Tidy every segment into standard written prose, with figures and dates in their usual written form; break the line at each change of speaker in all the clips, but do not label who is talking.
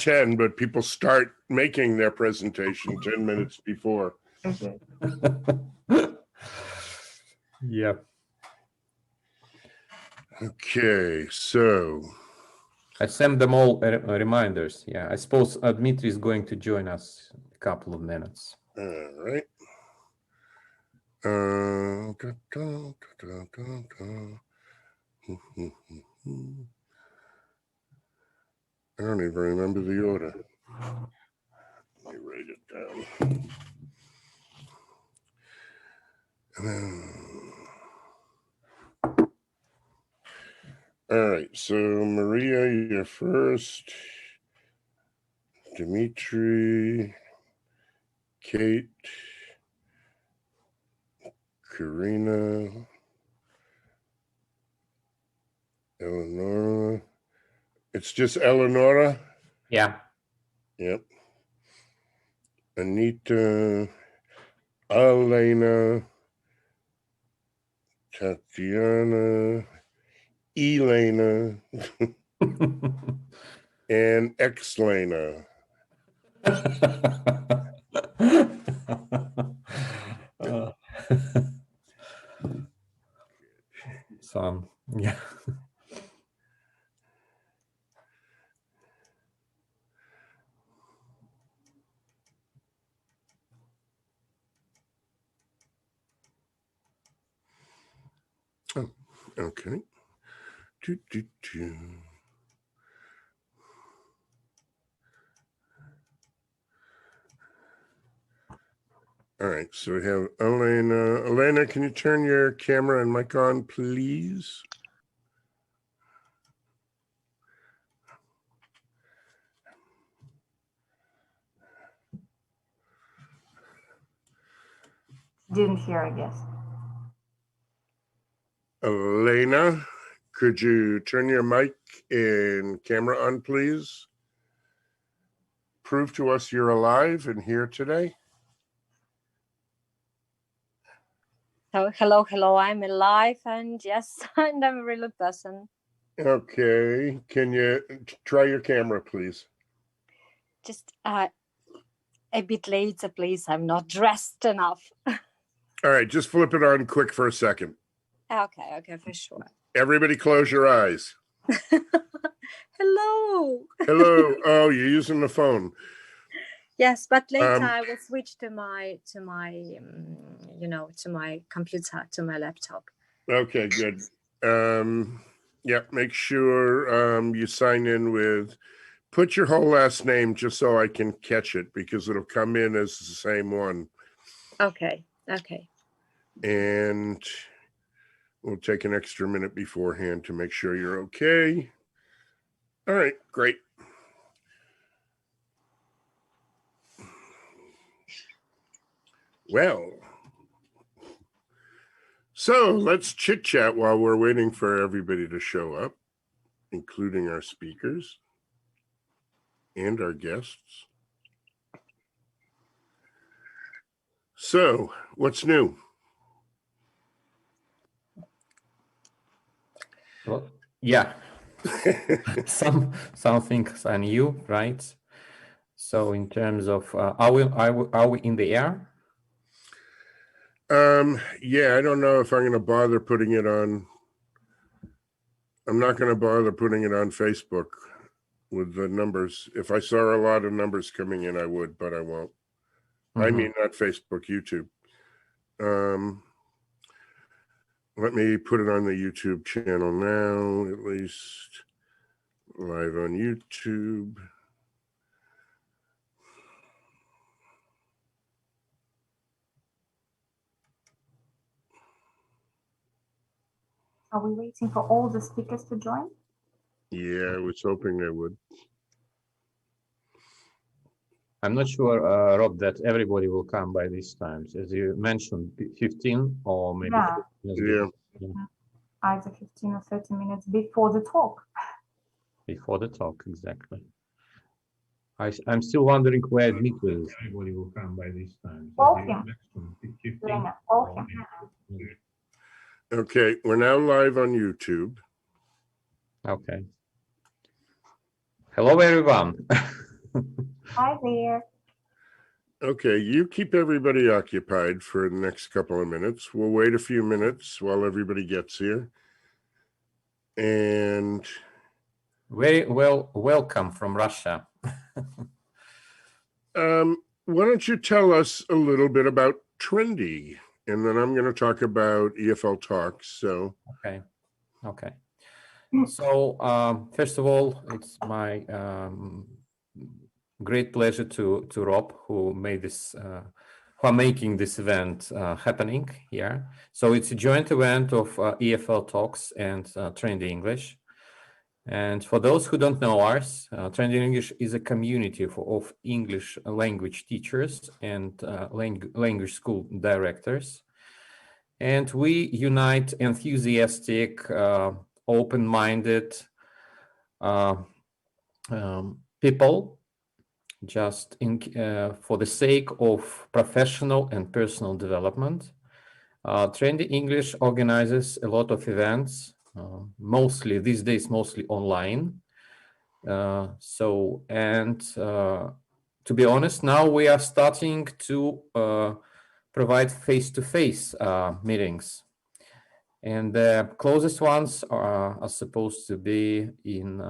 10, but people start making their presentation 10 minutes before.
Okay.
Yeah.
Okay, so
I sent them all reminders. Yeah, I suppose Dmitry is going to join us in a couple of minutes.
all right. I don't even remember the order. Let me write it down. All right, so Maria, you're first. Dimitri, Kate, Karina, Eleonora. It's just Eleonora?
Yeah.
Yep. Anita, Elena, Tatiana, Elena, and Exlena.
So, yeah.
Oh, okay. Doo, doo, doo. All right, so we have Elena. Elena, can you turn your camera and mic on, please?
Didn't hear, I guess.
Elena, could you turn your mic and camera on, please? Prove to us you're alive and here today.
So, hello, I'm alive, and yes, and I'm a real person.
Okay, can you try your camera, please?
Just a bit later, please. I'm not dressed enough.
All right, just flip it on quick for a second.
Okay, for sure.
Everybody close your eyes.
Hello.
Hello. Oh, you're using the phone.
Yes, but later I will switch to my to my computer, to my laptop.
Okay, good. Yeah, make sure you sign in with, put your whole last name just so I can catch it, because it'll come in as the same one.
Okay.
And we'll take an extra minute beforehand to make sure you're okay. All right, great. Well, so let's chit chat while we're waiting for everybody to show up, including our speakers and our guests. So, what's new?
Well, yeah. some things are new, right? So in terms of are we in the air?
Yeah, I don't know if I'm going to bother putting it on. I'm not going to bother putting it on Facebook with the numbers. If I saw a lot of numbers coming in, I would, but I won't.
Mm-hmm.
I mean, not Facebook, YouTube. Let me put it on the YouTube channel now, at least live on YouTube.
Are we waiting for all the speakers to join?
Yeah, I was hoping they would.
I'm not sure, Rob, that everybody will come by these times. As you mentioned, 15 or maybe.
Yeah.
Either 15 or 30 minutes before the talk.
Before the talk, exactly. I'm still wondering where Dmitry is. Everybody will come by these times.
Okay, we're now live on YouTube.
Okay. Hello, everyone.
Hi there.
Okay, you keep everybody occupied for the next couple of minutes. We'll wait a few minutes while everybody gets here. And
Very welcome from Russia.
why don't you tell us a little bit about Trendy? And then I'm going to talk about EFLtalks. So,
Okay. So first of all, it's my great pleasure to Rob, who made this, who are making this event happening here. So it's a joint event of EFLtalks and Trendy English. And for those who don't know us, Trendy English is a community of English language teachers and language school directors. And we unite enthusiastic, open-minded people just for the sake of professional and personal development. Trendy English organizes a lot of events, mostly these days, mostly online. To be honest, now we are starting to provide face-to-face meetings. And the closest ones are supposed to be in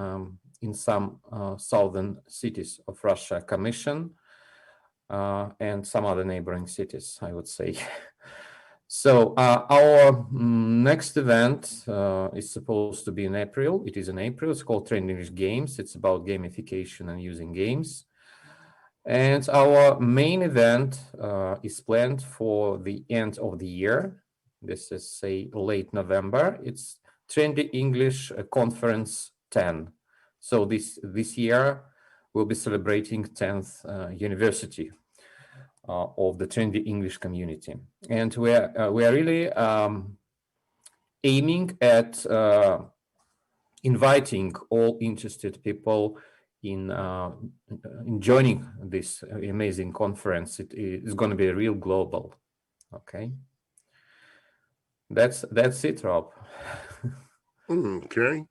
some southern cities of Russia, Commission, and some other neighboring cities, I would say. So our next event is supposed to be in April. It is in April. It's called Trendy English Games. It's about gamification and using games. And our main event is planned for the end of the year. This is, say, late November. It's Trendy English Conference 10. So this year we'll be celebrating 10th anniversary of the Trendy English community. And we are really aiming at inviting all interested people in joining this amazing conference. It is going to be real global. Okay. That's it, Rob.
okay.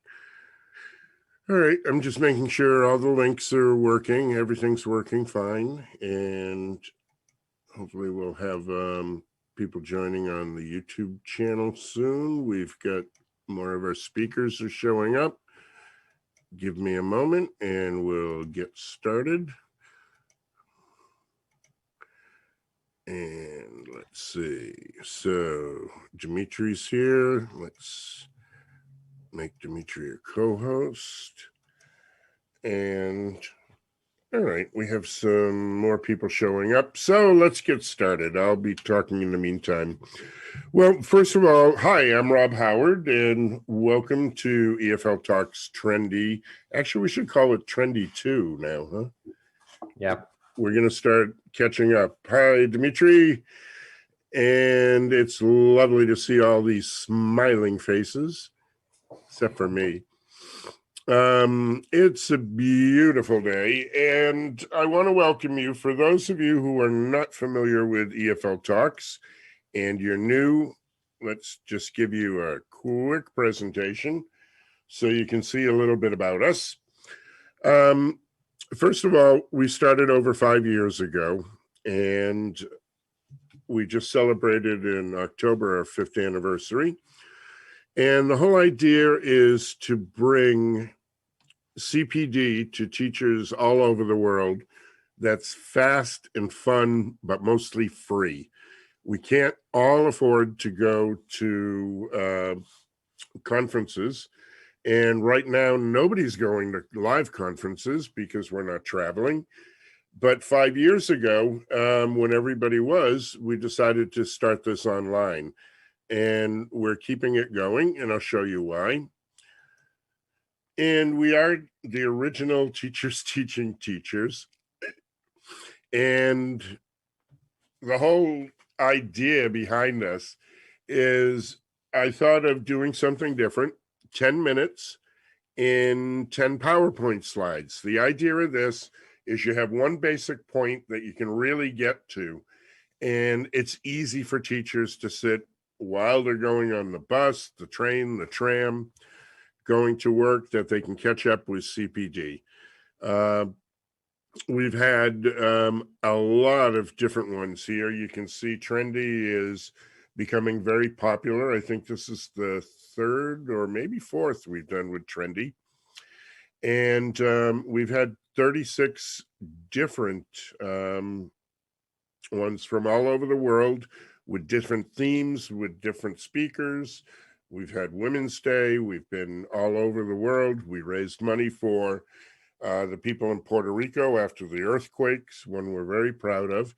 All right. I'm just making sure all the links are working. Everything's working fine. And hopefully we'll have people joining on the YouTube channel soon. We've got more of our speakers are showing up. Give me a moment and we'll get started. And let's see. So Dimitri's here. Let's make Dimitri a co-host. And all right, we have some more people showing up. So let's get started. I'll be talking in the meantime. Well, first of all, hi, I'm Rob Howard, and welcome to EFLtalks Trendy. Actually, we should call it Trendy 2 now, huh?
Yeah.
We're going to start catching up. Hi, Dimitri. And it's lovely to see all these smiling faces, except for me. It's a beautiful day, and I want to welcome you. For those of you who are not familiar with EFLtalks and you're new, let's just give you a quick presentation so you can see a little bit about us. First of all, we started over 5 years ago, and we just celebrated in October our 5th anniversary. And the whole idea is to bring CPD to teachers all over the world that's fast and fun, but mostly free. We can't all afford to go to conferences. And right now, nobody's going to live conferences because we're not traveling. But 5 years ago, when everybody was, we decided to start this online. And we're keeping it going, and I'll show you why. And we are the original teachers teaching teachers. And the whole idea behind us is I thought of doing something different, 10 minutes in 10 PowerPoint slides. The idea of this is you have one basic point that you can really get to, and it's easy for teachers to sit while they're going on the bus, the train, the tram, going to work, that they can catch up with CPD. we've had a lot of different ones here. You can see Trendy is becoming very popular. I think this is the third or maybe fourth we've done with Trendy. And we've had 36 different ones from all over the world with different themes, with different speakers. We've had Women's Day. We've been all over the world. We raised money for the people in Puerto Rico after the earthquakes, one we're very proud of.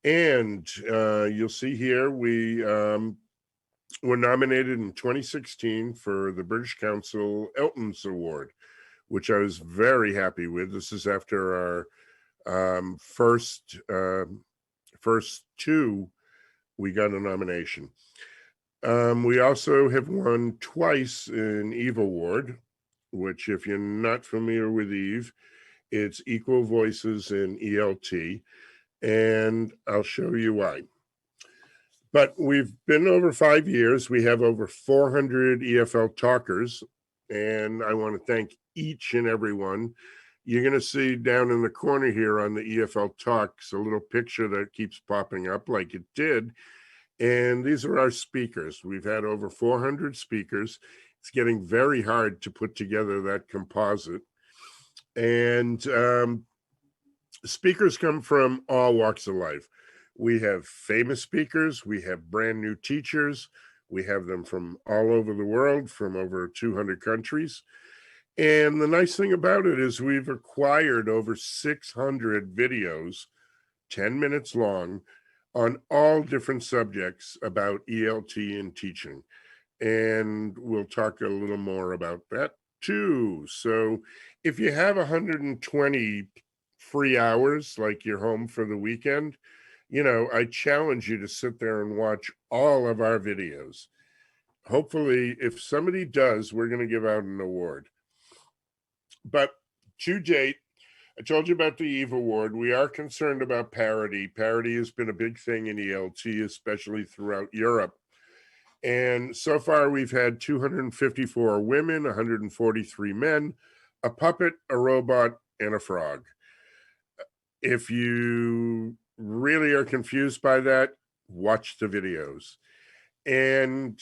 And you'll see here, we were nominated in 2016 for the British Council Elton's Award, which I was very happy with. This is after our first two, we got a nomination. We also have won twice an Eve Award, which, if you're not familiar with Eve, it's Equal Voices in ELT, and I'll show you why. But we've been over 5 years. We have over 400 EFL talkers, and I want to thank each and every one. You're going to see down in the corner here on the EFL Talks a little picture that keeps popping up like it did. And these are our speakers. We've had over 400 speakers. It's getting very hard to put together that composite. And speakers come from all walks of life. We have famous speakers. We have brand new teachers. We have them from all over the world, from over 200 countries. And the nice thing about it is we've acquired over 600 videos, 10 minutes long, on all different subjects about ELT and teaching. And we'll talk a little more about that too. So if you have 120 free hours, like you're home for the weekend, I challenge you to sit there and watch all of our videos. Hopefully, if somebody does, we're going to give out an award. But to date, I told you about the Eve Award. We are concerned about parity. Parity has been a big thing in ELT, especially throughout Europe. And so far, we've had 254 women, 143 men, a puppet, a robot, and a frog. If you really are confused by that, watch the videos. And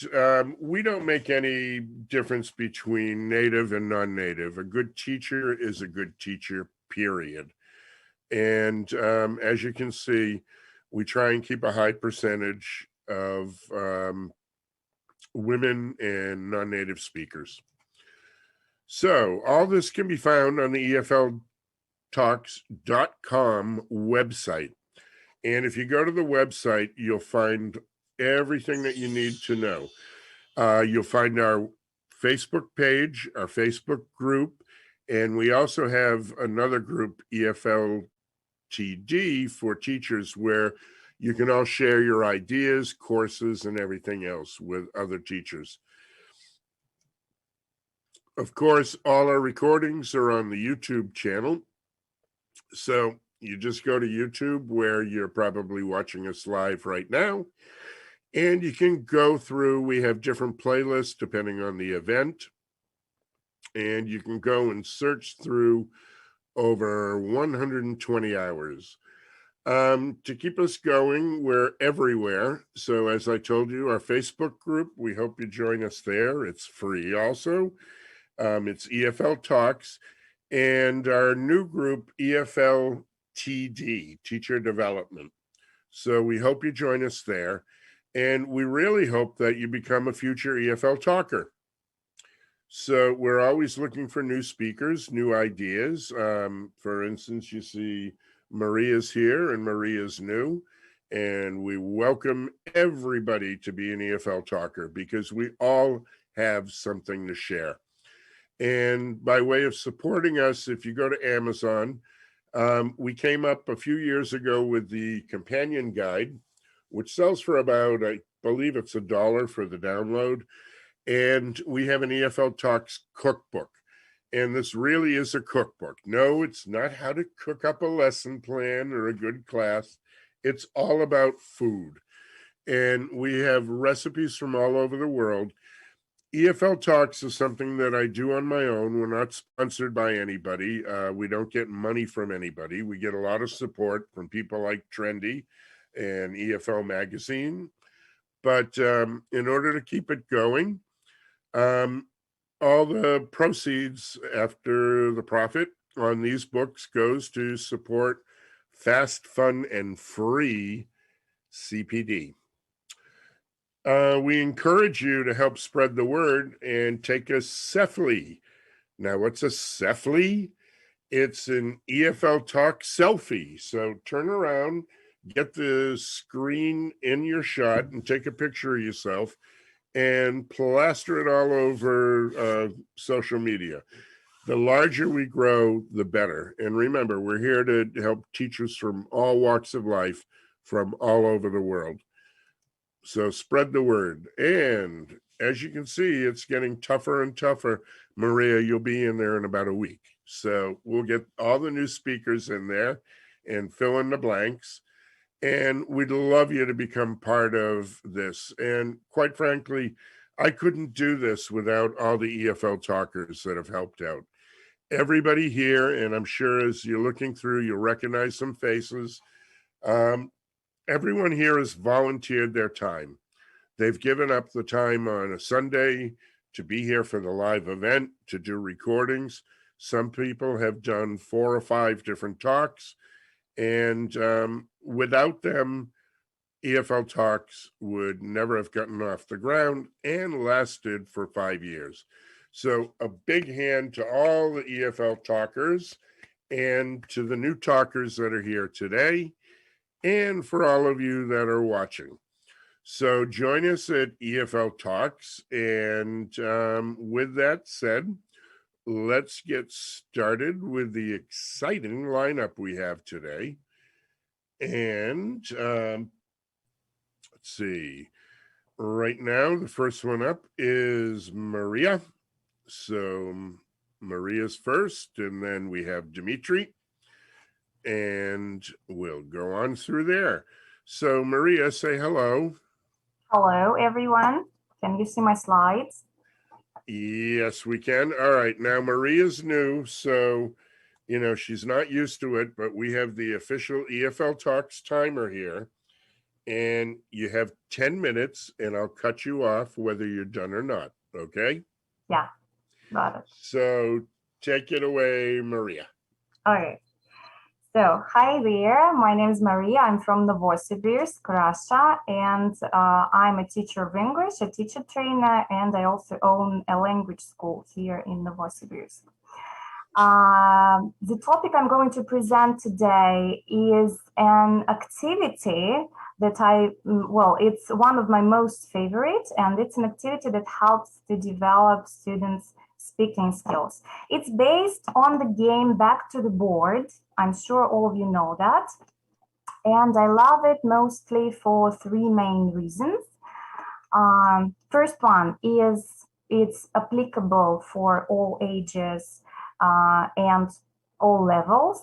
we don't make any difference between native and non-native. A good teacher is a good teacher, period. And as you can see, we try and keep a high percentage of women and non-native speakers. So all this can be found on the EFLtalks.com website. And if you go to the website, you'll find everything that you need to know. You'll find our Facebook page, our Facebook group, and we also have another group, EFLTD, for teachers, where you can all share your ideas, courses, and everything else with other teachers. Of course, all our recordings are on the YouTube channel. So you just go to YouTube, where you're probably watching us live right now, and you can go through. We have different playlists depending on the event, and you can go and search through over 120 hours. To keep us going, we're everywhere. So as I told you, our Facebook group, we hope you join us there. It's free also. It's EFL Talks. And our new group, EFLTD, Teacher Development. So we hope you join us there. And we really hope that you become a future EFL talker. So we're always looking for new speakers, new ideas. For instance, you see Maria's here, and Maria's new. And we welcome everybody to be an EFL talker, because we all have something to share. And by way of supporting us, if you go to Amazon, we came up a few years ago with the companion guide, which sells for about, I believe it's $1 for the download. And we have an EFL Talks cookbook. And this really is a cookbook. No, it's not how to cook up a lesson plan or a good class. It's all about food. And we have recipes from all over the world. EFLtalks is something that I do on my own. We're not sponsored by anybody. We don't get money from anybody. We get a lot of support from people like Trendy and EFL Magazine. But in order to keep it going, all the proceeds after the profit on these books goes to support fast, fun, and free CPD. We encourage you to help spread the word and take a Cephley. Now, what's a Cephley? It's an EFLtalk selfie. So turn around, get the screen in your shot and take a picture of yourself and plaster it all over social media. The larger we grow, the better. And remember, we're here to help teachers from all walks of life from all over the world. So spread the word. And as you can see, it's getting tougher and tougher. Maria, you'll be in there in about a week. So we'll get all the new speakers in there and fill in the blanks. And we'd love you to become part of this. And quite frankly, I couldn't do this without all the EFL talkers that have helped out. Everybody here, and I'm sure as you're looking through, you'll recognize some faces. Everyone here has volunteered their time. They've given up the time on a Sunday to be here for the live event, to do recordings. Some people have done 4 or 5 different talks. And without them, EFLtalks would never have gotten off the ground and lasted for 5 years. So a big hand to all the EFL talkers and to the new talkers that are here today, and for all of you that are watching. So join us at EFLtalks. And with that said, let's get started with the exciting lineup we have today. And let's see. Right now, the first one up is Maria. So Maria's first, and then we have Dimitri. And we'll go on through there. So Maria, say hello.
Hello, everyone. Can you see my slides?
Yes, we can. All right. Now, Maria's new, so, you know, she's not used to it, but we have the official EFLtalks timer here. And you have 10 minutes, and I'll cut you off whether you're done or not. Okay?
Yeah, got it.
So take it away, Maria.
All right. So, hi there. My name is Maria. I'm from Novosibirsk, Russia, and I'm a teacher of English, a teacher trainer, and I also own a language school here in Novosibirsk. The topic I'm going to present today is an activity that it's one of my most favorite, and it's an activity that helps to develop students' speaking skills. It's based on the game Back to the Board. I'm sure all of you know that. And I love it mostly for 3 main reasons. First one is it's applicable for all ages and all levels.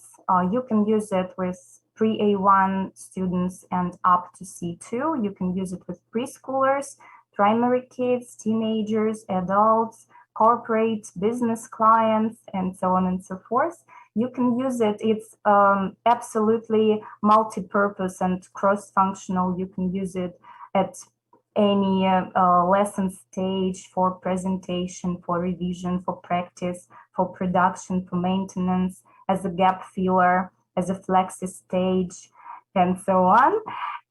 You can use it with pre-A1 students and up to C2. You can use it with preschoolers, primary kids, teenagers, adults, corporate business clients, and so on and so forth. You can use it. It's absolutely multi-purpose and cross-functional. You can use it at any lesson stage, for presentation, for revision, for practice, for production, for maintenance, as a gap filler, as a flexi stage, and so on.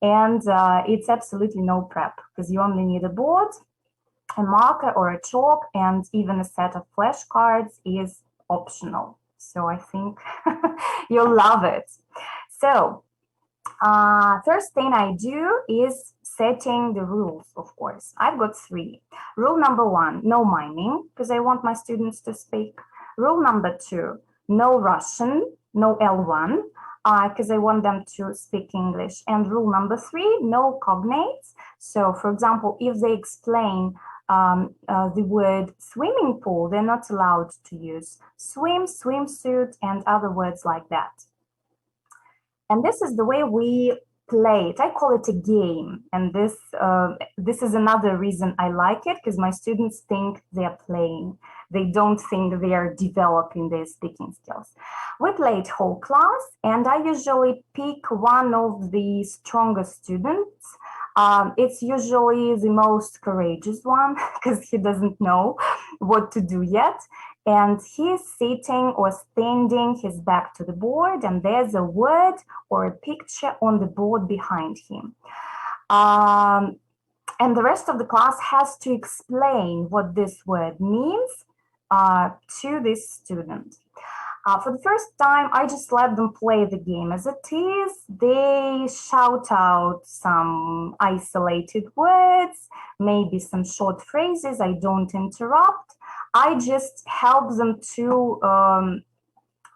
And it's absolutely no prep, because you only need a board, a marker or a chalk, and even a set of flashcards is optional. So I think you'll love it. So first thing I do is setting the rules, of course. I've got 3. Rule number 1, no miming, because I want my students to speak. Rule number 2, no Russian, no L1, because I want them to speak English. And rule number 3, no cognates. So, for example, if they explain the word swimming pool, they're not allowed to use swim, swimsuit, and other words like that. And this is the way we play it. I call it a game, and this is another reason I like it, because my students think they're playing. They don't think they are developing their speaking skills. We play it whole class, and I usually pick one of the strongest students. It's usually the most courageous one because he doesn't know what to do yet. And he's sitting or standing, his back to the board, and there's a word or a picture on the board behind him. And the rest of the class has to explain what this word means to this student. For the first time, I just let them play the game as it is. They shout out some isolated words, maybe some short phrases. I don't interrupt. I just help them to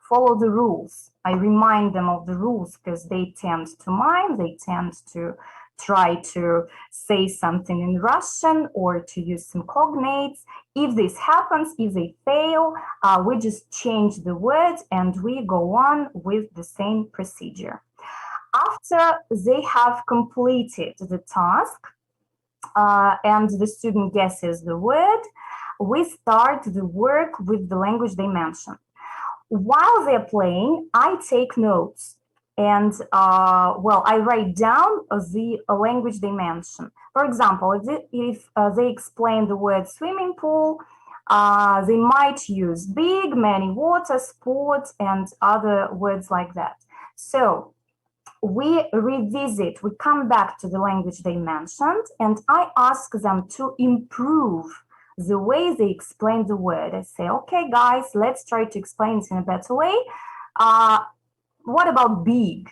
follow the rules. I remind them of the rules because they tend to mime, they tend to try to say something in Russian or to use some cognates. If this happens, if they fail, we just change the words and we go on with the same procedure. After they have completed the task and the student guesses the word, we start the work with the language they mentioned. While they're playing, I take notes. And I write down the language they mention. For example, if they explain the word swimming pool, they might use big, many water, sport, and other words like that. So we revisit, we come back to the language they mentioned, and I ask them to improve the way they explain the word. I say, okay, guys, let's try to explain it in a better way. What about big?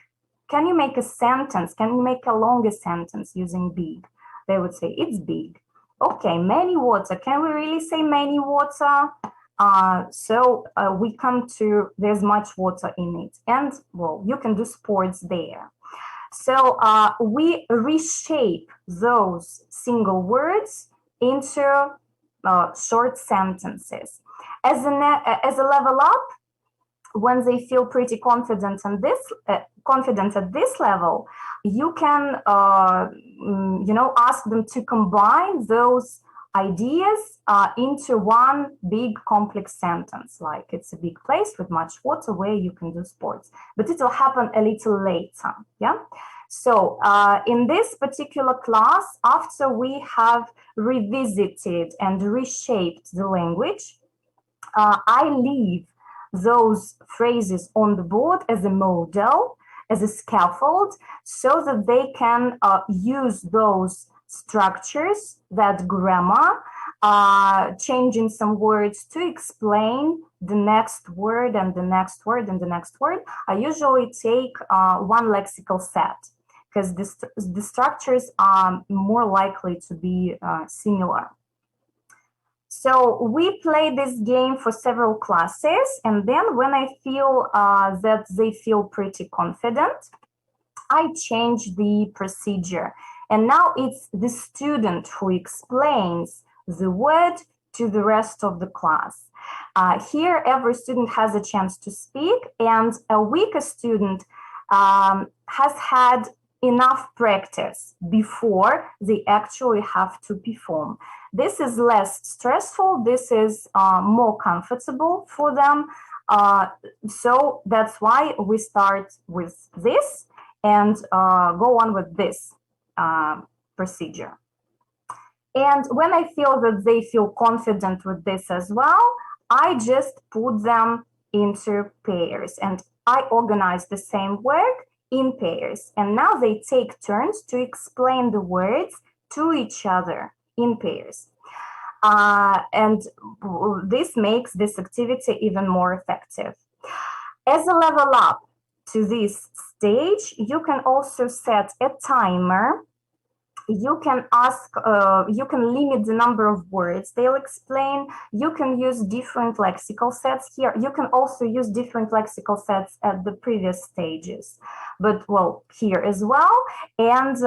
Can you make a sentence? Can you make a longer sentence using big? They would say, it's big. Okay, many water. Can we really say many water? We come to, there's much water in it. And, well, you can do sports there. So we reshape those single words into short sentences. As a level up, when they feel pretty confident at this level, you can ask them to combine those ideas into one big complex sentence, like it's a big place with much water where you can do sports. But it will happen a little later. Yeah. So in this particular class, after we have revisited and reshaped the language, I leave those phrases on the board as a model, as a scaffold, so that they can use those structures, that grammar, changing some words to explain the next word and the next word and the next word. I usually take one lexical set because the structures are more likely to be similar. So we play this game for several classes, and then when I feel that they feel pretty confident, I change the procedure. And now it's the student who explains the word to the rest of the class. Here, every student has a chance to speak, and a weaker student has had enough practice before they actually have to perform. This is less stressful. This is more comfortable for them. So that's why we start with this and go on with this procedure. And when I feel that they feel confident with this as well, I just put them into pairs and I organize the same work in pairs. And now they take turns to explain the words to each other in pairs. And this makes this activity even more effective. As a level up to this stage, you can also set a timer. You can ask, you can limit the number of words they'll explain. You can use different lexical sets here. You can also use different lexical sets at the previous stages, but well, here as well. And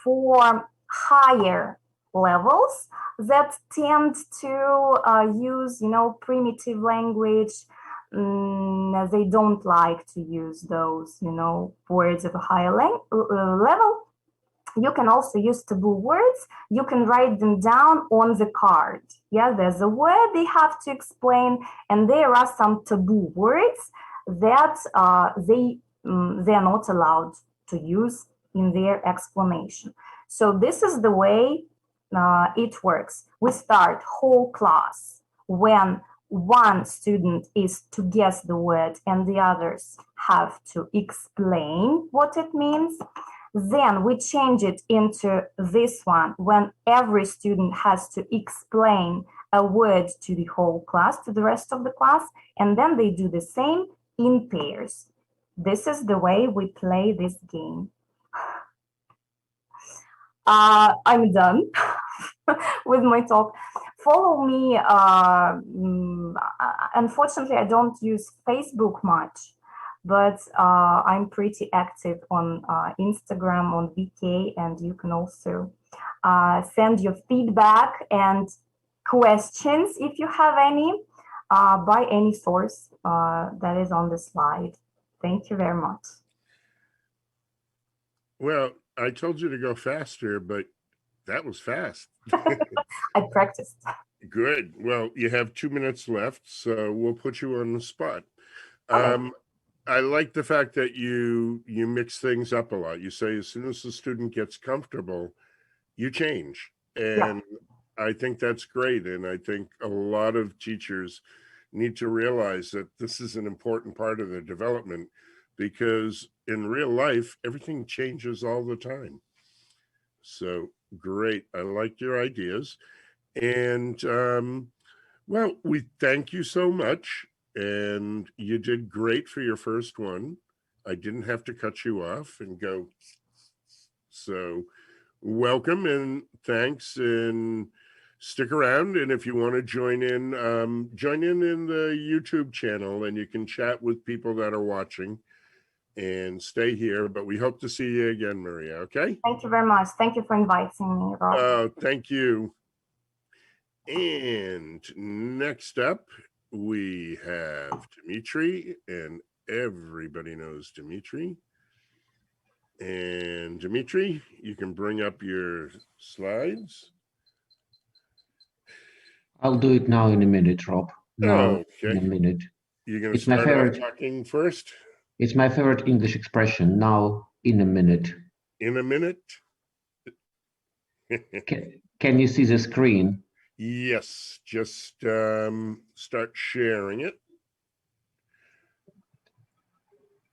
for higher levels that tend to use, primitive language, they don't like to use those, words of a higher level. You can also use taboo words. You can write them down on the card. Yeah, there's a word they have to explain, and there are some taboo words that they're not allowed to use in their explanation. So this is the way it works. We start whole class when one student is to guess the word and the others have to explain what it means. Then we change it into this one when every student has to explain a word to the whole class, to the rest of the class, and then they do the same in pairs. This is the way we play this game. I'm done with my talk. Follow me. Unfortunately, I don't use Facebook much, but I'm pretty active on Instagram, on VK, and you can also send your feedback and questions if you have any by any source that is on the slide. Thank you very much.
Well, I told you to go faster, but that was fast.
I practiced.
Good. Well, you have 2 minutes left, so we'll put you on the spot.
Okay.
I like the fact that you mix things up a lot. You say as soon as the student gets comfortable, you change. And I think that's great. And I think a lot of teachers need to realize that this is an important part of their development, because in real life, everything changes all the time. So great. I like your ideas. And well, we thank you so much. And you did great for your first one. I didn't have to cut you off and go. So welcome and thanks, and stick around. And if you want to join in the YouTube channel, and you can chat with people that are watching, and stay here. But we hope to see you again, Maria. Okay.
Thank you very much. Thank you for inviting me, Rob.
Thank you. And next up, we have Dimitri, and everybody knows Dimitri. And Dimitri, you can bring up your slides.
I'll do it now in a minute, Rob. Now in a
Okay.
minute.
You're going to
It's my
start off
favorite.
talking first?
It's my favorite English expression. Now in a minute.
In a minute?
Can you see the screen?
Yes, just start sharing it.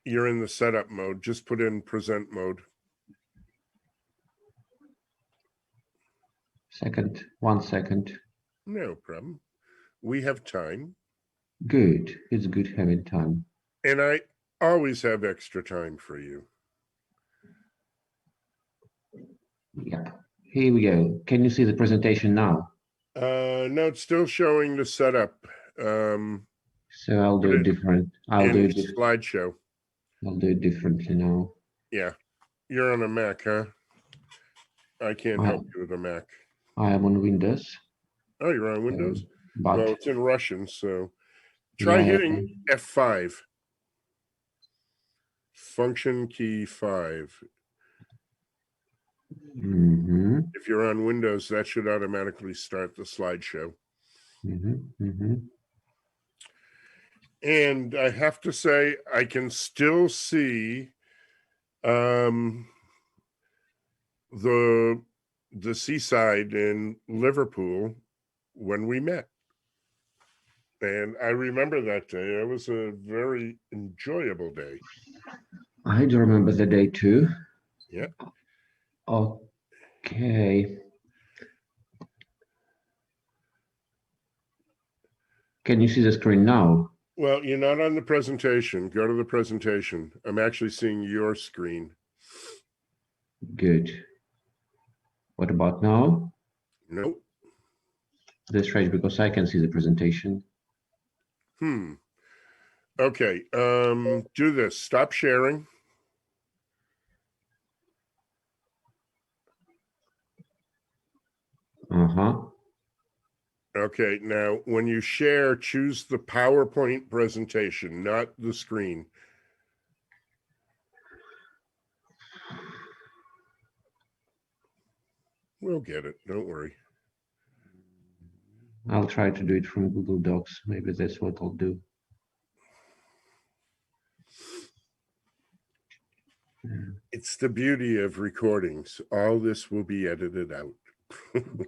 You're in the setup mode. Just put in present mode.
Second, 1 second.
No problem. We have time.
Good. It's good having time.
And I always have extra time for you.
Yep. Here we go. Can you see the presentation now?
No, it's still showing the setup.
So I'll do it different. I'll do it
slideshow.
I'll do it differently now.
Yeah. You're on a Mac, huh? I can't help you with a Mac.
I am on Windows.
Oh, you're on Windows?
But
well, it's in Russian, so try hitting F5. Function key 5. If you're on Windows, that should automatically start the slideshow. And I have to say, I can still see the seaside in Liverpool when we met. And I remember that day. It was a very enjoyable day.
I do remember the day too.
Yeah.
Okay. Can you see the screen now?
Well, you're not on the presentation. Go to the presentation. I'm actually seeing your screen.
Good. What about now?
Nope.
That's right, because I can see the presentation.
Okay. Do this. Stop sharing. Okay, now when you share, choose the PowerPoint presentation, not the screen. We'll get it, don't worry.
I'll try to do it from Google Docs. Maybe that's what I'll do.
It's the beauty of recordings. All this will be edited out.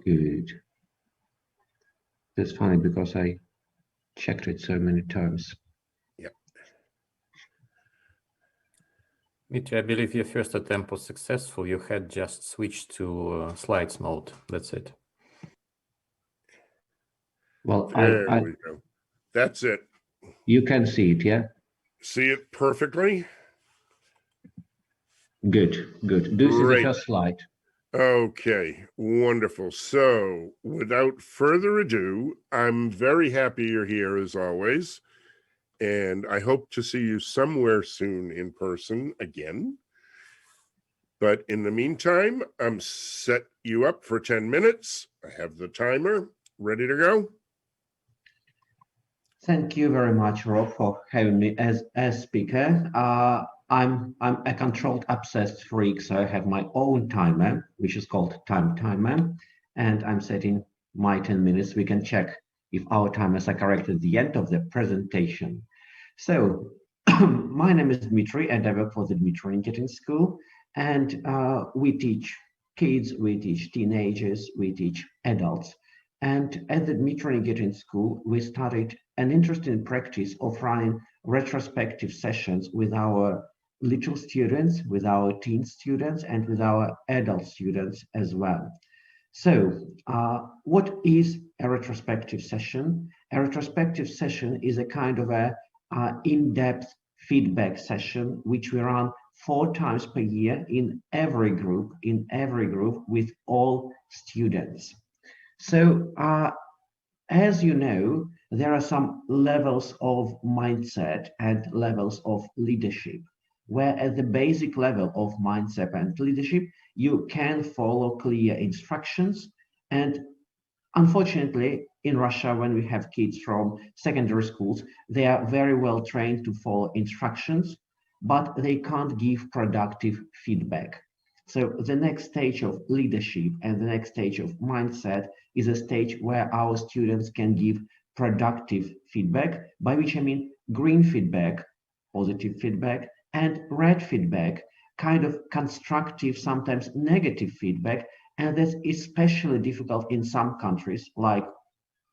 Good. That's funny because I checked it so many times.
Yep.
Dmitry, I believe your first attempt was successful. You had just switched to slides mode. That's it.
Well,
There we go. That's it.
you can see it, yeah?
See it perfectly?
Good, good. Do you see the
Great.
first slide?
Okay, wonderful. So without further ado, I'm very happy you're here as always. And I hope to see you somewhere soon in person again. But in the meantime, I'm set you up for 10 minutes. I have the timer ready to go.
Thank you very much, Rob, for having me as speaker. I'm a controlled obsessed freak, so I have my own timer, which is called time timer, and I'm setting my 10 minutes. We can check if our timers are correct at the end of the presentation. So my name is Dmitry, and I work for the Dmitry Nikitin School, and we teach kids, we teach teenagers, we teach adults. And at the Dmitry Nikitin School, we started an interesting practice of running retrospective sessions with our little students, with our teen students, and with our adult students as well. So what is a retrospective session? A retrospective session is a kind of a in-depth feedback session, which we run 4 times per year in every group with all students. So as you know, there are some levels of mindset and levels of leadership, where at the basic level of mindset and leadership, you can follow clear instructions. And unfortunately, in Russia, when we have kids from secondary schools, they are very well trained to follow instructions, but they can't give productive feedback. So the next stage of leadership and the next stage of mindset is a stage where our students can give productive feedback, by which I mean green feedback, positive feedback, and red feedback, kind of constructive, sometimes negative feedback. And that's especially difficult in some countries, like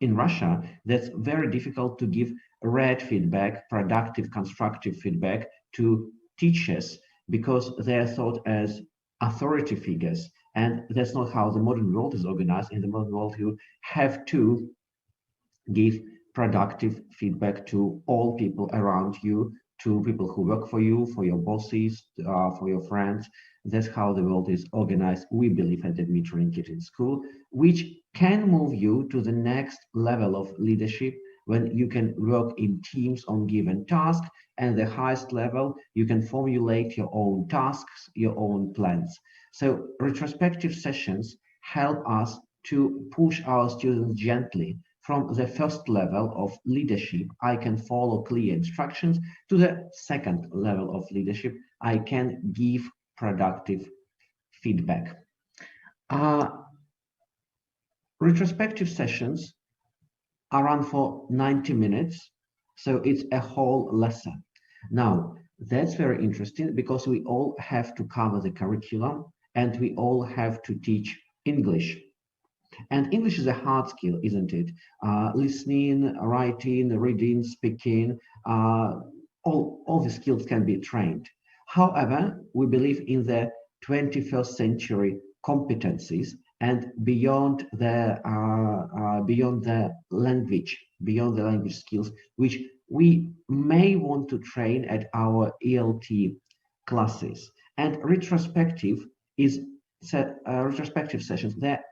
in Russia. That's very difficult to give red feedback, productive, constructive feedback to teachers, because they're thought as authority figures. And that's not how the modern world is organized. In the modern world, you have to give productive feedback to all people around you, to people who work for you, for your bosses, for your friends. That's how the world is organized, we believe, at the Dmitry Nikitin School, which can move you to the next level of leadership, when you can work in teams on given tasks, and the highest level, you can formulate your own tasks, your own plans. So retrospective sessions help us to push our students gently from the first level of leadership, I can follow clear instructions, to the second level of leadership, I can give productive feedback. Retrospective sessions are run for 90 minutes, so it's a whole lesson. Now, that's very interesting, because we all have to cover the curriculum, and we all have to teach English. And English is a hard skill, isn't it? Listening, writing, reading, speaking, all the skills can be trained. However, we believe in the 21st century competencies, and beyond the language skills, which we may want to train at our ELT classes. And retrospective sessions, that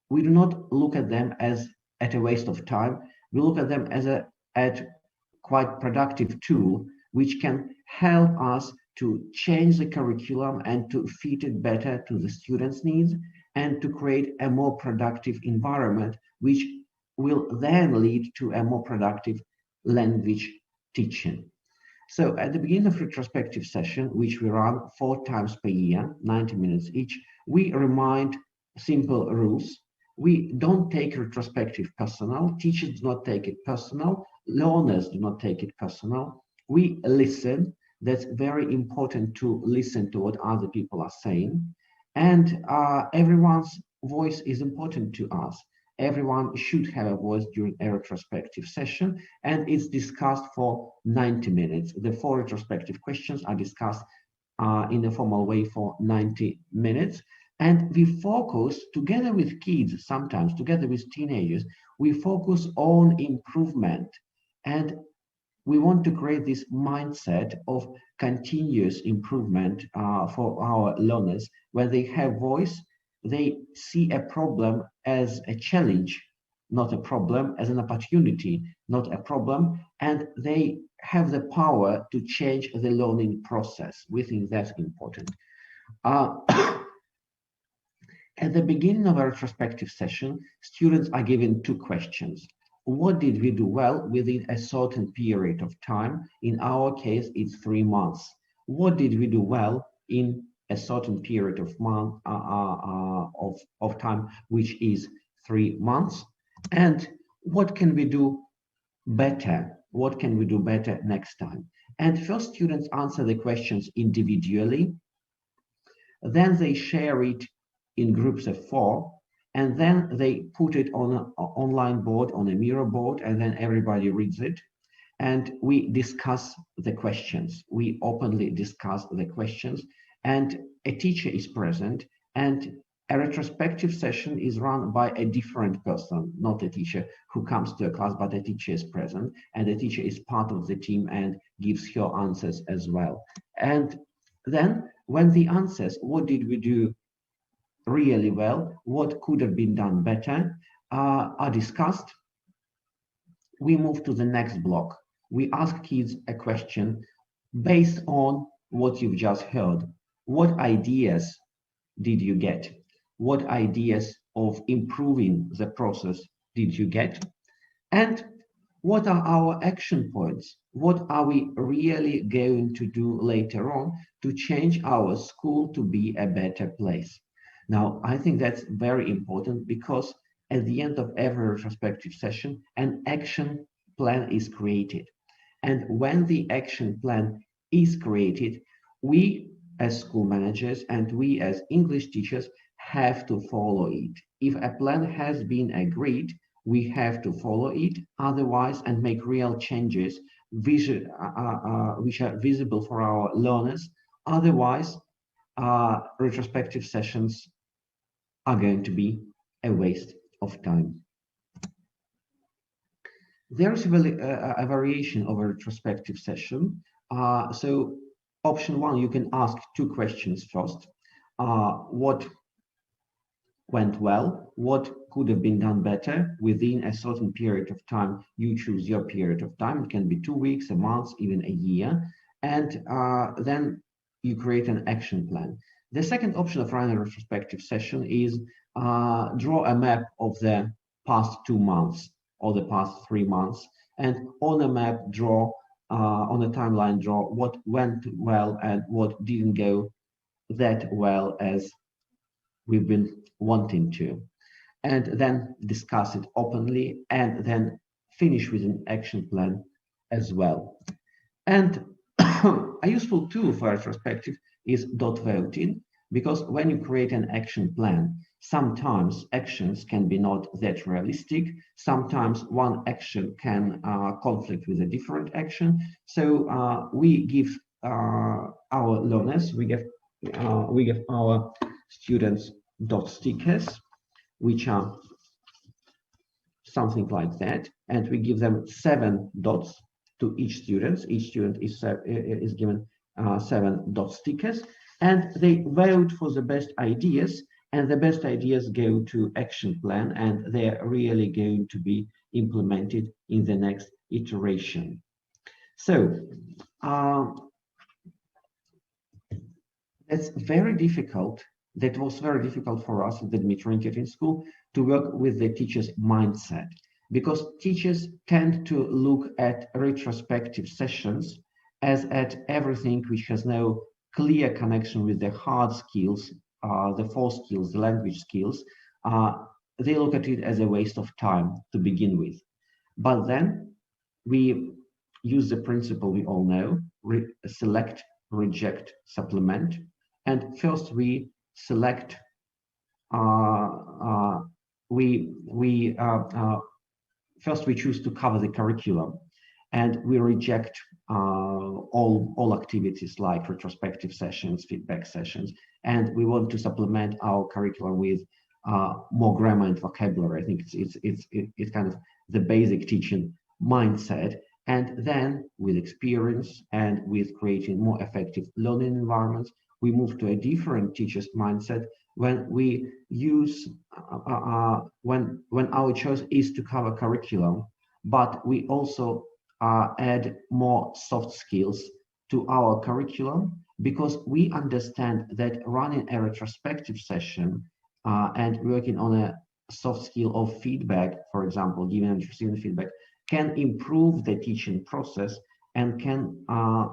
we do not look at them as at a waste of time. We look at them as at quite productive tool, which can help us to change the curriculum and to fit it better to the students' needs, and to create a more productive environment, which will then lead to a more productive language teaching. So at the beginning of retrospective session, which we run 4 times per year, 90 minutes each, we remind simple rules. We don't take retrospective personal. Teachers do not take it personal. Learners do not take it personal. We listen. That's very important, to listen to what other people are saying. And everyone's voice is important to us. Everyone should have a voice during a retrospective session, and it's discussed for 90 minutes. The 4 retrospective questions are discussed in a formal way for 90 minutes. And we focus, together with kids, sometimes together with teenagers, we focus on improvement. And we want to create this mindset of continuous improvement for our learners. When they have voice, they see a problem as a challenge, not a problem, as an opportunity, not a problem, and they have the power to change the learning process. We think that's important. At the beginning of a retrospective session, students are given 2 questions. What did we do well within a certain period of time? In our case, it's 3 months. What did we do well in a certain period of time, which is 3 months? And what can we do better? What can we do better next time? And first, students answer the questions individually. Then they share it in groups of 4. And then they put it on an online board, on a mirror board, and then everybody reads it. And we discuss the questions. We openly discuss the questions, and a teacher is present, and a retrospective session is run by a different person, not a teacher who comes to a class, but a teacher is present, and the teacher is part of the team and gives her answers as well. And then when the answers, what did we do really well, what could have been done better, are discussed, we move to the next block. We ask kids a question based on what you've just heard. What ideas did you get? What ideas of improving the process did you get? And what are our action points? What are we really going to do later on to change our school to be a better place? Now, I think that's very important, because at the end of every retrospective session, an action plan is created. And when the action plan is created, we as school managers and we as English teachers have to follow it. If a plan has been agreed, we have to follow it, otherwise, and make real changes which are visible for our learners. Otherwise, retrospective sessions are going to be a waste of time. There's a variation of a retrospective session. So option 1, you can ask 2 questions first. What went well? What could have been done better within a certain period of time? You choose your period of time. It can be 2 weeks, a month, even a year. And then you create an action plan. The second option of running a retrospective session is draw a map of the past 2 months or the past 3 months, and on a map draw, on a timeline draw what went well and what didn't go that well as we've been wanting to, and then discuss it openly, and then finish with an action plan as well. And a useful tool for retrospective is dot voting, because when you create an action plan, sometimes actions can be not that realistic. Sometimes one action can conflict with a different action. So we give our learners, we give our students dot stickers, which are something like that, and we give them 7 dots to each student. Each student is given 7 dot stickers, and they vote for the best ideas, and the best ideas go to action plan, and they're really going to be implemented in the next iteration. So that's very difficult. That was very difficult for us at the Dmitry Nikitin School to work with the teacher's mindset. because teachers tend to look at retrospective sessions as at everything which has no clear connection with the hard skills, the 4 skills, the language skills. They look at it as a waste of time to begin with. But then we use the principle we all know, select, reject, supplement. And first we select, first we choose to cover the curriculum, and we reject all activities like retrospective sessions, feedback sessions, and we want to supplement our curriculum with more grammar and vocabulary. I think it's kind of the basic teaching mindset. And then with experience and with creating more effective learning environments, we move to a different teacher's mindset when we use when our choice is to cover curriculum, but we also add more soft skills to our curriculum, because we understand that running a retrospective session and working on a soft skill of feedback, for example, giving and receiving feedback, can improve the teaching process and can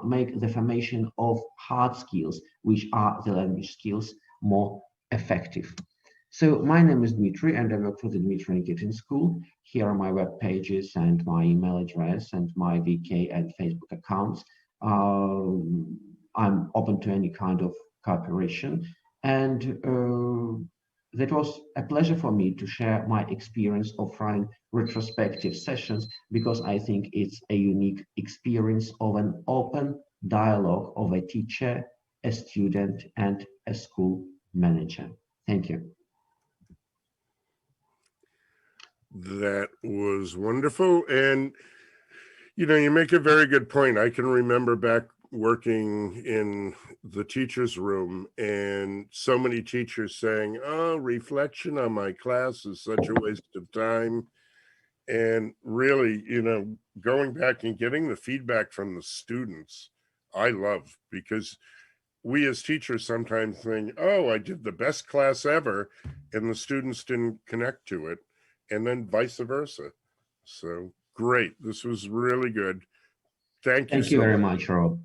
make the formation of hard skills, which are the language skills, more effective. So my name is Dmitry, and I work for the Dmitry Nikitin School. Here are my web pages and my email address and my VK and Facebook accounts. I'm open to any kind of cooperation. And that was a pleasure for me to share my experience of running retrospective sessions, because I think it's a unique experience of an open dialogue of a teacher, a student, and a school manager. Thank you.
That was wonderful. And, you know, you make a very good point. I can remember back working in the teacher's room and so many teachers saying, oh, reflection on my class is such a waste of time. And really, you know, going back and getting the feedback from the students, I love, because we as teachers sometimes think, oh, I did the best class ever, and the students didn't connect to it, and then vice versa. So great. This was really good. Thank you
Thank you very much, Rob.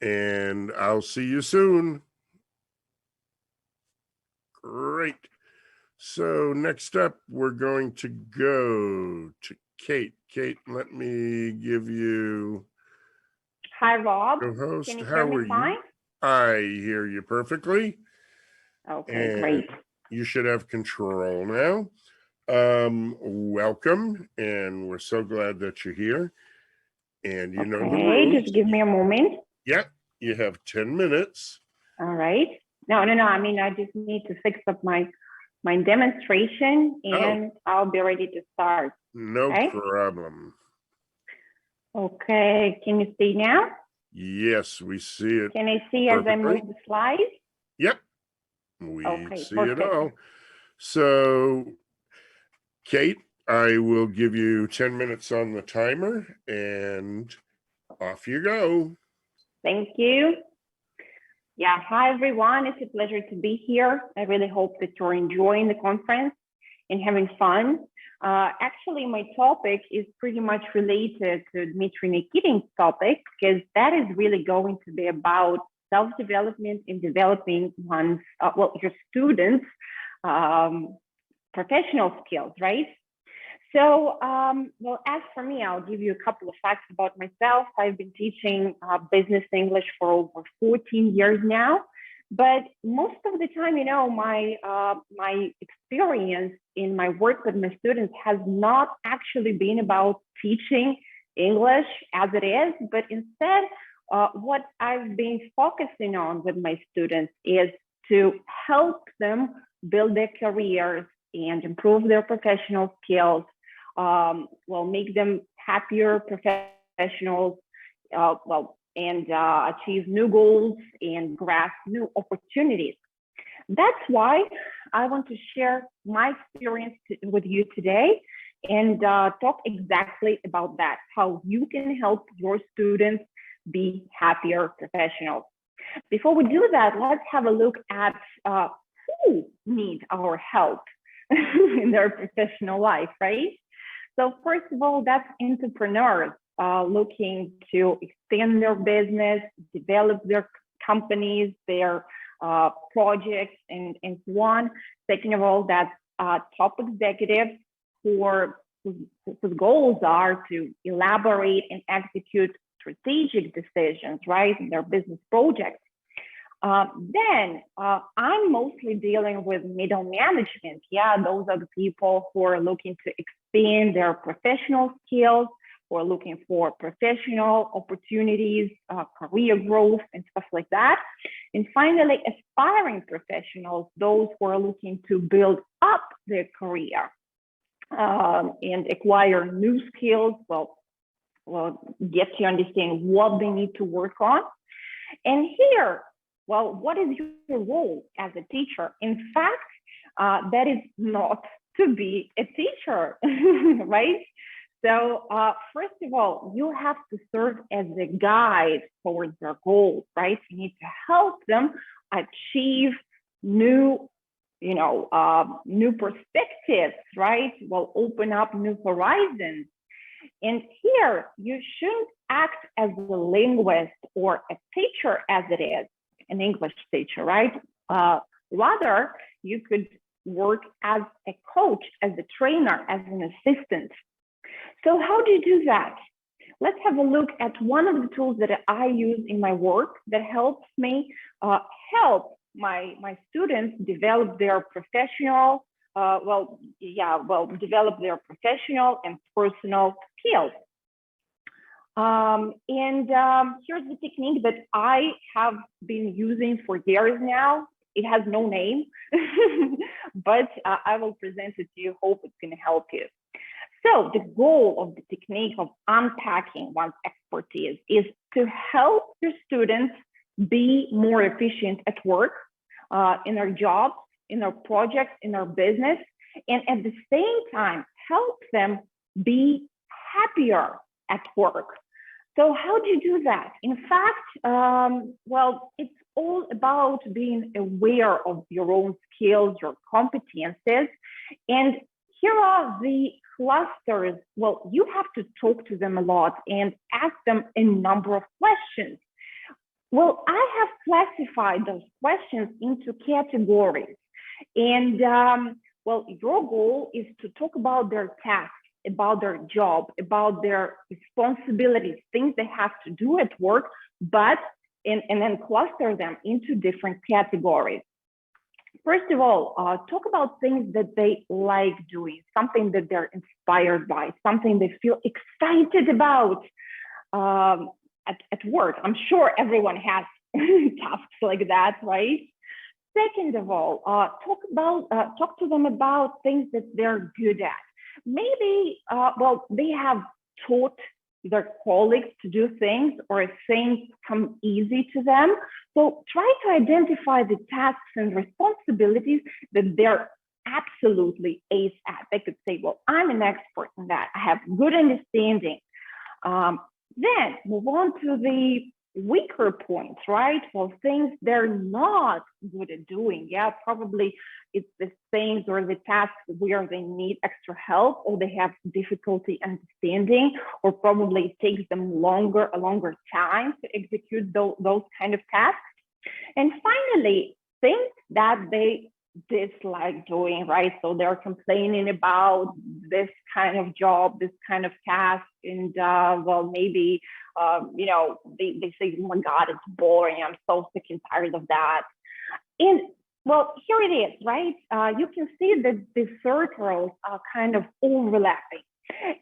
And I'll see you soon. Great. So next up, we're going to go to Kate. Kate, let me give you
Hi, Rob.
co-host.
Can you
How
hear
are
me fine?
you? I hear you perfectly.
Okay,
And
great.
you should have control now. Welcome, and we're so glad that you're here. And you know the
Okay,
rules.
just give me a moment.
Yep, you have 10 minutes.
All right. No. I mean, I just need to fix up my demonstration, and I'll be ready to start.
No
Okay?
problem.
Okay, can you see now?
Yes, we see it.
Can I see as I
perfectly.
move the slides?
Yep, we
Okay,
see
perfect.
it all. So, Kate, I will give you 10 minutes on the timer, and off you go.
Thank you. Yeah, hi everyone. It's a pleasure to be here. I really hope that you're enjoying the conference and having fun. Actually, my topic is pretty much related to Dmitry Nikitin's topic, because that is really going to be about self-development and developing one's, your students' professional skills, right? So, as for me, I'll give you a couple of facts about myself. I've been teaching business English for over 14 years now, but most of the time, you know, my experience in my work with my students has not actually been about teaching English as it is, but instead, what I've been focusing on with my students is to help them build their careers and improve their professional skills, make them happier professionals, and achieve new goals and grasp new opportunities. That's why I want to share my experience with you today and talk exactly about that, how you can help your students be happier professionals. Before we do that, let's have a look at who need our help in their professional life, right? So first of all, that's entrepreneurs looking to extend their business, develop their companies, their projects, and so on. Second of all, that's top executives whose goals are to elaborate and execute strategic decisions, right, in their business projects. Then I'm mostly dealing with middle management. Yeah, those are the people who are looking to expand their professional skills, who are looking for professional opportunities, career growth, and stuff like that. And finally, aspiring professionals, those who are looking to build up their career and acquire new skills, well, get to understand what they need to work on. And here, well, what is your role as a teacher? In fact, that is not to be a teacher, right? So first of all, you have to serve as a guide towards their goals, right? You need to help them achieve new, new perspectives, right? Well, open up new horizons. And here, you shouldn't act as a linguist or a teacher as it is, an English teacher, right? Rather, you could work as a coach, as a trainer, as an assistant. So how do you do that? Let's have a look at one of the tools that I use in my work that helps me help my students develop their professional, develop their professional and personal skills. Here's the technique that I have been using for years now. It has no name, but I will present it to you. Hope it's going to help you. So the goal of the technique of unpacking one's expertise is to help your students be more efficient at work, in their jobs, in their projects, in their business, and at the same time, help them be happier at work. So how do you do that? In fact, it's all about being aware of your own skills, your competences. And here are the clusters. Well, you have to talk to them a lot and ask them a number of questions. Well, I have classified those questions into categories. And your goal is to talk about their tasks, about their job, about their responsibilities, things they have to do at work, and then cluster them into different categories. First of all, talk about things that they like doing, something that they're inspired by, something they feel excited about at work. I'm sure everyone has tasks like that, right? Second of all, talk to them about things that they're good at. Maybe, they have taught their colleagues to do things, or things come easy to them. So try to identify the tasks and responsibilities that they're absolutely ace at. They could say, well, I'm an expert in that. I have good understanding. Then move on to the weaker points, right? Well, things they're not good at doing. Yeah, probably it's the things or the tasks where they need extra help, or they have difficulty understanding, or probably it takes them a longer time to execute those kind of tasks. And finally, things that they dislike doing, right? So they're complaining about this kind of job, this kind of task, and maybe they say, oh my God, it's boring. I'm so sick and tired of that. And well, here it is, right? You can see that the circles are kind of overlapping.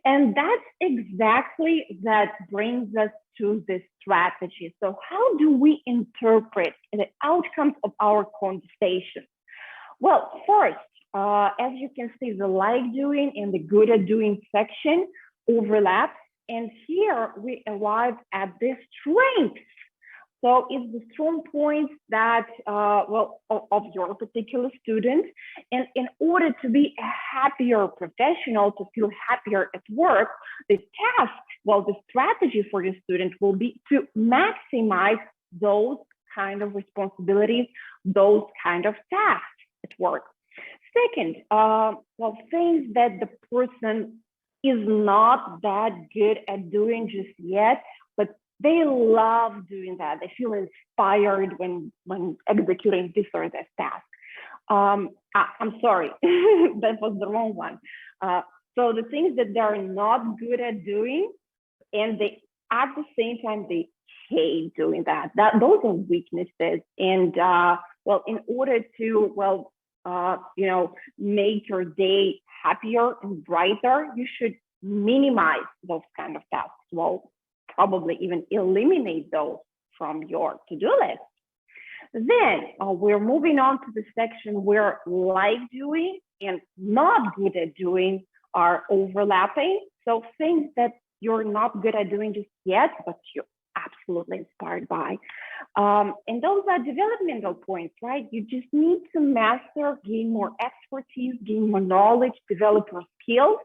And that's exactly that brings us to the strategy. So how do we interpret the outcomes of our conversation? Well, first, as you can see, the like doing and the good at doing section overlap. And here we arrive at the strengths. So it's the strong points that, of your particular student. And in order to be a happier professional, to feel happier at work, the task, the strategy for your student will be to maximize those kind of responsibilities, those kind of tasks at work. Second, things that the person is not that good at doing just yet, but they love doing that. They feel inspired when executing this or that task. I'm sorry, that was the wrong one. So the things that they're not good at doing, and they at the same time they hate doing that. Those are weaknesses. And well, in order to make your day happier and brighter, you should minimize those kind of tasks. Well, probably even eliminate those from your to-do list. Then we're moving on to the section where like doing and not good at doing are overlapping. So things that you're not good at doing just yet, but you're absolutely inspired by. And those are developmental points, right? You just need to master, gain more expertise, gain more knowledge, develop your skills,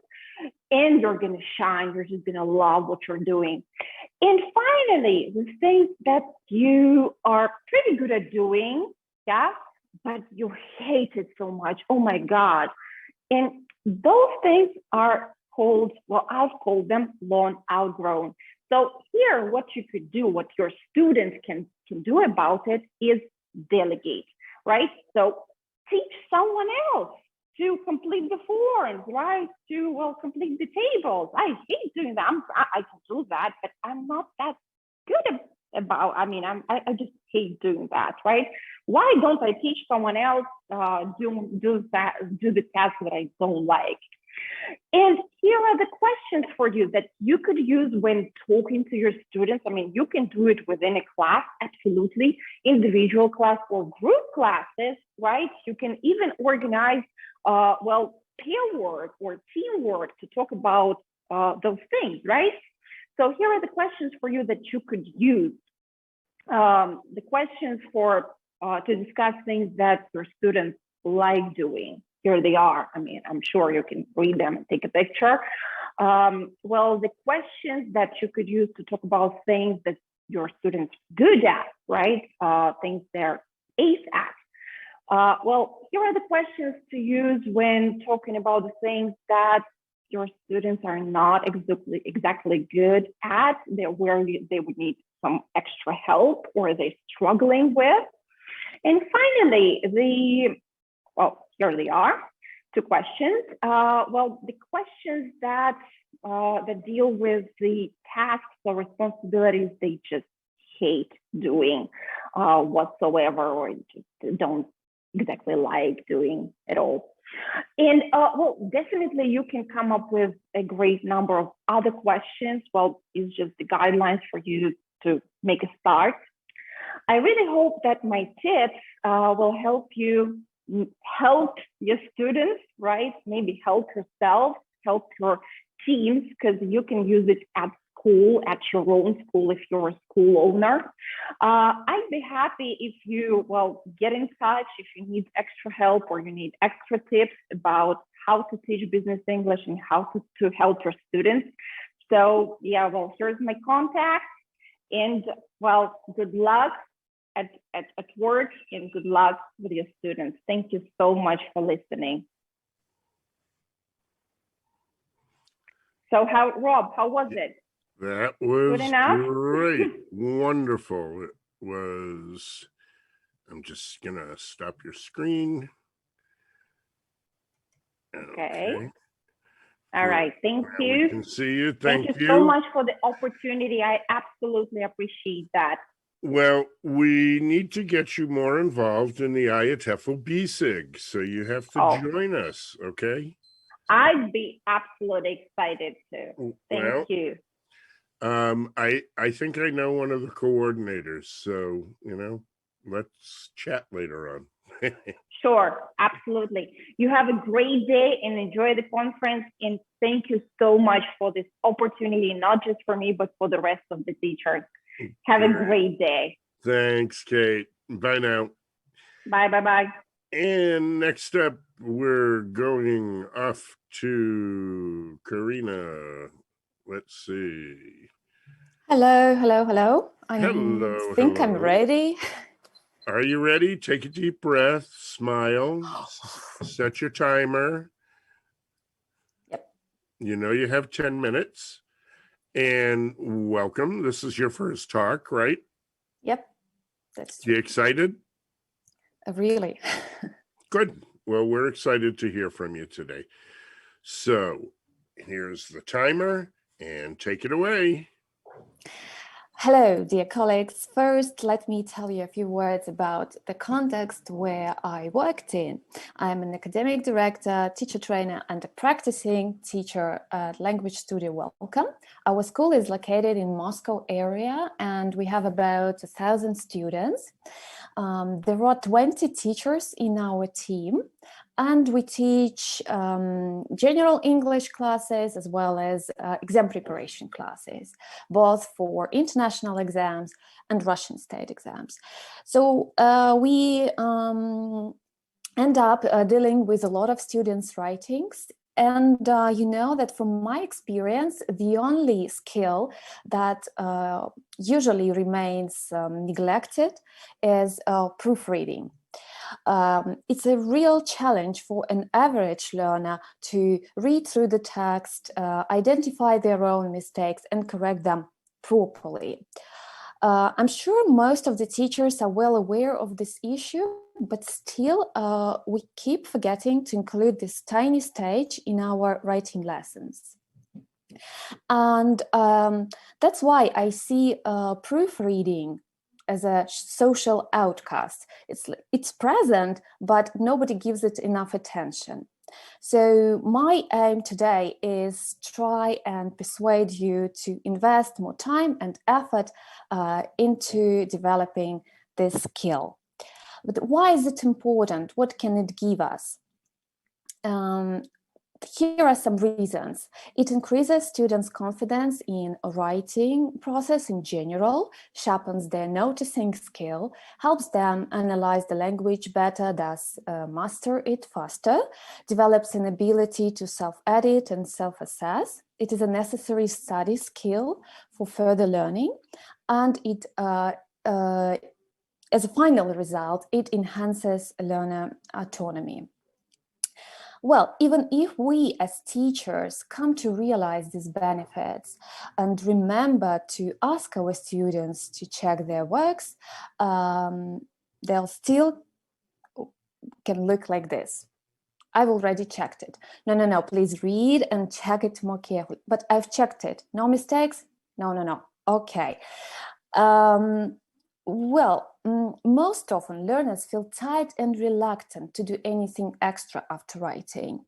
and you're going to shine. You're just going to love what you're doing. And finally, the things that you are pretty good at doing, yeah, but you hate it so much. Oh my God. And those things are called, well, I've called them long outgrown. So here, what you could do, what your students can do about it is delegate, right? So teach someone else to complete the forms, right? To complete the tables. I hate doing that. I can do that, but I'm not that good about. I mean, I just hate doing that, right? Why don't I teach someone else do the task that I don't like? And here are the questions for you that you could use when talking to your students. I mean, you can do it within a class, absolutely, individual class or group classes, right? You can even organize, pair work or teamwork to talk about those things, right? So here are the questions for you that you could use. The questions for to discuss things that your students like doing. Here they are. I mean, I'm sure you can read them and take a picture. Well, the questions that you could use to talk about things that your students good at, right? Things they're ace at. Well, here are the questions to use when talking about the things that your students are not exactly good at, where they would need some extra help or they're struggling with. And finally, here they are, 2 questions. The questions that deal with the tasks or responsibilities they just hate doing whatsoever, or just don't exactly like doing at all. And definitely you can come up with a great number of other questions. Well, it's just the guidelines for you to make a start. I really hope that my tips will help you help your students, right? Maybe help yourself, help your teams, because you can use it at school, at your own school, if you're a school owner. I'd be happy if you, get in touch if you need extra help or you need extra tips about how to teach business English and how to help your students. So yeah, here's my contact, and good luck at work and good luck with your students. Thank you so much for listening. So Rob, how was it?
That was
Good enough?
great. Wonderful. It was. I'm just going to stop your screen.
Okay. All right. Thank
Now
you.
we can see you.
Thank you so much for the opportunity. I absolutely appreciate that.
Well, we need to get you more involved in the EFL BSIG, so you have to join us, okay?
I'd be absolutely excited to. Thank you.
I think I know one of the coordinators, so let's chat later on.
Sure, absolutely. You have a great day and enjoy the conference. And thank you so much for this opportunity, not just for me, but for the rest of the teachers. Have a great day.
Thanks, Kate. Bye now.
Bye.
And next up, we're going off to Karina. Let's see.
Hello. I think
Hello.
I'm ready.
Are you ready? Take a deep breath, smile, set your timer.
Yep.
You know you have 10 minutes. And welcome. This is your first talk, right?
Yep, that's
You
true.
excited?
Really.
Good. Well, we're excited to hear from you today. So here's the timer and take it away.
Hello, dear colleagues. First, let me tell you a few words about the context where I worked in. I'm an academic director, teacher trainer, and a practicing teacher at Language Studio Welcome. Our school is located in Moscow area, and we have about 1,000 students. There are 20 teachers in our team, and we teach general English classes as well as exam preparation classes, both for international exams and Russian state exams. So we end up dealing with a lot of students' writings. And you know that from my experience, the only skill that usually remains neglected is proofreading. It's a real challenge for an average learner to read through the text, identify their own mistakes, and correct them properly. I'm sure most of the teachers are well aware of this issue, but still we keep forgetting to include this tiny stage in our writing lessons. And that's why I see proofreading as a social outcast. It's present, but nobody gives it enough attention. So my aim today is try and persuade you to invest more time and effort into developing this skill. But why is it important? What can it give us? Here are some reasons. It increases students' confidence in a writing process in general, sharpens their noticing skill, helps them analyze the language better, thus master it faster, develops an ability to self-edit and self-assess. It is a necessary study skill for further learning, and it as a final result, it enhances learner autonomy. Well, even if we as teachers come to realize these benefits and remember to ask our students to check their works, they'll still can look like this. I've already checked it. No, please read and check it more carefully. But I've checked it. No mistakes? No. Okay. Well, most often learners feel tight and reluctant to do anything extra after writing.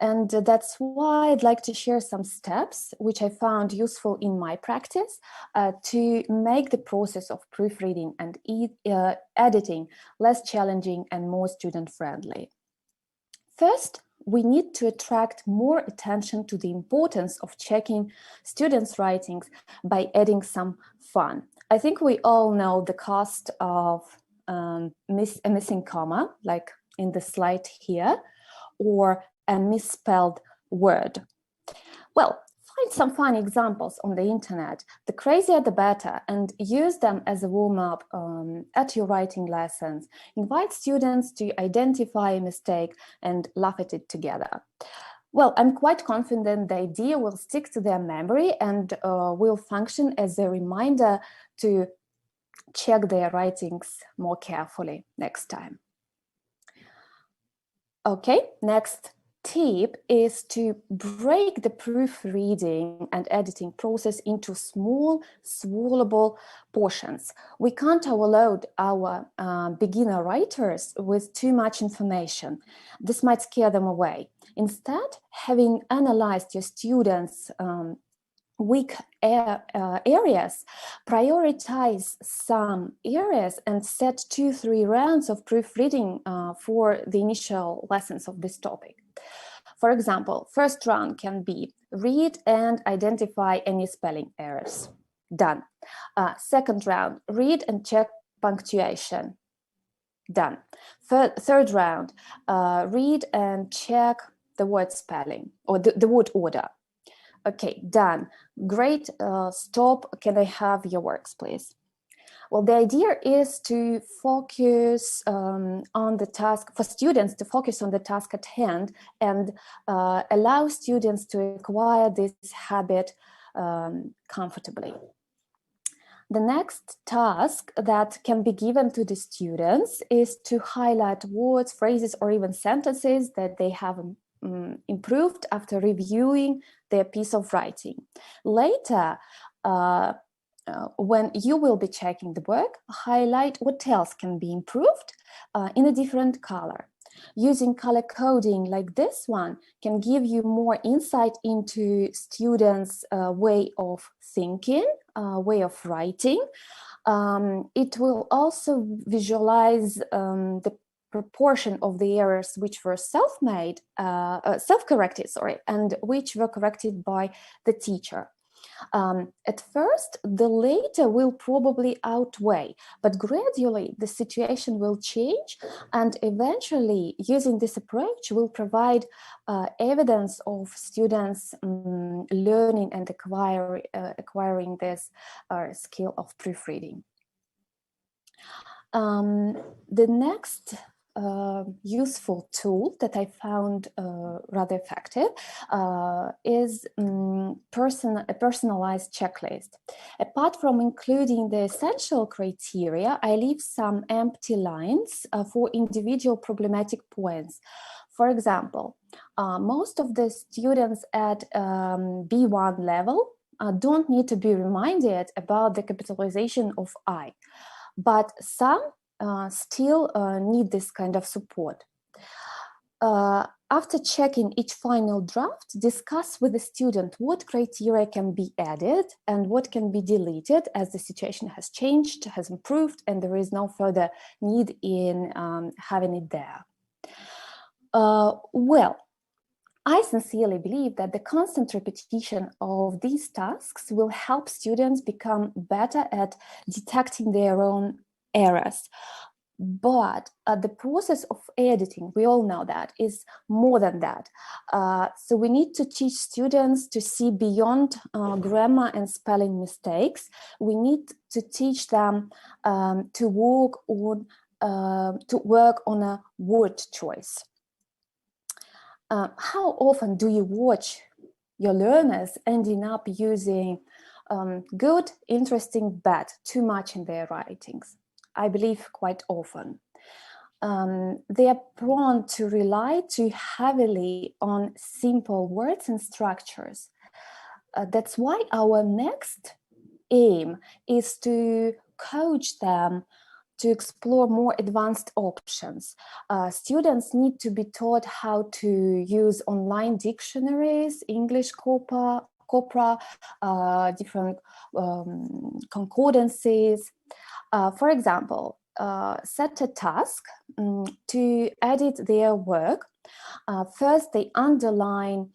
And that's why I'd like to share some steps which I found useful in my practice to make the process of proofreading and editing less challenging and more student-friendly. First, we need to attract more attention to the importance of checking students' writings by adding some fun. I think we all know the cost of a missing comma, like in the slide here, or a misspelled word. Well, find some fun examples on the internet. The crazier the better, and use them as a warm-up at your writing lessons. Invite students to identify a mistake and laugh at it together. Well, I'm quite confident the idea will stick to their memory and will function as a reminder to check their writings more carefully next time. Okay, next tip is to break the proofreading and editing process into small, swallowable portions. We can't overload our beginner writers with too much information. This might scare them away. Instead, having analyzed your students' weak areas, prioritize some areas and set 2-3 rounds of proofreading for the initial lessons of this topic. For example, first round can be read and identify any spelling errors. Done. Second round, read and check punctuation. Done. Third round, read and check the word spelling or the word order. Okay, done. Great. Stop. Can I have your works, please? Well, the idea is to focus on the task, for students to focus on the task at hand and allow students to acquire this habit comfortably. The next task that can be given to the students is to highlight words, phrases, or even sentences that they have improved after reviewing their piece of writing. Later, when you will be checking the work, highlight what else can be improved in a different color. Using color coding like this one can give you more insight into students' way of thinking, way of writing. It will also visualize the proportion of the errors which were self-made, self-corrected, and which were corrected by the teacher. At first, the later will probably outweigh, but gradually the situation will change, and eventually using this approach will provide evidence of students learning and acquiring this skill of proofreading. The next useful tool that I found rather effective is a personalized checklist. Apart from including the essential criteria, I leave some empty lines for individual problematic points. For example, most of the students at B1 level don't need to be reminded about the capitalization of I, but some still need this kind of support. After checking each final draft, discuss with the student what criteria can be added and what can be deleted as the situation has changed, has improved, and there is no further need in having it there. Well, I sincerely believe that the constant repetition of these tasks will help students become better at detecting their own errors. But the process of editing, we all know that, is more than that. So we need to teach students to see beyond grammar and spelling mistakes. We need to teach them to work on a word choice. How often do you watch your learners ending up using good, interesting, bad too much in their writings? I believe quite often. They are prone to rely too heavily on simple words and structures. That's why our next aim is to coach them to explore more advanced options. Students need to be taught how to use online dictionaries, English Copra, different concordances. For example, set a task to edit their work. First, they underline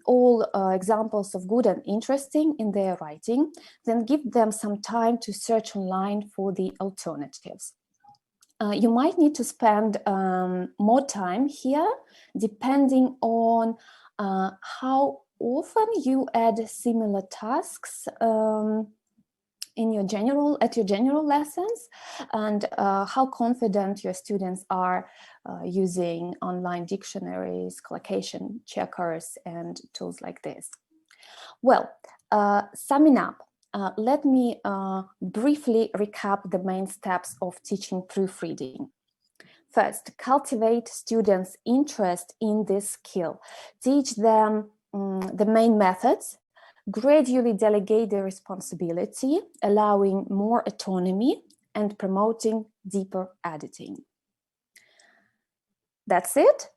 all examples of good and interesting in their writing, then give them some time to search online for the alternatives. You might need to spend more time here, depending on how often you add similar tasks at your general lessons, and how confident your students are using online dictionaries, collocation checkers, and tools like this. Well, summing up, let me briefly recap the main steps of teaching proofreading. First, cultivate students' interest in this skill. Teach them the main methods. Gradually delegate the responsibility, allowing more autonomy and promoting deeper editing. That's it.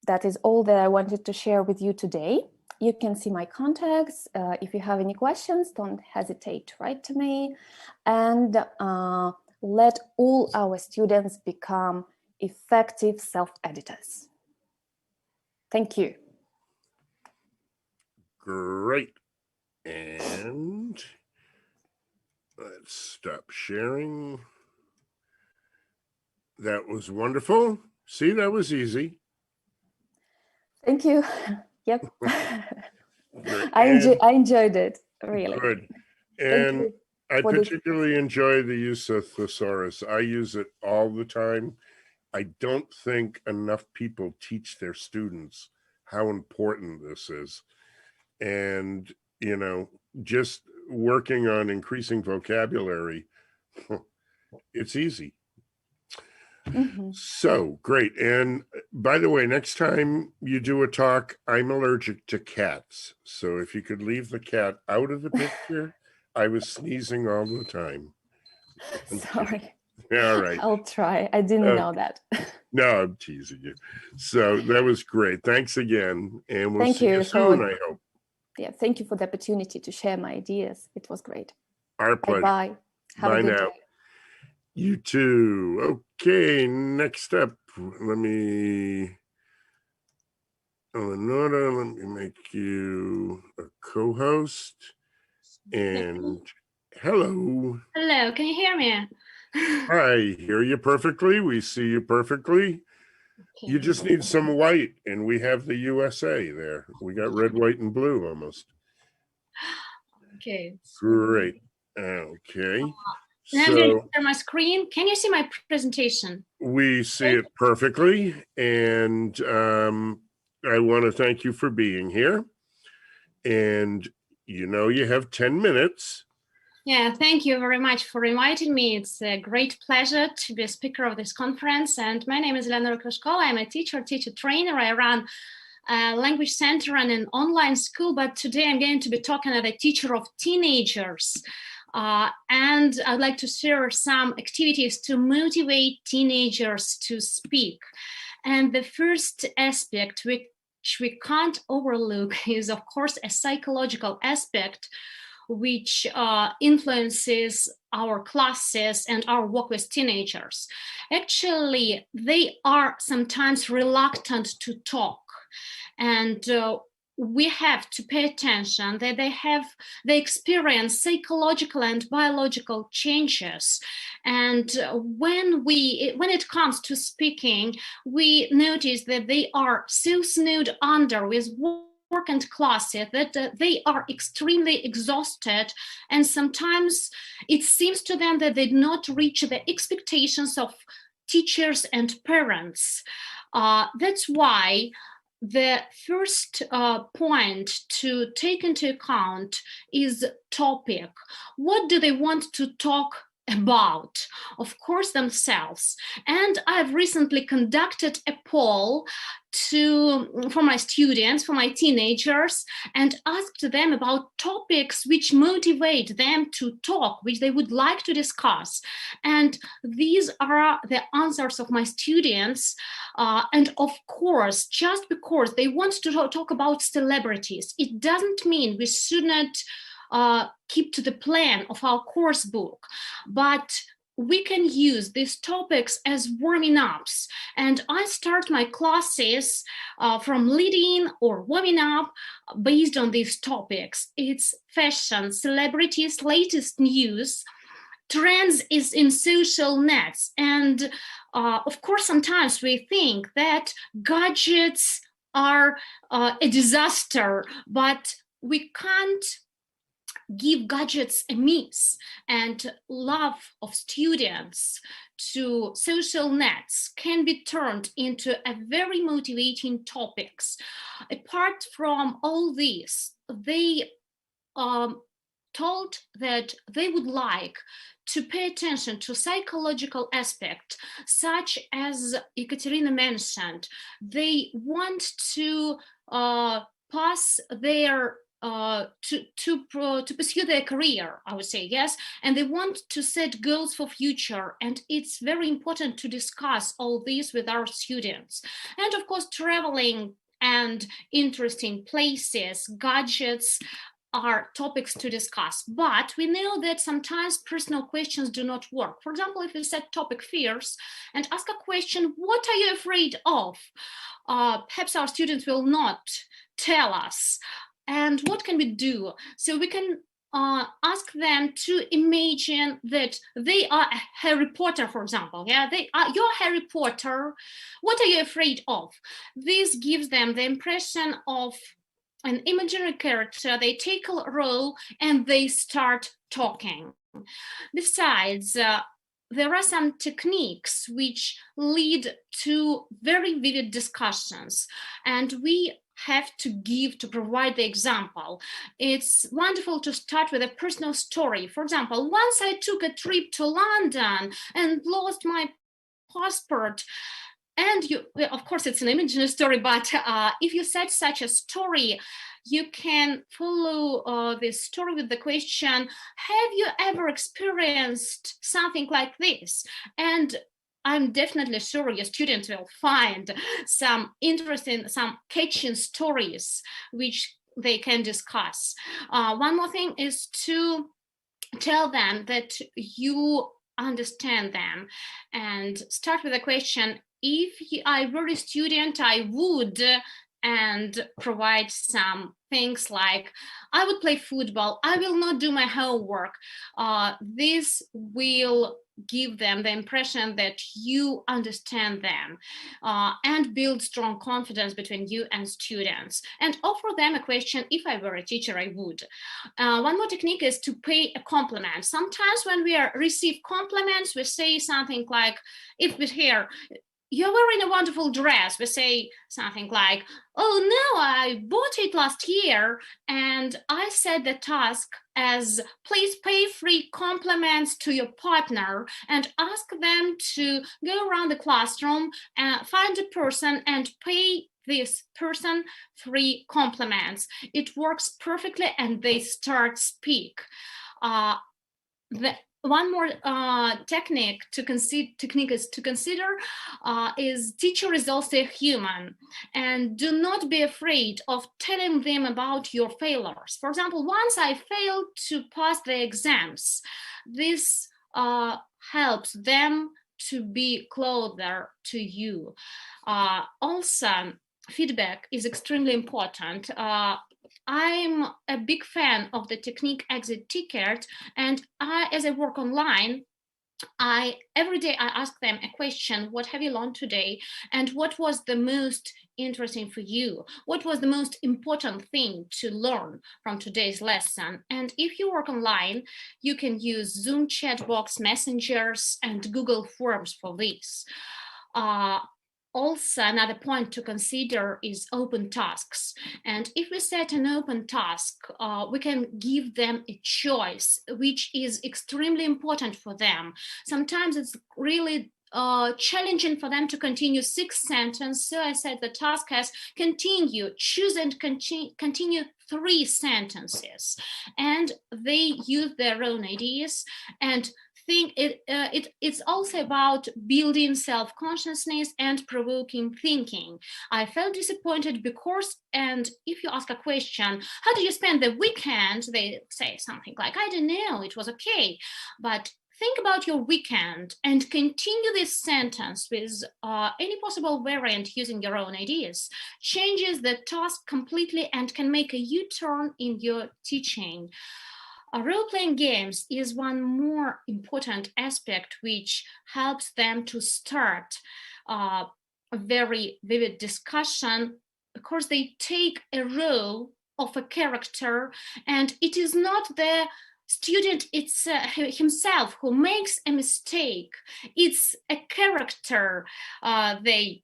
That is all that I wanted to share with you today. You can see my contacts. If you have any questions, don't hesitate to write to me. And let all our students become effective self-editors. Thank you.
Great. And let's stop sharing. That was wonderful. See, that was easy.
Thank you. Yep. I enjoyed it, really.
Good. And I
for the
particularly enjoy the use of thesaurus. I use it all the time. I don't think enough people teach their students how important this is. And, you know, just working on increasing vocabulary, it's easy.
Mhm.
So great. And by the way, next time you do a talk, I'm allergic to cats. So if you could leave the cat out of the picture, I was sneezing all the time.
Sorry.
All right.
I'll try. I didn't know that.
No, I'm teasing you. So that was great. Thanks again. And we'll
Thank
see you
you.
soon,
So
I hope.
yeah, thank you for the opportunity to share my ideas. It was great.
Our pleasure.
Bye-bye. Have
Bye
a good
now.
day.
You too. Okay, next up, let me, Eleonora, let me make you a co-host. And hello.
Hello, can you hear me?
I hear you perfectly. We see you perfectly. You just need some white, and we have the USA there. We got red, white, and blue almost.
Okay.
Great. Okay.
Now I'm going to
So
share my screen. Can you see my presentation?
we see it perfectly. And I want to thank you for being here. And you know, you have 10 minutes.
Yeah, thank you very much for inviting me. It's a great pleasure to be a speaker of this conference. And my name is Elena Krashkova. I'm a teacher trainer. I run a language center and an online school. But today I'm going to be talking as a teacher of teenagers. And I'd like to share some activities to motivate teenagers to speak. And the first aspect which we can't overlook is, of course, a psychological aspect which influences our classes and our work with teenagers. Actually, they are sometimes reluctant to talk, and we have to pay attention that they experience psychological and biological changes. And when it comes to speaking, we notice that they are so snowed under with work and classes that they are extremely exhausted, and sometimes it seems to them that they do not reach the expectations of teachers and parents. That's why the first point to take into account is topic. What do they want to talk about? Of course, themselves. And I've recently conducted a poll for my students, for my teenagers, and asked them about topics which motivate them to talk, which they would like to discuss. And these are the answers of my students. And of course, just because they want to talk about celebrities, it doesn't mean we should not keep to the plan of our course book, but we can use these topics as warming ups. And I start my classes from leading or warming up based on these topics. It's fashion, celebrities, latest news, trends is in social nets. And of course, sometimes we think that gadgets are a disaster, but we can't give gadgets a miss. And love of students to social nets can be turned into a very motivating topics. Apart from all this, they told that they would like to pay attention to psychological aspect, such as Ekaterina mentioned. They want to pass their to pursue their career, I would say, yes, and they want to set goals for future, and it's very important to discuss all this with our students. And of course, traveling and interesting places, gadgets are topics to discuss, but we know that sometimes personal questions do not work. For example, if we set topic fears and ask a question, what are you afraid of? Perhaps our students will not tell us. And what can we do? So we can ask them to imagine that they are a Harry Potter, for example. Yeah, you're Harry Potter. What are you afraid of? This gives them the impression of an imaginary character. They take a role and they start talking. Besides, there are some techniques which lead to very vivid discussions, and we have to provide the example. It's wonderful to start with a personal story. For example, once I took a trip to London and lost my passport. And you, of course, it's an imaginary story, but if you set such a story, you can follow this story with the question, have you ever experienced something like this? And I'm definitely sure your students will find some interesting, some catching stories which they can discuss. One more thing is to tell them that you understand them and start with a question, if I were a student, I would, and provide some things like, I would play football, I will not do my homework. This will give them the impression that you understand them and build strong confidence between you and students, and offer them a question, if I were a teacher, I would. One more technique is to pay a compliment. Sometimes when we receive compliments, we say something like, if we hear, you're wearing a wonderful dress, we say something like, oh no, I bought it last year. And I set the task as, please pay free compliments to your partner and ask them to go around the classroom and find a person and pay this person free compliments. It works perfectly and they start speak. One more technique is to consider is teacher is also human, and do not be afraid of telling them about your failures. For example, once I failed to pass the exams, this helps them to be closer to you. Also, feedback is extremely important. I'm a big fan of the technique exit ticket, and as I work online, every day I ask them a question, what have you learned today? And what was the most interesting for you? What was the most important thing to learn from today's lesson? And if you work online, you can use Zoom chat box, messengers, and Google Forms for this. Also, another point to consider is open tasks. And if we set an open task, we can give them a choice, which is extremely important for them. Sometimes it's really challenging for them to continue 6 sentences. So I said the task as continue, choose and continue 3 sentences. And they use their own ideas and think it's also about building self-consciousness and provoking thinking. I felt disappointed because, and if you ask a question, how did you spend the weekend? They say something like, I don't know, it was okay. But think about your weekend and continue this sentence with any possible variant using your own ideas. Changes the task completely and can make a U-turn in your teaching. Role-playing games is one more important aspect which helps them to start a very vivid discussion, because they take a role of a character, and it is not the student himself who makes a mistake. It's a character they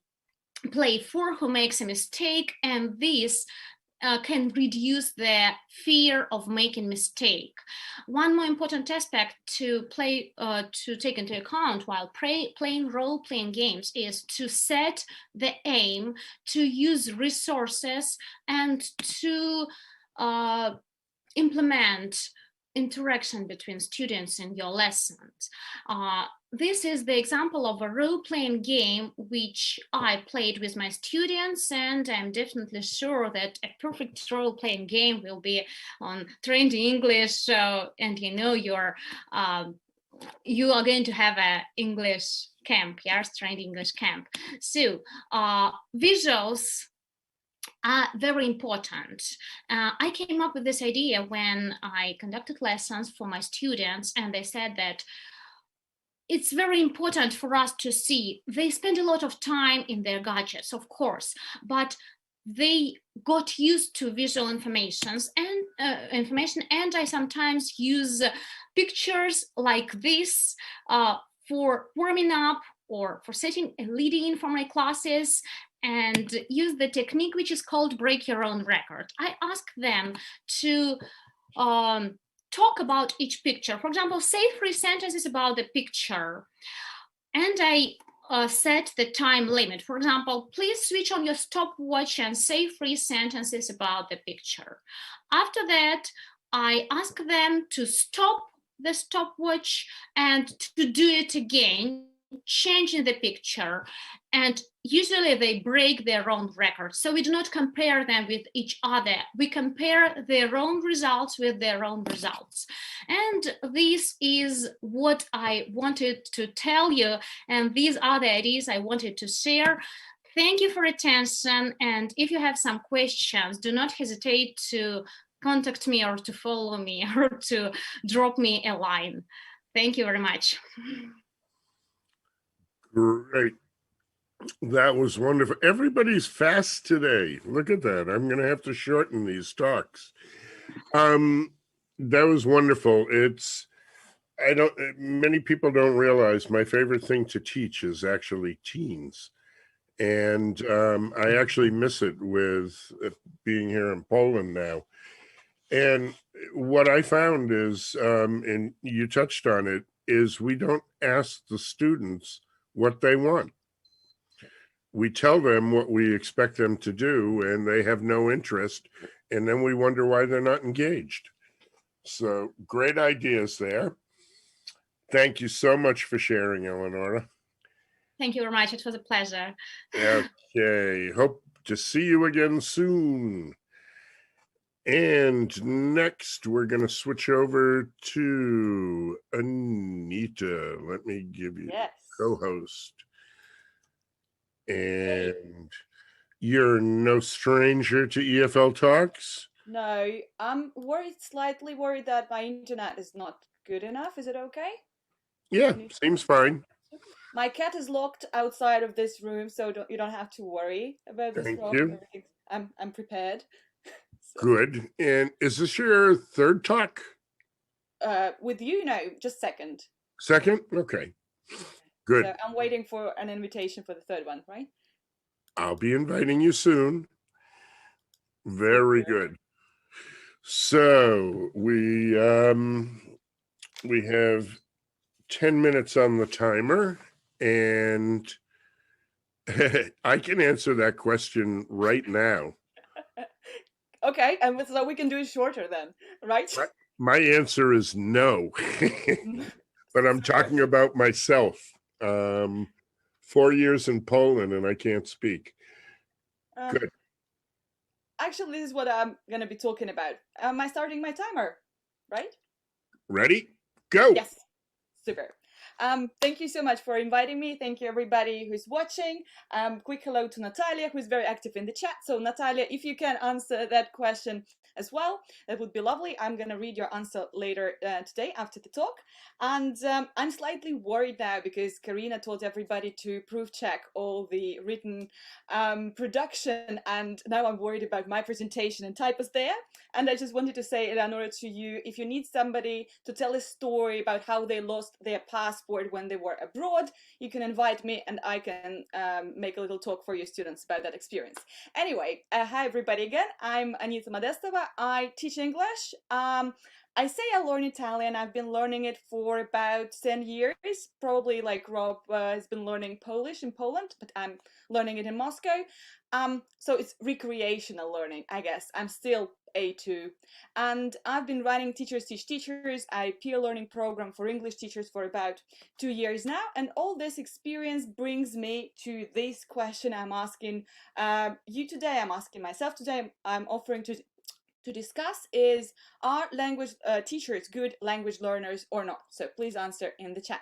play for who makes a mistake, and this can reduce the fear of making mistake. One more important aspect to take into account while playing role-playing games is to set the aim, to use resources, and to implement interaction between students in your lessons. This is the example of a role-playing game which I played with my students, and I'm definitely sure that a perfect role-playing game will be on Trendy English. And you know you are going to have an English camp, yes, Trendy English camp. So visuals are very important. I came up with this idea when I conducted lessons for my students, and they said that it's very important for us to see. They spend a lot of time in their gadgets, of course, but they got used to visual information, and I sometimes use pictures like this for warming up or for setting a leading in for my classes, and use the technique which is called break your own record. I ask them to talk about each picture. For example, say 3 sentences about the picture, and I set the time limit. For example, please switch on your stopwatch and say 3 sentences about the picture. After that, I ask them to stop the stopwatch and to do it again, changing the picture. And usually they break their own record. So we do not compare them with each other. We compare their own results with their own results. And this is what I wanted to tell you. And these are the ideas I wanted to share. Thank you for attention. And if you have some questions, do not hesitate to contact me or to follow me or to drop me a line. Thank you very much.
Great. That was wonderful. Everybody's fast today. Look at that. I'm going to have to shorten these talks. That was wonderful. Many people don't realize my favorite thing to teach is actually teens. And I actually miss it with being here in Poland now. And what I found is, and you touched on it, is we don't ask the students what they want. We tell them what we expect them to do, and they have no interest, and then we wonder why they're not engaged. So great ideas there. Thank you so much for sharing, Eleonora.
Thank you very much. It was a pleasure.
Okay, hope to see you again soon. And next, we're going to switch over to Anita. Let me give you co-host. And you're no stranger to EFLtalks?
No, I'm slightly worried that my internet is not good enough. Is it okay?
Yeah, seems fine.
My cat is locked outside of this room, so you don't have to worry about this.
Thank you.
I'm prepared.
So. Good. And is this your third talk?
With you? No, just second.
Second? Okay. Good.
So I'm waiting for an invitation for the third one, right?
I'll be inviting you soon. Very good. So we have 10 minutes on the timer, and I can answer that question right now.
Okay, and so we can do it shorter then, right?
My answer is no, but I'm talking about myself. 4 years in Poland and I can't speak. Good.
Actually, this is what I'm going to be talking about. Am I starting my timer, right?
Ready? Go.
Yes. Super. Thank you so much for inviting me. Thank you, everybody who's watching. Quick hello to Natalia, who's very active in the chat. So, Natalia, if you can answer that question as well, that would be lovely. I'm going to read your answer later today after the talk. And I'm slightly worried now because Karina told everybody to proof check all the written production. And now I'm worried about my presentation and typos there. And I just wanted to say, Eleonora, to you, if you need somebody to tell a story about how they lost their passport when they were abroad, you can invite me and I can make a little talk for your students about that experience. Anyway, hi everybody again. I'm Anita Modestova. I teach English. I say I learn Italian. I've been learning it for about 10 years. Probably like Rob has been learning Polish in Poland, but I'm learning it in Moscow. So it's recreational learning, I guess. I'm still A2. And I've been running Teachers Teach Teachers, a peer learning program for English teachers for about 2 years now. And all this experience brings me to this question I'm asking you today. I'm asking myself today. I'm offering to discuss is, are language teachers good language learners or not? So please answer in the chat.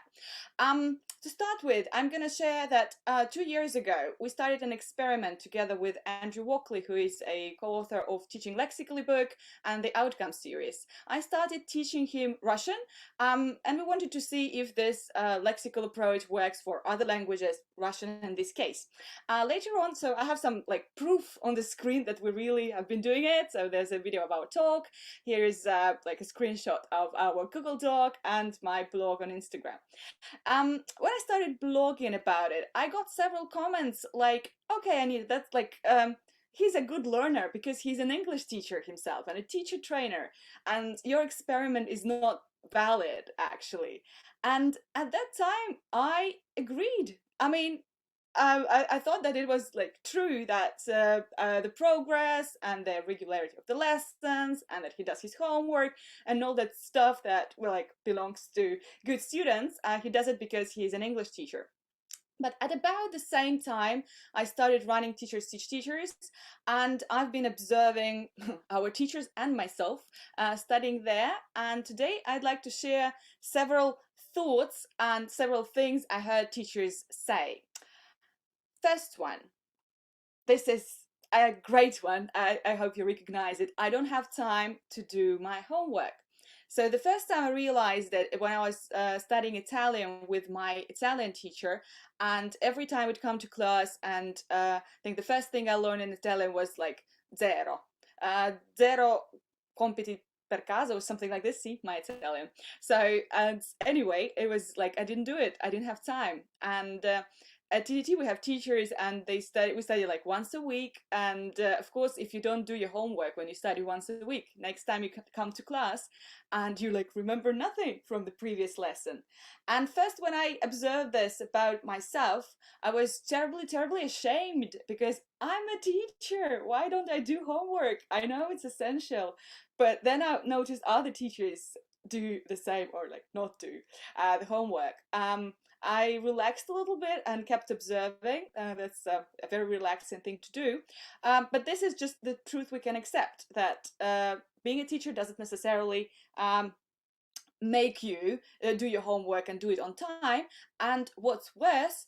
to start with, I'm going to share that 2 years ago, we started an experiment together with Andrew Walkley, who is a co-author of Teaching Lexically book and the Outcome series. I started teaching him Russian, and we wanted to see if this lexical approach works for other languages, Russian in this case. Later on, so I have some like proof on the screen that we really have been doing it. So there's a video of our talk. Here is like a screenshot of our Google Doc and my blog on Instagram. When I started blogging about it, I got several comments like, okay, Anita, that's like, he's a good learner because he's an English teacher himself and a teacher trainer, and your experiment is not valid, actually. And at that time, I agreed. I mean, I thought that it was like true that the progress and the regularity of the lessons and that he does his homework and all that stuff that like belongs to good students, he does it because he is an English teacher. But at about the same time, I started running Teachers Teach Teachers, and I've been observing our teachers and myself studying there. And today I'd like to share several thoughts and several things I heard teachers say. First one, this is a great one. I hope you recognize it. I don't have time to do my homework. So the first time I realized that when I was studying Italian with my Italian teacher, and every time we'd come to class, and I think the first thing I learned in Italian was like zero. Zero compiti per caso or something like this. See, my Italian. So, and anyway, it was like I didn't do it. I didn't have time. And at TDT we have teachers and we study like once a week, and of course if you don't do your homework when you study once a week, next time you come to class and you like remember nothing from the previous lesson. And first, when I observed this about myself, I was terribly ashamed because I'm a teacher. Why don't I do homework? I know it's essential. But then I noticed other teachers do the same, or like not do the homework. I relaxed a little bit and kept observing. That's a very relaxing thing to do. But this is just the truth we can accept, that being a teacher doesn't necessarily make you do your homework and do it on time. And what's worse,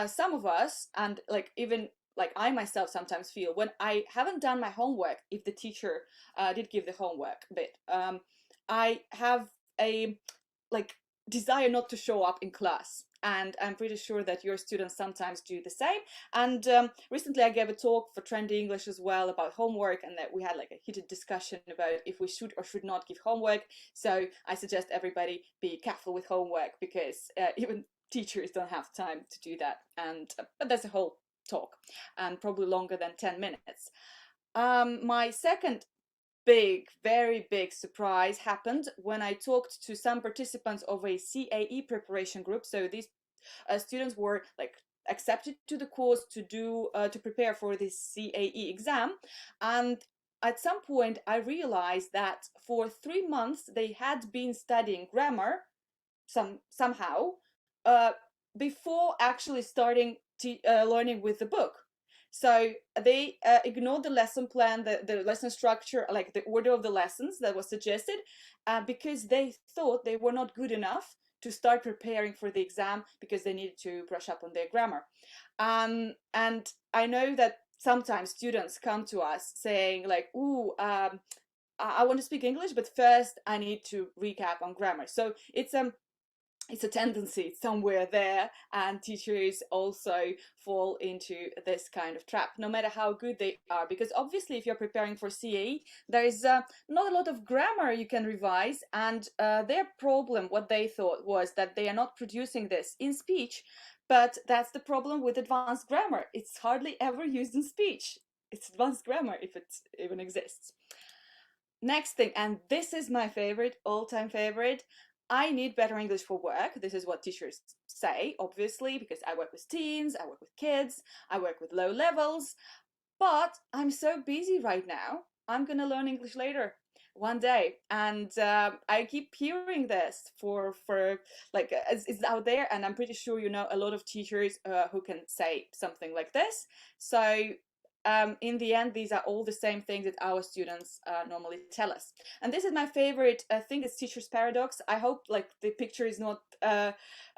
some of us, and like even like I myself sometimes feel when I haven't done my homework, if the teacher did give the homework bit, I have a like desire not to show up in class. And I'm pretty sure that your students sometimes do the same. And recently I gave a talk for Trendy English as well about homework, and that we had like a heated discussion about if we should or should not give homework. So I suggest everybody be careful with homework, because even teachers don't have time to do that. And but that's a whole talk, and probably longer than 10 minutes. My second very big surprise happened when I talked to some participants of a CAE preparation group. So these students were like accepted to the course to do to prepare for this CAE exam, and at some point I realized that for 3 months they had been studying grammar somehow before actually starting learning with the book. So they ignored the lesson plan, the lesson structure, like the order of the lessons that was suggested, because they thought they were not good enough to start preparing for the exam, because they needed to brush up on their grammar. And I know that sometimes students come to us saying like, ooh, I want to speak English, but first I need to recap on grammar. So it's a tendency somewhere there, and teachers also fall into this kind of trap, no matter how good they are, because obviously if you're preparing for CAE, there is not a lot of grammar you can revise, and their problem, what they thought, was that they are not producing this in speech, but that's the problem with advanced grammar. It's hardly ever used in speech. It's advanced grammar, if it even exists. Next thing, and this is my favorite, all-time favorite, I need better English for work. This is what teachers say, obviously, because I work with teens, I work with kids, I work with low levels, but I'm so busy right now. I'm gonna learn English later one day. And I keep hearing this for like, it's out there, and I'm pretty sure you know a lot of teachers who can say something like this. So in the end, these are all the same things that our students normally tell us. And this is my favorite thing, is teacher's paradox. I hope like the picture is not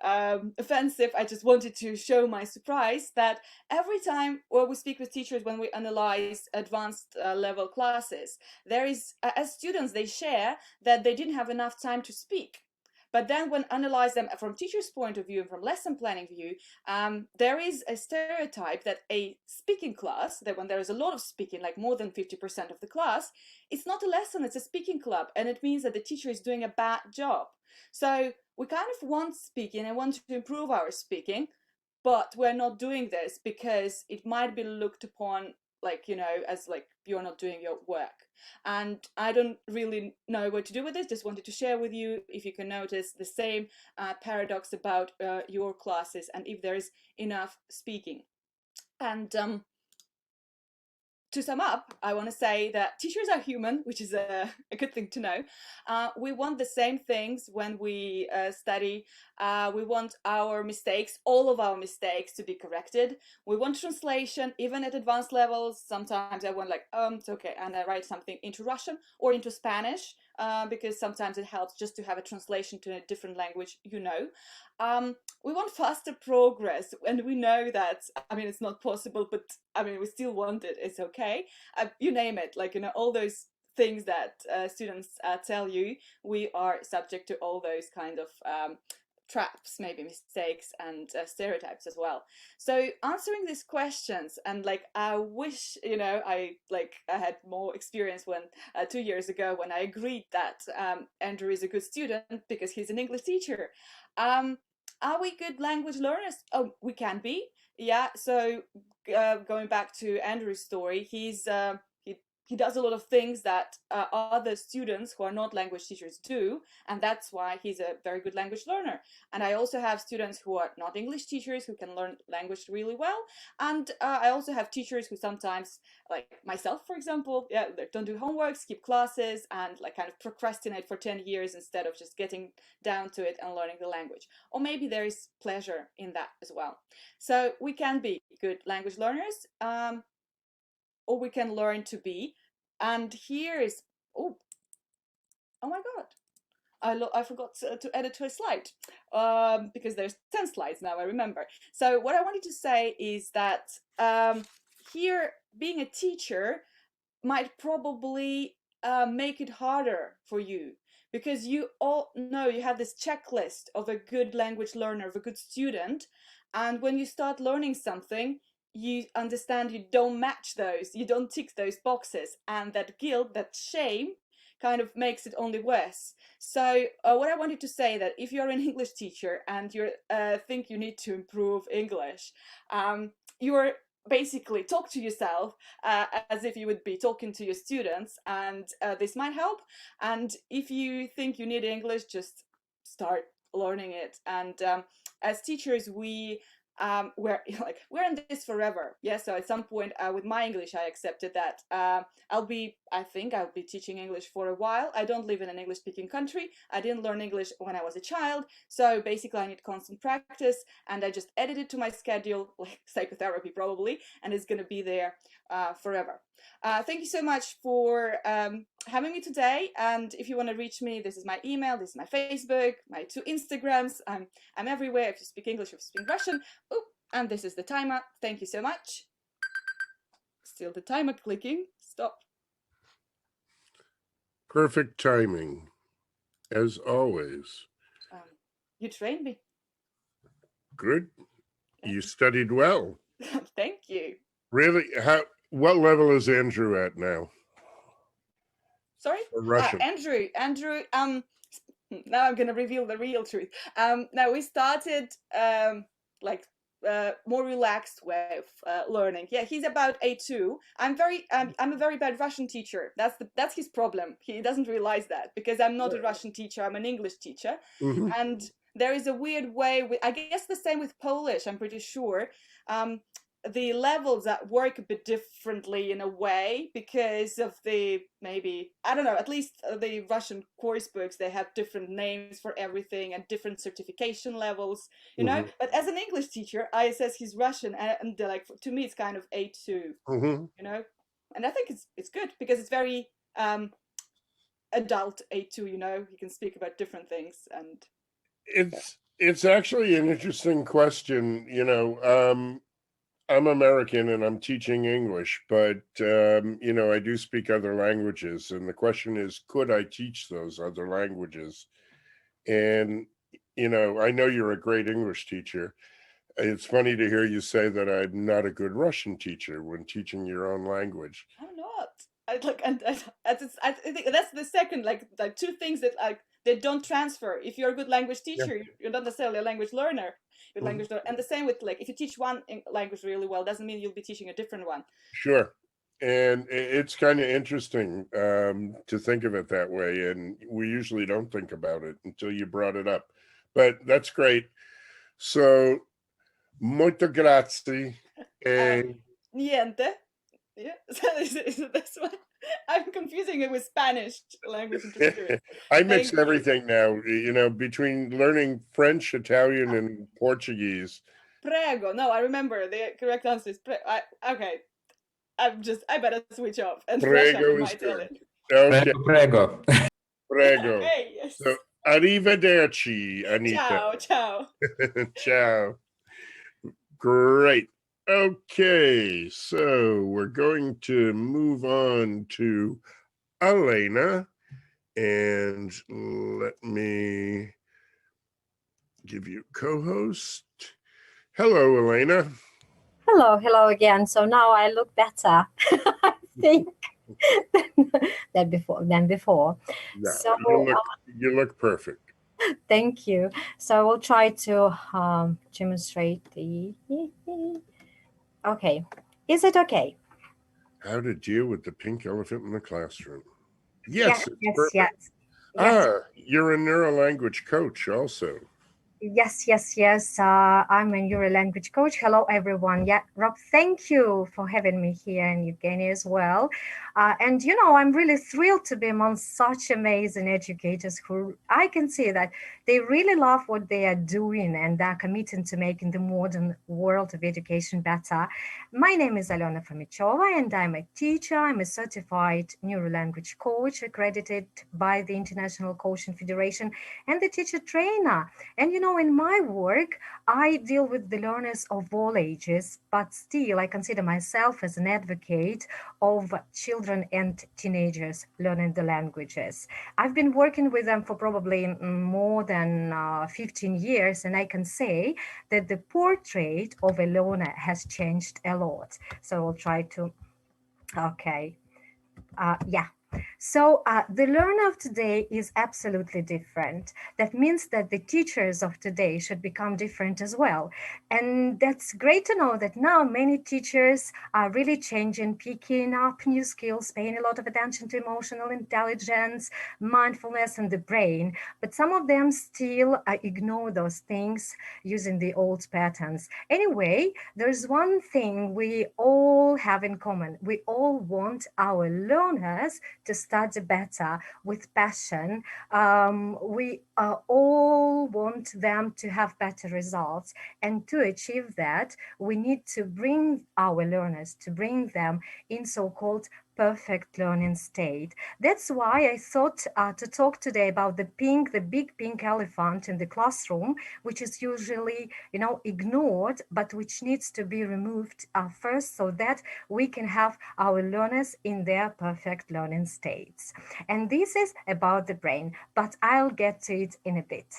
offensive. I just wanted to show my surprise that every time we speak with teachers, when we analyze advanced level classes, there is, as students, they share that they didn't have enough time to speak. But then when analyze them from teacher's point of view and from lesson planning view, there is a stereotype that a speaking class, that when there is a lot of speaking, like more than 50% of the class, it's not a lesson, it's a speaking club. And it means that the teacher is doing a bad job. So we kind of want speaking and want to improve our speaking, but we're not doing this because it might be looked upon like, you know, as like you're not doing your work. And I don't really know what to do with this. Just wanted to share with you if you can notice the same paradox about your classes and if there is enough speaking. And to sum up, I want to say that teachers are human, which is a good thing to know. We want the same things when we study. We want our mistakes, all of our mistakes, to be corrected. We want translation, even at advanced levels. Sometimes I want like, it's okay, and I write something into Russian or into Spanish, because sometimes it helps just to have a translation to a different language, you know. We want faster progress, and we know that, I mean, it's not possible, but I mean, we still want it. It's okay. You name it, like, you know, all those things that students tell you, we are subject to all those kind of traps, maybe mistakes and stereotypes as well. So answering these questions, and like, I wish, you know, I had more experience when 2 years ago when I agreed that Andrew is a good student because he's an English teacher. Are we good language learners? Oh, we can be. Yeah. So going back to Andrew's story, he does a lot of things that other students who are not language teachers do, and that's why he's a very good language learner. And I also have students who are not English teachers who can learn language really well, and I also have teachers who sometimes, like myself, for example, yeah, they don't do homework, skip classes, and like kind of procrastinate for 10 years instead of just getting down to it and learning the language. Or maybe there is pleasure in that as well. So we can be good language learners, or we can learn to be. And here is, oh my God, I forgot to add it to a slide, because there's 10 slides now, I remember. So what I wanted to say is that here, being a teacher might probably make it harder for you, because you all know you have this checklist of a good language learner, of a good student, and when you start learning something, you understand you don't match those, you don't tick those boxes, and that guilt, that shame, kind of makes it only worse. So what I wanted to say, that if you're an English teacher and you think you need to improve English, you're basically talk to yourself as if you would be talking to your students, and this might help. And if you think you need English, just start learning it. And as teachers, we're in this forever. Yeah, so at some point with my English, I accepted that I think I'll be teaching English for a while. I don't live in an English speaking country. I didn't learn English when I was a child, so basically I need constant practice, and I just added it to my schedule, like psychotherapy probably, and it's gonna be there forever. Thank you so much for having me today. And if you want to reach me, this is my email, this is my Facebook, my 2 Instagrams. I'm everywhere. If you speak English, if you speak Russian. Oh, and this is the timer. Thank you so much. Still the timer clicking. Stop.
Perfect timing, as always.
You trained me.
Good. You studied well.
Thank you.
Really? What level is Andrew at now?
Sorry?
Russian.
Andrew, now I'm gonna reveal the real truth. Now we started more relaxed way of learning. Yeah, he's about A2. I'm a very bad Russian teacher. That's his problem. He doesn't realize that, because I'm not a Russian teacher. I'm an English teacher. Mm-hmm. And there is a weird way I guess the same with Polish, I'm pretty sure. the levels that work a bit differently in a way because of the, maybe, I don't know, at least the Russian course books, they have different names for everything and different certification levels, you know. But as an English teacher, I assess his Russian, and like, to me it's kind of A2, you know. And I think it's good because it's very adult A2, you know. You can speak about different things. And
it's actually an interesting question, you know. I'm American and I'm teaching English, but you know, I do speak other languages, and the question is, could I teach those other languages? And you know, I know you're a great English teacher. It's funny to hear you say that I'm not a good Russian teacher when teaching your own language.
I'm not. I like, and I think that's the second, like two things that like they don't transfer. If you're a good language teacher, you're not necessarily a language learner. You're language learner, and the same with, like, if you teach one language really well, doesn't mean you'll be teaching a different one.
Sure. And it's kind of interesting to think of it that way, and we usually don't think about it until you brought it up. But that's great. So, molto grazie.
Niente. Yeah, so that's why I'm confusing it with Spanish language interference.
I mix everything now, you know, between learning French, Italian, and Portuguese.
Prego. No, I remember the correct answer is okay. I better switch off and
Prego is good. Okay.
Prego.
Prego.
Hey, yes.
So, arrivederci, Anita.
Ciao.
Ciao. Great. Okay, so we're going to move on to Elena, and let me give you co-host. Hello, Elena.
Hello again. So now I look better, I think, than before.
No,
So
you look perfect.
thank you. So we'll try to demonstrate the. Okay, is it okay?
How to deal with the pink elephant in the classroom. Yes, it's
yes,
perfect.
yes.
You're a neurolanguage coach also.
Yes. I'm a neuro language coach. Hello, everyone. Yeah, Rob, thank you for having me here, and Evgeny as well. And, you know, I'm really thrilled to be among such amazing educators who I can see that they really love what they are doing and are committed to making the modern world of education better. My name is Alena Fomichova, and I'm a teacher. I'm a certified neuro-language coach accredited by the International Coaching Federation and the teacher trainer. And, you know, in my work, I deal with the learners of all ages, but still I consider myself as an advocate of children and teenagers learning the languages. I've been working with them for probably more than 15 years, and I can say that the portrait of a learner has changed a lot. So I'll try to, okay. So the learner of today is absolutely different. That means that the teachers of today should become different as well. And that's great to know that now many teachers are really changing, picking up new skills, paying a lot of attention to emotional intelligence, mindfulness, and the brain. But some of them still ignore those things using the old patterns. Anyway, there's one thing we all have in common. We all want our learners to study better with passion. We all want them to have better results. And to achieve that, we need to bring our learners, to bring them in so-called perfect learning state. That's why I thought to talk today about the big pink elephant in the classroom, which is usually, you know, ignored, but which needs to be removed first so that we can have our learners in their perfect learning states. And this is about the brain, but I'll get to it in a bit.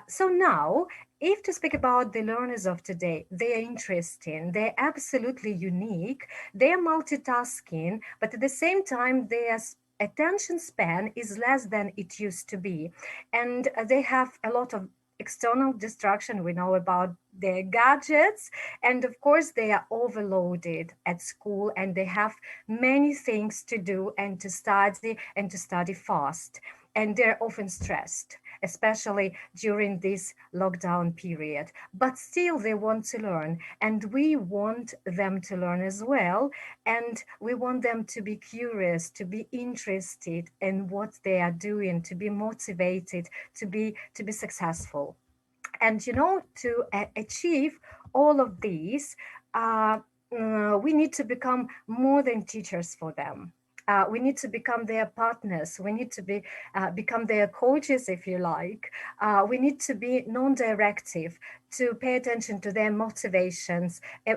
So now, if to speak about the learners of today, they are interesting, they're absolutely unique, they're multitasking, but at the same time, their attention span is less than it used to be. And they have a lot of external distraction. We know about their gadgets, and of course they are overloaded at school, and they have many things to do and to study fast, and they're often stressed. especially during this lockdown period. But still, they want to learn, and we want them to learn as well. And we want them to be curious, to be interested in what they are doing, to be motivated, to be successful. And to achieve all of these, we need to become more than teachers for them. We need to become their partners. We need to become their coaches, if you like. We need to be non-directive, to pay attention to their motivations, to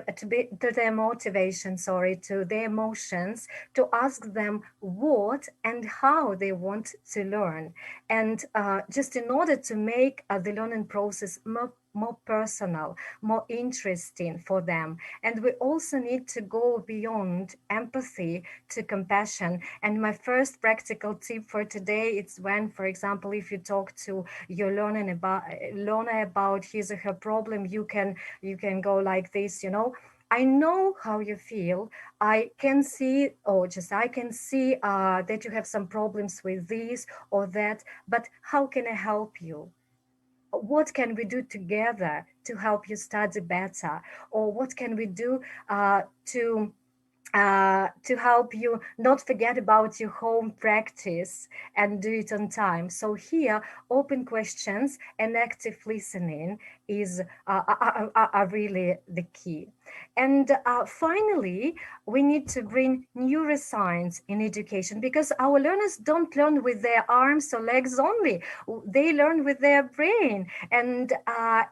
their emotions, to ask them what and how they want to learn, and just in order to make the learning process more personal, more interesting for them. And we also need to go beyond empathy to compassion. And my first practical tip for today is when, for example, if you talk to your learner about his or her problem, you can go like this, I know how you feel. I can see, that you have some problems with this or that, but how can I help you? What can we do together to help you study better? Or what can we do to help you not forget about your home practice and do it on time? So here, open questions and active listening are really the key. And finally, we need to bring neuroscience in education, because our learners don't learn with their arms or legs only. They learn with their brain. And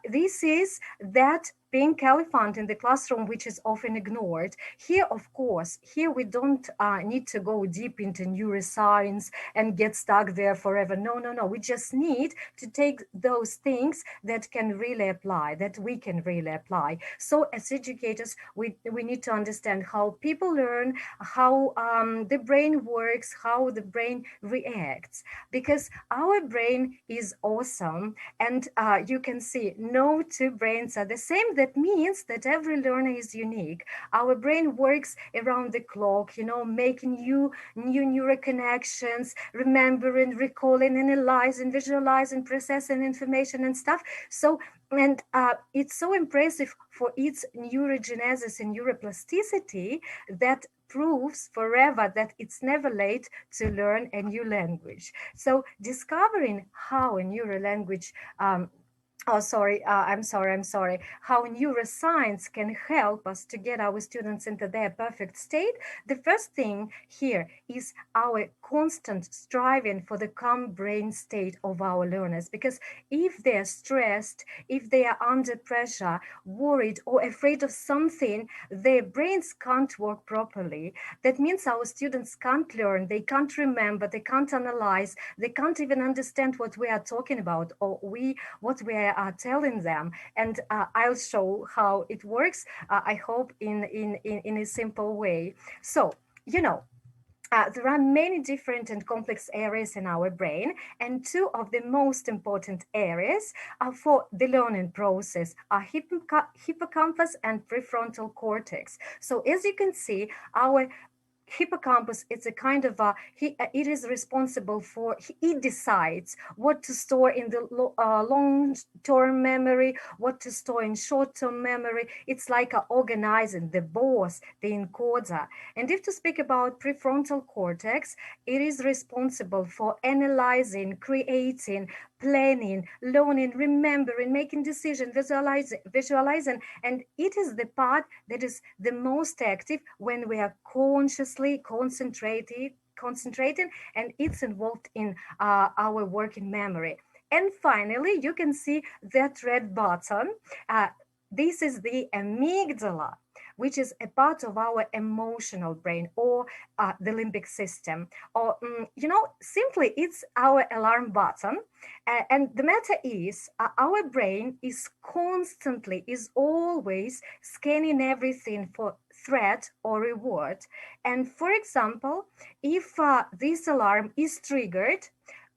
this is that pink elephant in the classroom, which is often ignored. Here, of course, we don't need to go deep into neuroscience and get stuck there forever. No. We just need to take those things that can really apply, that we can really apply. So as educators, we need to understand how people learn, how the brain works, how the brain reacts, because our brain is awesome. And you can see no two brains are the same. That means that every learner is unique. Our brain works around the clock, making new neural connections, remembering, recalling, analyzing, visualizing, processing information and stuff. So, and it's so impressive for its neurogenesis and neuroplasticity that proves forever that it's never late to learn a new language. So discovering how a neural language how neuroscience can help us to get our students into their perfect state. The first thing here is our constant striving for the calm brain state of our learners, because if they're stressed, if they are under pressure, worried or afraid of something, their brains can't work properly. That means our students can't learn, they can't remember, they can't analyze, they can't even understand what we are talking about or what we are telling them. And I'll show how it works, I hope in a simple way. So, there are many different and complex areas in our brain, and two of the most important areas for the learning process are hippocampus and prefrontal cortex. So as you can see, our hippocampus, it's a kind of it is responsible for, it decides what to store in the long-term memory, what to store in short-term memory. It's like organizing, the boss, the encoder. And if to speak about prefrontal cortex, it is responsible for analyzing, creating, planning, learning, remembering, making decisions, visualizing, and it is the part that is the most active when we are consciously concentrating, and it's involved in our working memory. And finally, you can see that red button. This is the amygdala, which is a part of our emotional brain, or the limbic system, or simply it's our alarm button. And the matter is, our brain is always scanning everything for threat or reward. And for example, if this alarm is triggered,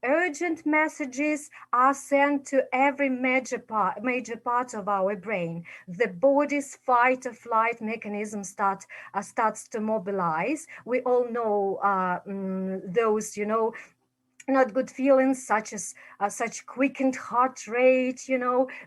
urgent messages are sent to every major part of our brain. The body's fight or flight mechanism starts to mobilize. We all know those, not good feelings such as such quickened heart rate,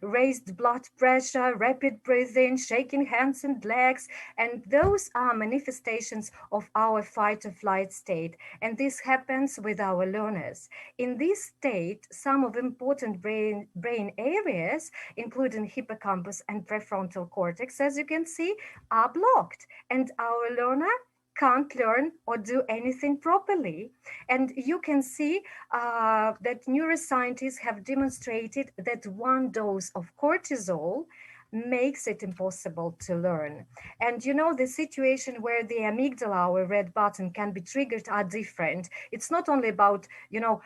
raised blood pressure, rapid breathing, shaking hands and legs. And those are manifestations of our fight or flight state. And this happens with our learners. In this state, some of important brain areas, including hippocampus and prefrontal cortex, as you can see, are blocked. And our learner can't learn or do anything properly. And you can see that neuroscientists have demonstrated that one dose of cortisol makes it impossible to learn. And the situation where the amygdala, our red button, can be triggered are different. It's not only about,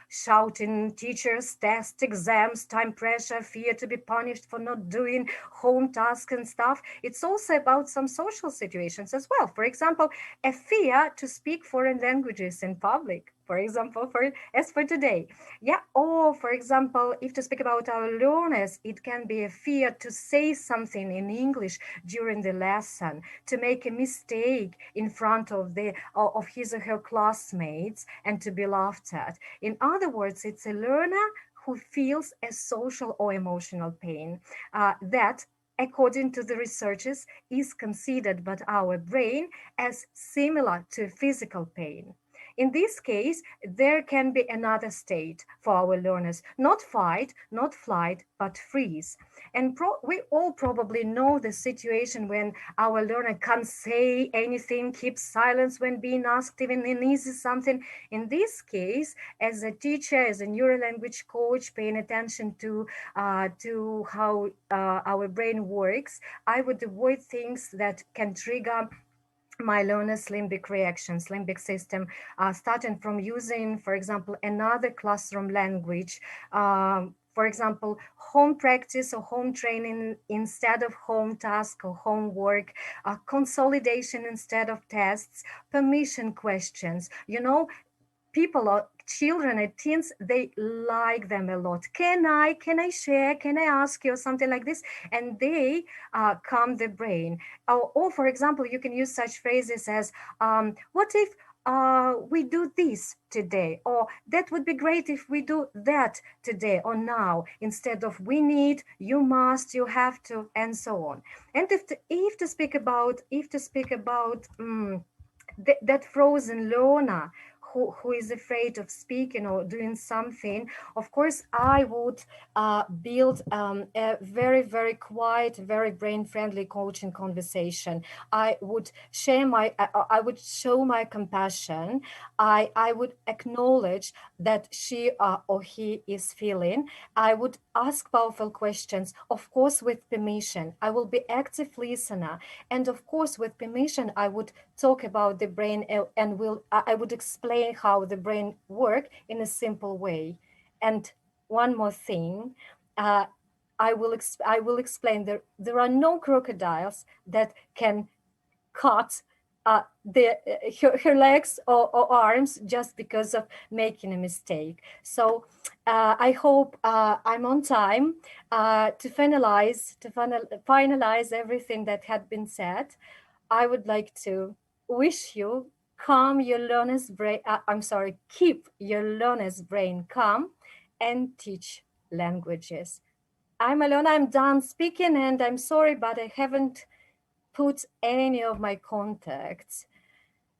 shouting, teachers, tests, exams, time pressure, fear to be punished for not doing home tasks and stuff. It's also about some social situations as well. For example, a fear to speak foreign languages in public, for example, as for today. Yeah, or for example, if to speak about our learners, it can be a fear to say something in English during the lesson, to make a mistake in front of his or her classmates and to be laughed at. In other words, it's a learner who feels a social or emotional pain that, according to the researchers, is considered by our brain as similar to physical pain. In this case, there can be another state for our learners, not fight, not flight, but freeze. And we all probably know the situation when our learner can't say anything, keeps silence when being asked even an easy something. In this case, as a teacher, as a neurolanguage coach, paying attention to how our brain works, I would avoid things that can trigger my learner's limbic reactions, limbic system, starting from using, for example, another classroom language, for example, home practice or home training instead of home task or homework, consolidation instead of tests, permission questions. People or children and teens, they like them a lot. Can I share, can I ask you, something like this, and they calm the brain. Or for example, you can use such phrases as what if we do this today, or that would be great if we do that today or now, instead of we need, you must, you have to, and so on. And if to speak about that frozen learner who is afraid of speaking or doing something, of course, I would build a very, very quiet, very brain-friendly coaching conversation. I would I would show my compassion. I would acknowledge that she or he is feeling. I would ask powerful questions, of course, with permission. I will be active listener. And of course, with permission, I would talk about the brain and I would explain how the brain works in a simple way. And one more thing, I will explain there are no crocodiles that can cut her legs or arms just because of making a mistake. So I hope I'm on time to finalize everything that had been said. I would like to wish you keep your learner's brain calm and teach languages. I'm Alona, I'm done speaking, and I'm sorry, but I haven't put any of my contacts.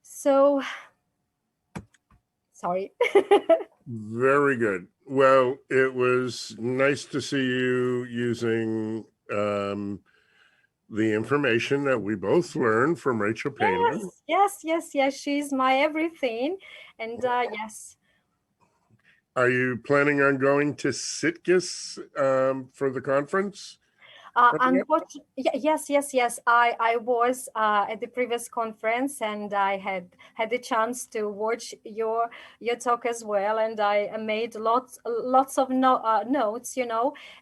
So, sorry.
Very good. Well, it was nice to see you using the information that we both learned from Rachel Payne.
Yes. She's my everything. And yes.
Are you planning on going to Sitges for the conference?
Unfortunately, yes. I was at the previous conference, and I had the chance to watch your talk as well, and I made lots of notes,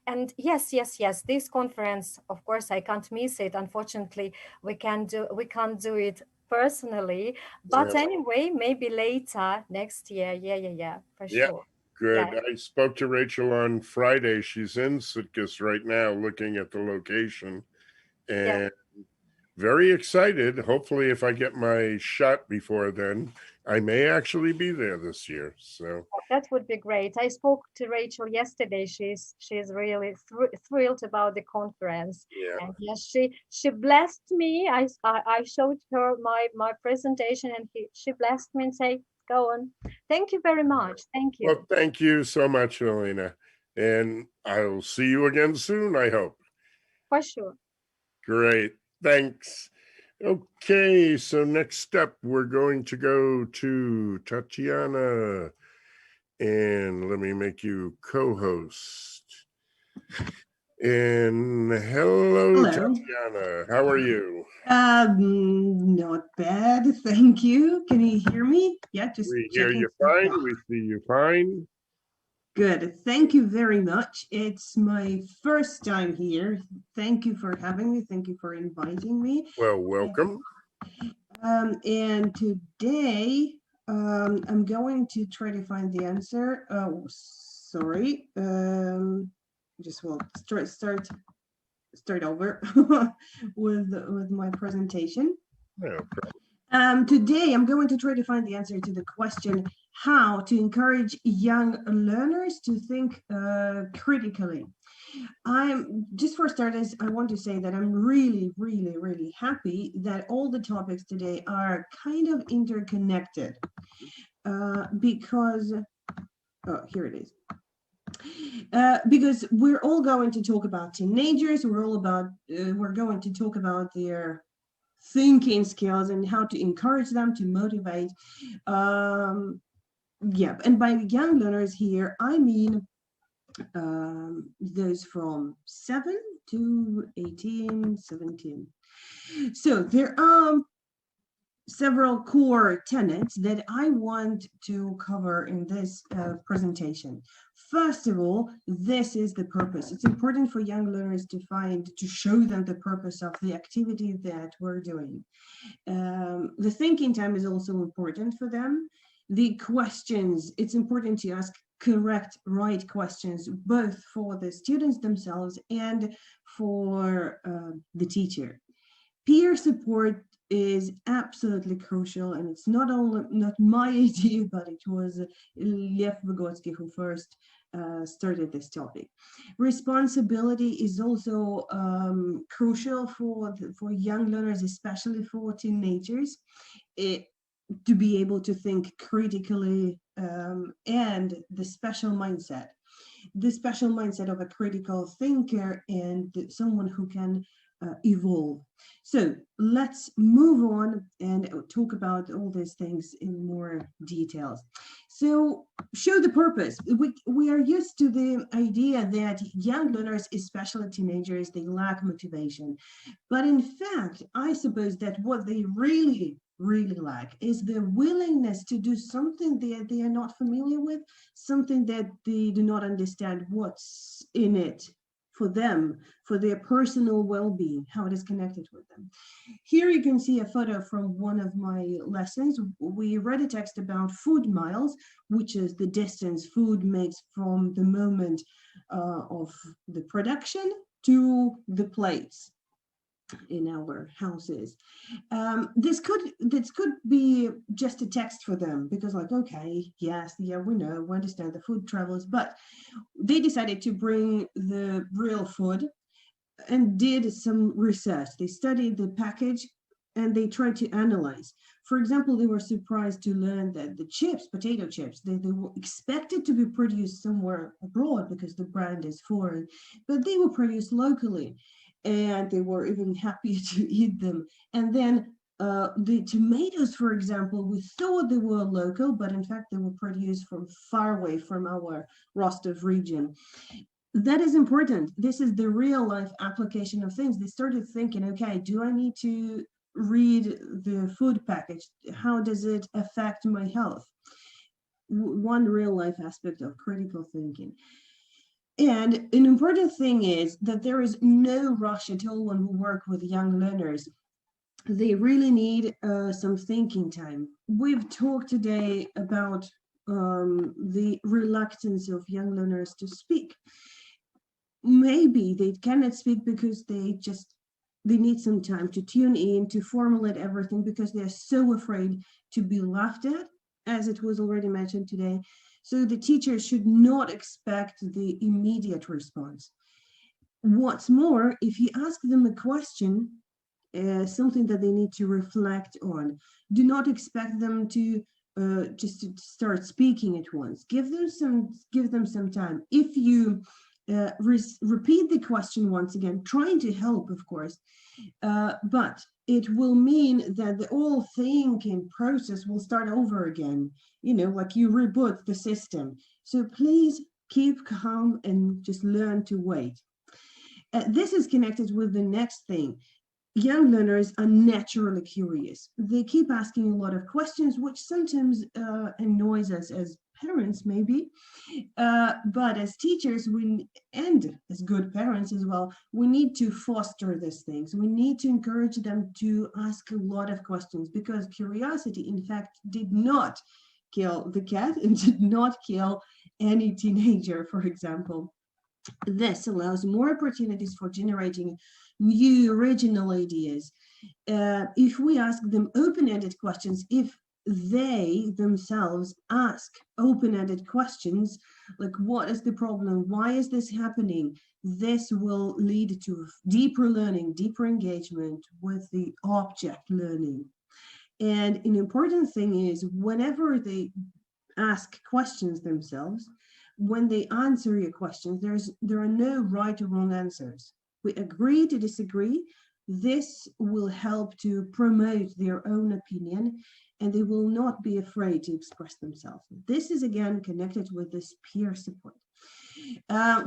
And yes. This conference, of course, I can't miss it. Unfortunately, we can't do it personally, but anyway, maybe later next year. Yeah, for sure.
Good.
Yeah.
I spoke to Rachel on Friday. She's in Sitges right now looking at the location. And very excited. Hopefully, if I get my shot before then, I may actually be there this year. So
That would be great. I spoke to Rachel yesterday. She's really thrilled about the conference.
yeah.
And yes, she blessed me. I showed her my presentation, and she blessed me and said, "Go on." Thank you very much. Thank you.
Well, thank you so much, Elena. And I'll see you again soon, I hope.
For sure.
Great. Thanks. Okay, so next up, we're going to go to Tatiana. And let me make you co-host. And hello, Tatiana. How are you?
Not bad, thank you. Can you hear me? Yeah, just
We hear
checking
you
stuff
fine.
out.
We see you fine.
Good, thank you very much. It's my first time here. Thank you for having me. Thank you for inviting me.
Well, welcome.
And today, I'm going to try to find the answer. Oh, sorry. Just will start over with my presentation.
Yeah.
Today, I'm going to try to find the answer to the question, how to encourage young learners to think critically. Just for starters, I want to say that I'm really, really, really happy that all the topics today are kind of interconnected because, oh, here it is. Because we're all going to talk about teenagers, we're going to talk about their thinking skills and how to encourage them, to motivate. Yeah, and by young learners here, I mean those from 7 to 18, 17. So there are several core tenets that I want to cover in this presentation. First of all, this is the purpose. It's important for young learners to show them the purpose of the activity that we're doing. The thinking time is also important for them. The questions, it's important to ask correct, right questions, both for the students themselves and for the teacher. Peer support is absolutely crucial, and it's not my idea, but it was Lev Vygotsky who first started this topic. Responsibility is also crucial for young learners, especially for teenagers, to be able to think critically, and the special mindset of a critical thinker and someone who can evolve. So let's move on and talk about all these things in more details. So show the purpose. We are used to the idea that young learners, especially teenagers, they lack motivation. But in fact, I suppose that what they really lack is the willingness to do something that they are not familiar with, something that they do not understand what's in it for them, for their personal well-being, how it is connected with them. Here you can see a photo from one of my lessons. We read a text about food miles, which is the distance food makes from the moment of the production to the plates in our houses. This could be just a text for them, because like, okay, yes, yeah, we know, we understand the food travels, but they decided to bring the real food and did some research. They studied the package and they tried to analyze. For example, they were surprised to learn that the chips, potato chips, they were expected to be produced somewhere abroad because the brand is foreign, but they were produced locally. And they were even happy to eat them. And then the tomatoes, for example, we thought they were local, but in fact they were produced from far away from our Rostov region. That is important. This is the real life application of things. They started thinking, okay, do I need to read the food package? How does it affect my health? One real life aspect of critical thinking. And an important thing is that there is no rush at all when we work with young learners. They really need some thinking time. We've talked today about the reluctance of young learners to speak. Maybe they cannot speak because they just they need some time to tune in, to formulate everything, because they're so afraid to be laughed at, as it was already mentioned today. So the teacher should not expect the immediate response. What's more, if you ask them a question, something that they need to reflect on, do not expect them to just to start speaking at once. Give them some time. If you repeat the question once again, trying to help, of course, but it will mean that the whole thinking process will start over again, like you reboot the system. So please keep calm and just learn to wait. This is connected with the next thing. Young learners are naturally curious. They keep asking a lot of questions, which sometimes annoys us as parents, maybe. But as teachers, and as good parents as well, we need to foster these things. We need to encourage them to ask a lot of questions, because curiosity, in fact, did not kill the cat and did not kill any teenager, for example. This allows more opportunities for generating new original ideas. If we ask them open-ended questions, if they themselves ask open-ended questions, like what is the problem? Why is this happening? This will lead to deeper learning, deeper engagement with the object learning. And an important thing is, whenever they ask questions themselves, when they answer your questions, there are no right or wrong answers. We agree to disagree. This will help to promote their own opinion, and they will not be afraid to express themselves. This is again connected with this peer support.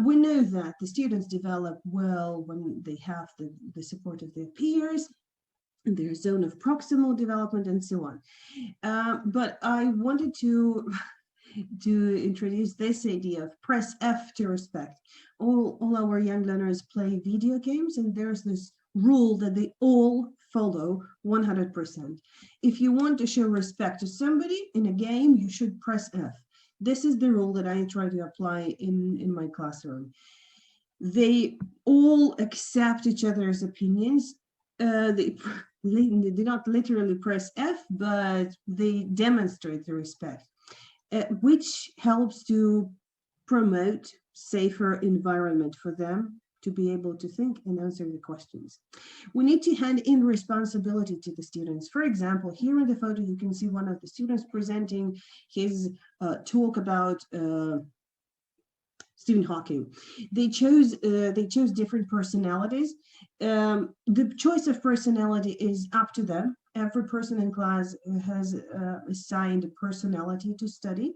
We know that the students develop well when they have the support of their peers, their zone of proximal development, and so on. But I wanted to introduce this idea of press F to respect. All our young learners play video games, and there's this rule that they all follow 100%. If you want to show respect to somebody in a game, you should press F. This is the rule that I try to apply in my classroom. They all accept each other's opinions. They do not literally press F, but they demonstrate the respect. Which helps to promote safer environment for them to be able to think and answer the questions. We need to hand in responsibility to the students. For example, here in the photo, you can see one of the students presenting his talk about Stephen Hawking. They chose different personalities. The choice of personality is up to them. Every person in class has assigned a personality to study,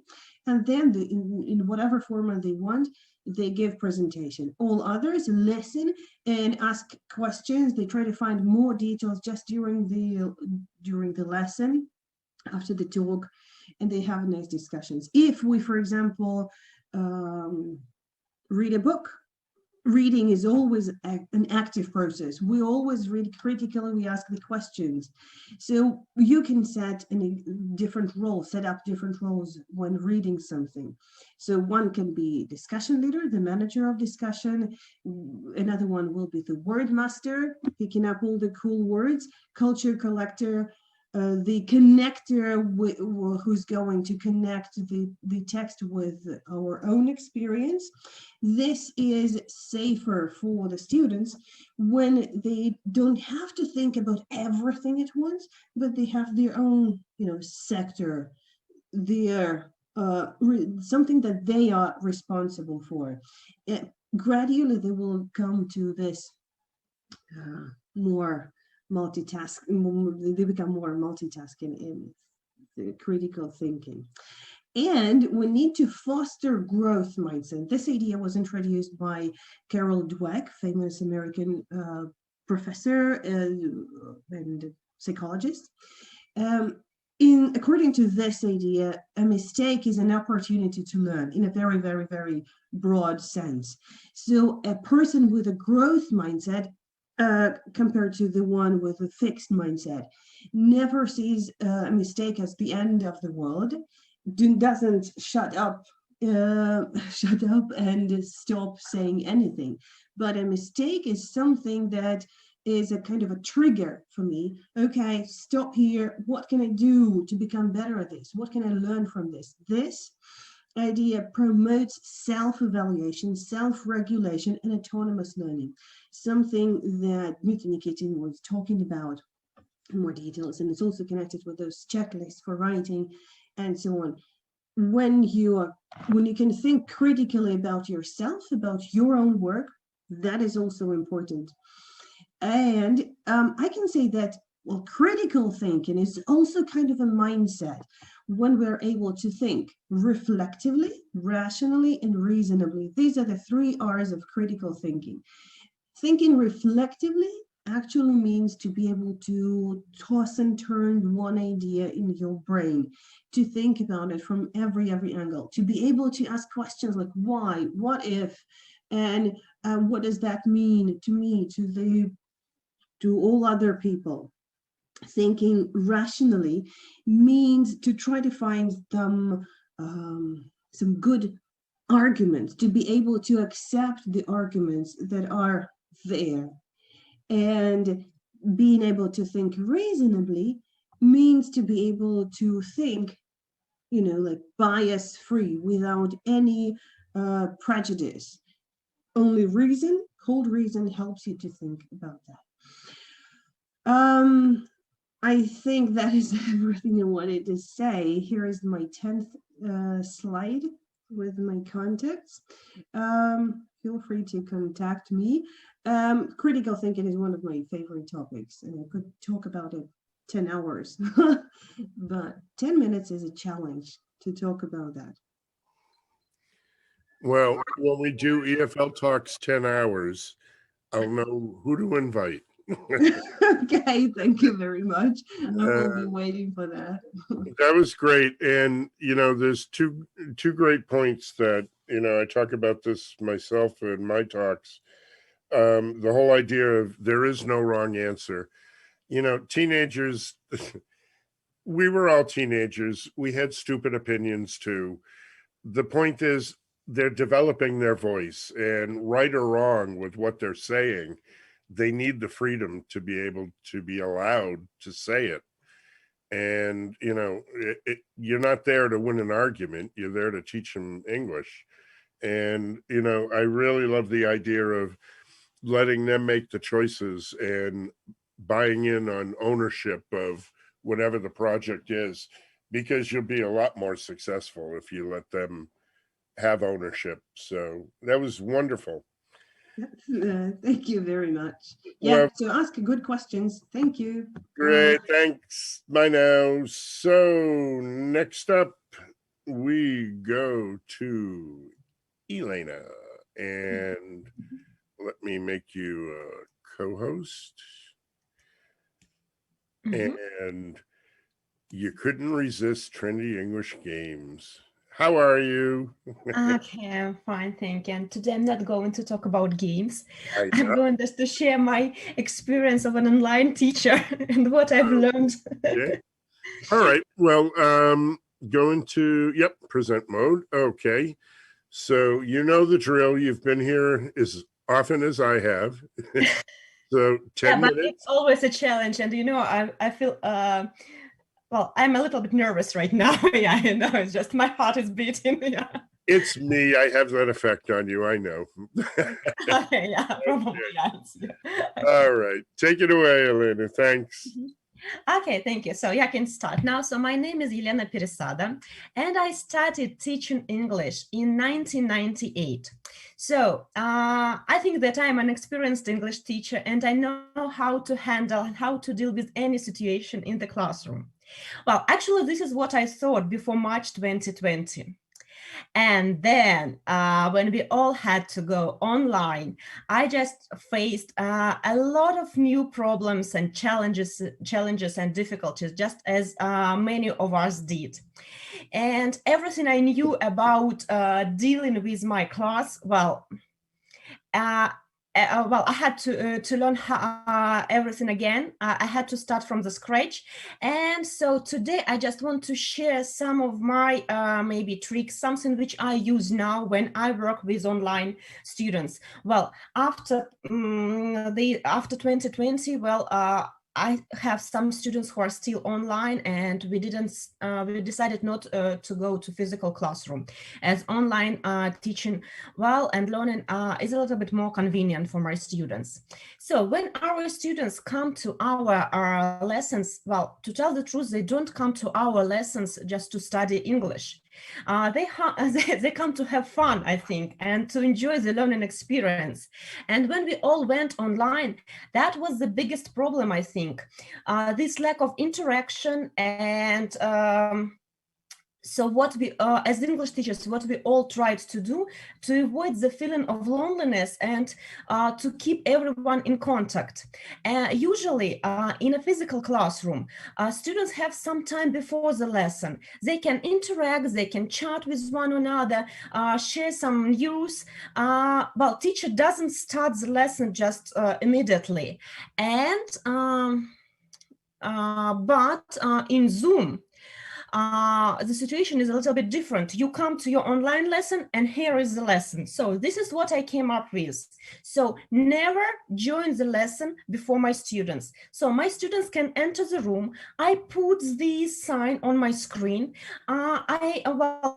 and then in whatever format they want, they give presentation. All others listen and ask questions. They try to find more details just during the lesson, after the talk, and they have nice discussions. If we, for example, read a book, reading is always an active process. We always read critically, we ask the questions. So you can set up different roles when reading something. So one can be discussion leader, the manager of discussion. Another one will be the word master, picking up all the cool words, culture collector, the connector who's going to connect the text with our own experience. This is safer for the students when they don't have to think about everything at once, but they have their own, sector, their something that they are responsible for. Gradually, they will come to this more multitasking. They become more multitasking in the critical thinking. And we need to foster growth mindset. This idea was introduced by Carol Dweck, famous American professor and psychologist. According to this idea, a mistake is an opportunity to learn in a very, very, very broad sense. So a person with a growth mindset compared to the one with a fixed mindset never sees a mistake as the end of the world, doesn't shut up and stop saying anything. But a mistake is something that is a kind of a trigger for me. Okay, stop here. What can I do to become better at this? What can I learn from this? This idea promotes self-evaluation, self-regulation, and autonomous learning, something that Nikitin was talking about in more details, and it's also connected with those checklists for writing and so on. When you can think critically about yourself, about your own work, that is also important. And I can say that, well, critical thinking is also kind of a mindset when we're able to think reflectively, rationally, and reasonably. These are the 3 R's of critical thinking. Thinking reflectively actually means to be able to toss and turn one idea in your brain, to think about it from every angle, to be able to ask questions like why, what if, and what does that mean to me, to all other people. Thinking rationally means to try to find some good arguments, to be able to accept the arguments that are there. And being able to think reasonably means to be able to think, like bias free, without any prejudice. Only reason, cold reason, helps you to think about that. I think that is everything I wanted to say. Here is my 10th slide with my contacts. Feel free to contact me. Critical thinking is one of my favorite topics, and I could talk about it 10 hours, but 10 minutes is a challenge to talk about that.
Well, when we do EFLtalks 10 hours, I'll know who to invite.
Okay, thank you very much. I will be waiting for that.
That was great. And, there's two great points that, I talk about this myself in my talks. The whole idea of there is no wrong answer. Teenagers, we were all teenagers. We had stupid opinions too. The point is they're developing their voice, and right or wrong with what they're saying, they need the freedom to be able to be allowed to say it. And, you're not there to win an argument. You're there to teach them English. And, I really love the idea of letting them make the choices and buying in on ownership of whatever the project is, because you'll be a lot more successful if you let them have ownership. So that was wonderful.
Thank you very much. Yeah,
Well,
so ask good questions. Thank you.
Great, thanks. Bye now. So next up, we go to Elena, and let me make you a co-host. And you couldn't resist Trendy English Games. How are you?
Okay, I'm fine, thank you. And today I'm not going to talk about games. I'm going just to share my experience of an online teacher and what I've learned.
Okay. All right. Well, going to, present mode. Okay. So you know the drill. You've been here as often as I have. So 10
but
minutes.
it's always a challenge. And I feel well, I'm a little bit nervous right now. Yeah, it's just my heart is beating. Yeah.
It's me. I have that effect on you. I know.
Okay, yeah, probably.
All right. Take it away, Elena. Thanks.
Okay, thank you. So I can start now. So my name is Elena Peresada, and I started teaching English in 1998. So I think that I'm an experienced English teacher, and I know how to handle and how to deal with any situation in the classroom. Well, actually, this is what I thought before March 2020. And then when we all had to go online, I just faced a lot of new problems and challenges and difficulties, just as many of us did. And everything I knew about dealing with my class, well, well, I had to learn everything again. I had to start from the scratch. And so today I just want to share some of my maybe tricks, something which I use now when I work with online students. Well, after after 2020, well, I have some students who are still online, and we decided not to go to physical classroom, as online teaching, well, and learning is a little bit more convenient for my students. So when our students come to our lessons, well, to tell the truth, they don't come to our lessons just to study English. They come to have fun, I think, and to enjoy the learning experience. And when we all went online, that was the biggest problem, I think. This lack of interaction and so what we, as English teachers, what we all tried to do to avoid the feeling of loneliness and to keep everyone in contact. Usually in a physical classroom, students have some time before the lesson. They can interact, they can chat with one another, share some news. Well, teacher doesn't start the lesson just immediately. And but in Zoom, the situation is a little bit different. You come to your online lesson and here is the lesson. So this is what I came up with. So never join the lesson before my students. So my students can enter the room. I put this sign on my screen. I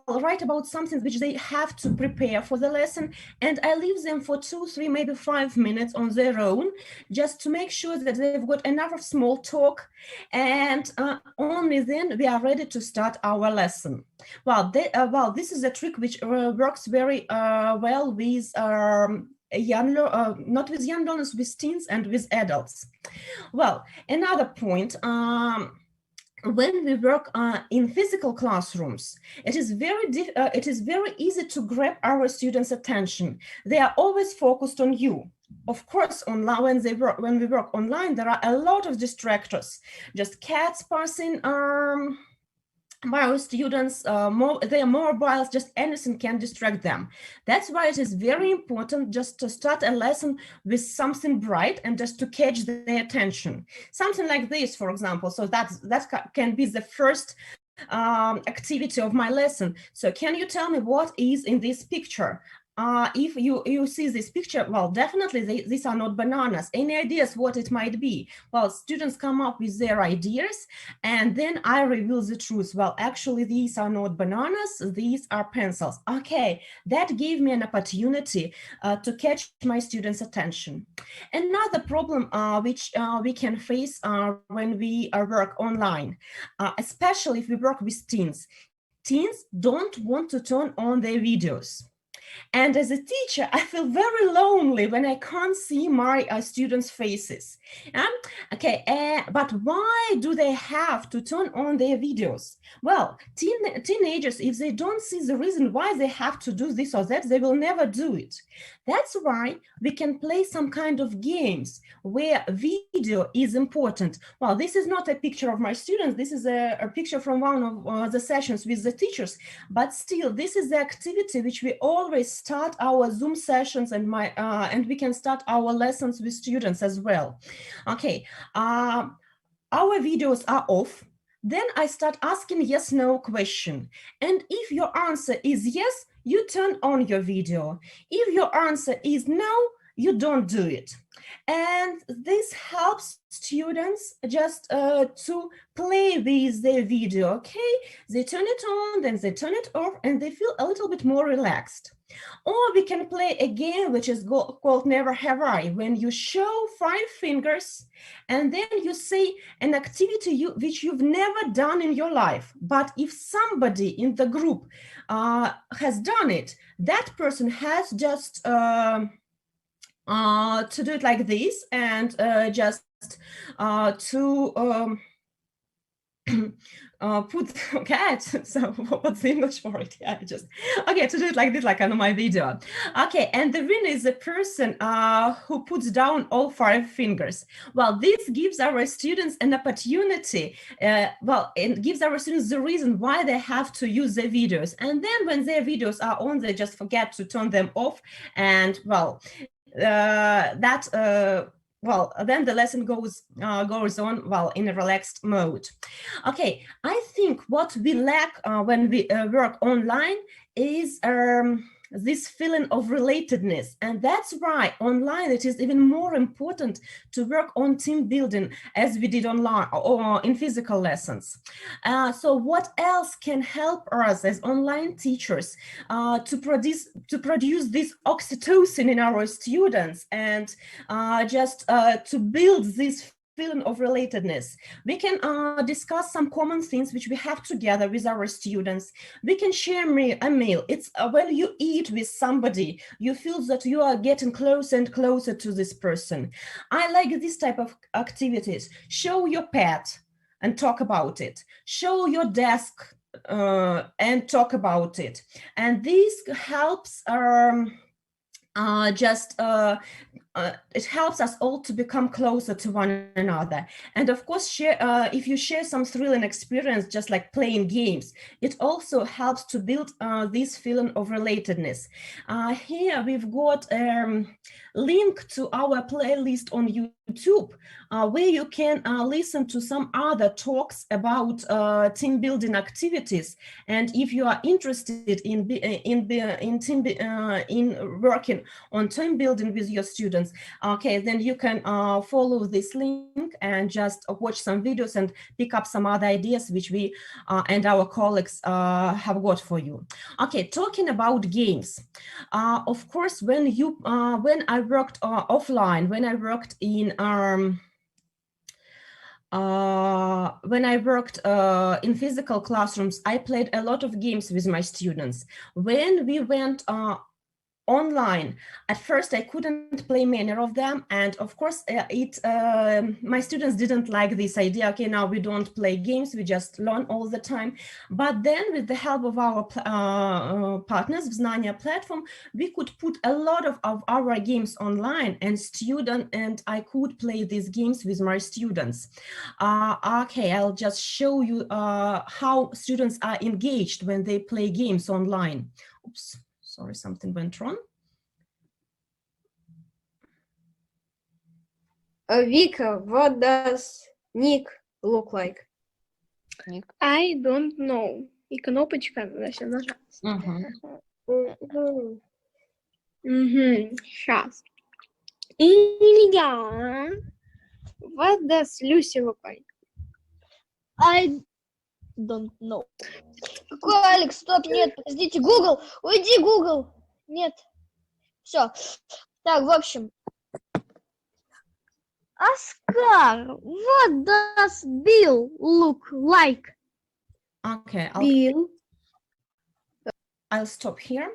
write about something which they have to prepare for the lesson, and I leave them for 2, 3, maybe 5 minutes on their own, just to make sure that they've got enough of small talk, and only then we are ready to start our lesson. Well, this is a trick which works very well with not with young learners, with teens and with adults. Well, another point, when we work in physical classrooms, it is very easy to grab our students' attention. They are always focused on you. Of course, online, when we work online, there are a lot of distractors, just cats passing by our students, their mobiles, just anything can distract them. That's why it is very important just to start a lesson with something bright and just to catch their attention. Something like this, for example. So that can be the first activity of my lesson. So can you tell me what is in this picture? If you see this picture, well, definitely these are not bananas. Any ideas what it might be? Well, students come up with their ideas, and then I reveal the truth. Well, actually, these are not bananas, these are pencils. Okay, that gave me an opportunity to catch my students' attention. Another problem which we can face when we work online, especially if we work with teens. Teens don't want to turn on their videos. And as a teacher, I feel very lonely when I can't see my students' faces. But why do they have to turn on their videos? Well, teenagers, if they don't see the reason why they have to do this or that, they will never do it. That's why we can play some kind of games where video is important. Well, this is not a picture of my students. This is a picture from one of the sessions with the teachers. But still, this is the activity which we always start our Zoom sessions and we can start our lessons with students as well. Okay, our videos are off. Then I start asking yes/no question. And if your answer is yes, you turn on your video. If your answer is no, you don't do it. And this helps students just to play with their video, okay? They turn it on, then they turn it off, and they feel a little bit more relaxed. Or we can play a game which is called Never Have I, when you show 5 fingers and then you say an activity which you've never done in your life. But if somebody in the group has done it, that person has just to do it like this and just to put cat. So what's the English for it? Yeah, just okay, to do it like this, like on my video. Okay, and the winner is the person who puts down all 5 fingers. Well, this gives our students an opportunity. It gives our students the reason why they have to use their videos. And then when their videos are on, they just forget to turn them off. And well, well, then the lesson goes on, well, in a relaxed mode. Okay, I think what we lack when we work online is this feeling of relatedness, and that's why online it is even more important to work on team building as we did online or in physical lessons. So what else can help us as online teachers to produce this oxytocin in our students and just to build this feeling of relatedness? We can discuss some common things which we have together with our students. We can share a meal. It's when you eat with somebody, you feel that you are getting closer and closer to this person. I like this type of activities. Show your pet and talk about it. Show your desk and talk about it. And this helps it helps us all to become closer to one another. And of course, if you share some thrilling experience, just like playing games, it also helps to build this feeling of relatedness. Here we've got link to our playlist on YouTube, where you can listen to some other talks about team building activities. And if you are interested in working on team building with your students, okay, then you can follow this link and just watch some videos and pick up some other ideas which we and our colleagues have got for you. Okay, talking about games. Of course, when I worked offline, when I worked in in physical classrooms, I played a lot of games with my students. When we went online, at first I couldn't play many of them, and of course my students didn't like this idea. Okay, now we don't play games, we just learn all the time. But then with the help of our partners, Znania platform, we could put a lot of our games online, and I could play these games with my students. Okay, I'll just show you how students are engaged when they play games online. Oops. Sorry, something went wrong.
Vika, what does Nick look like?
Nick.
I don't know. И кнопочка надо нажать. Сейчас. Илья. What does Lucy look like?
I don't know. Какой Алекс? Стоп, нет, подождите, Google, уйди, Google. Нет. Все. Так, в общем. Оскар, what does Bill look like?
Okay,
Bill.
I'll stop here.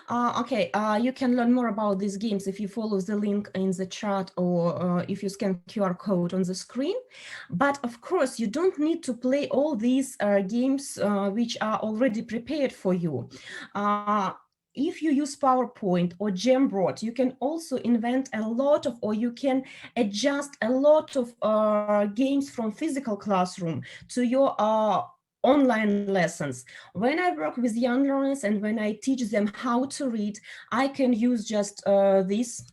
Okay, you can learn more about these games if you follow the link in the chat or if you scan QR code on the screen. But of course, you don't need to play all these games which are already prepared for you. If you use PowerPoint or Jamboard, you can also invent a lot of, or you can adjust a lot of games from physical classroom to your online lessons. When I work with young learners and when I teach them how to read, I can use just this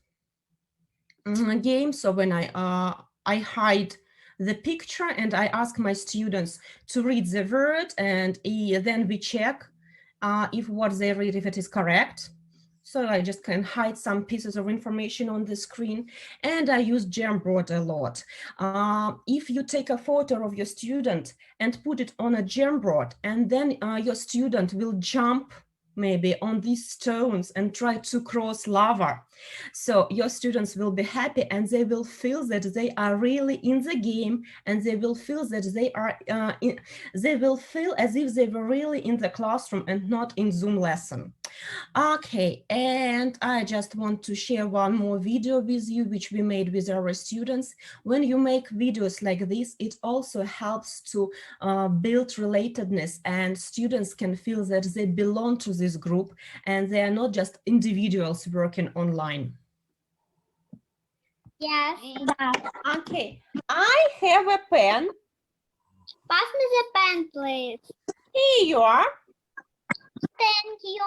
game. So when I hide the picture and I ask my students to read the word, and then we check if what they read, if it is correct. So I just can hide some pieces of information on the screen, and I use Jamboard a lot. If you take a photo of your student and put it on a Jamboard, and then your student will jump maybe on these stones and try to cross lava. So your students will be happy and they will feel that they are really in the game, and they will feel that they will feel as if they were really in the classroom and not in Zoom lesson. Okay, and I just want to share one more video with you, which we made with our students. When you make videos like this, it also helps to build relatedness, and students can feel that they belong to this group and they are not just individuals working online.
Yes.
Okay, I have a pen.
Pass me the pen, please.
Here you are.
Thank you.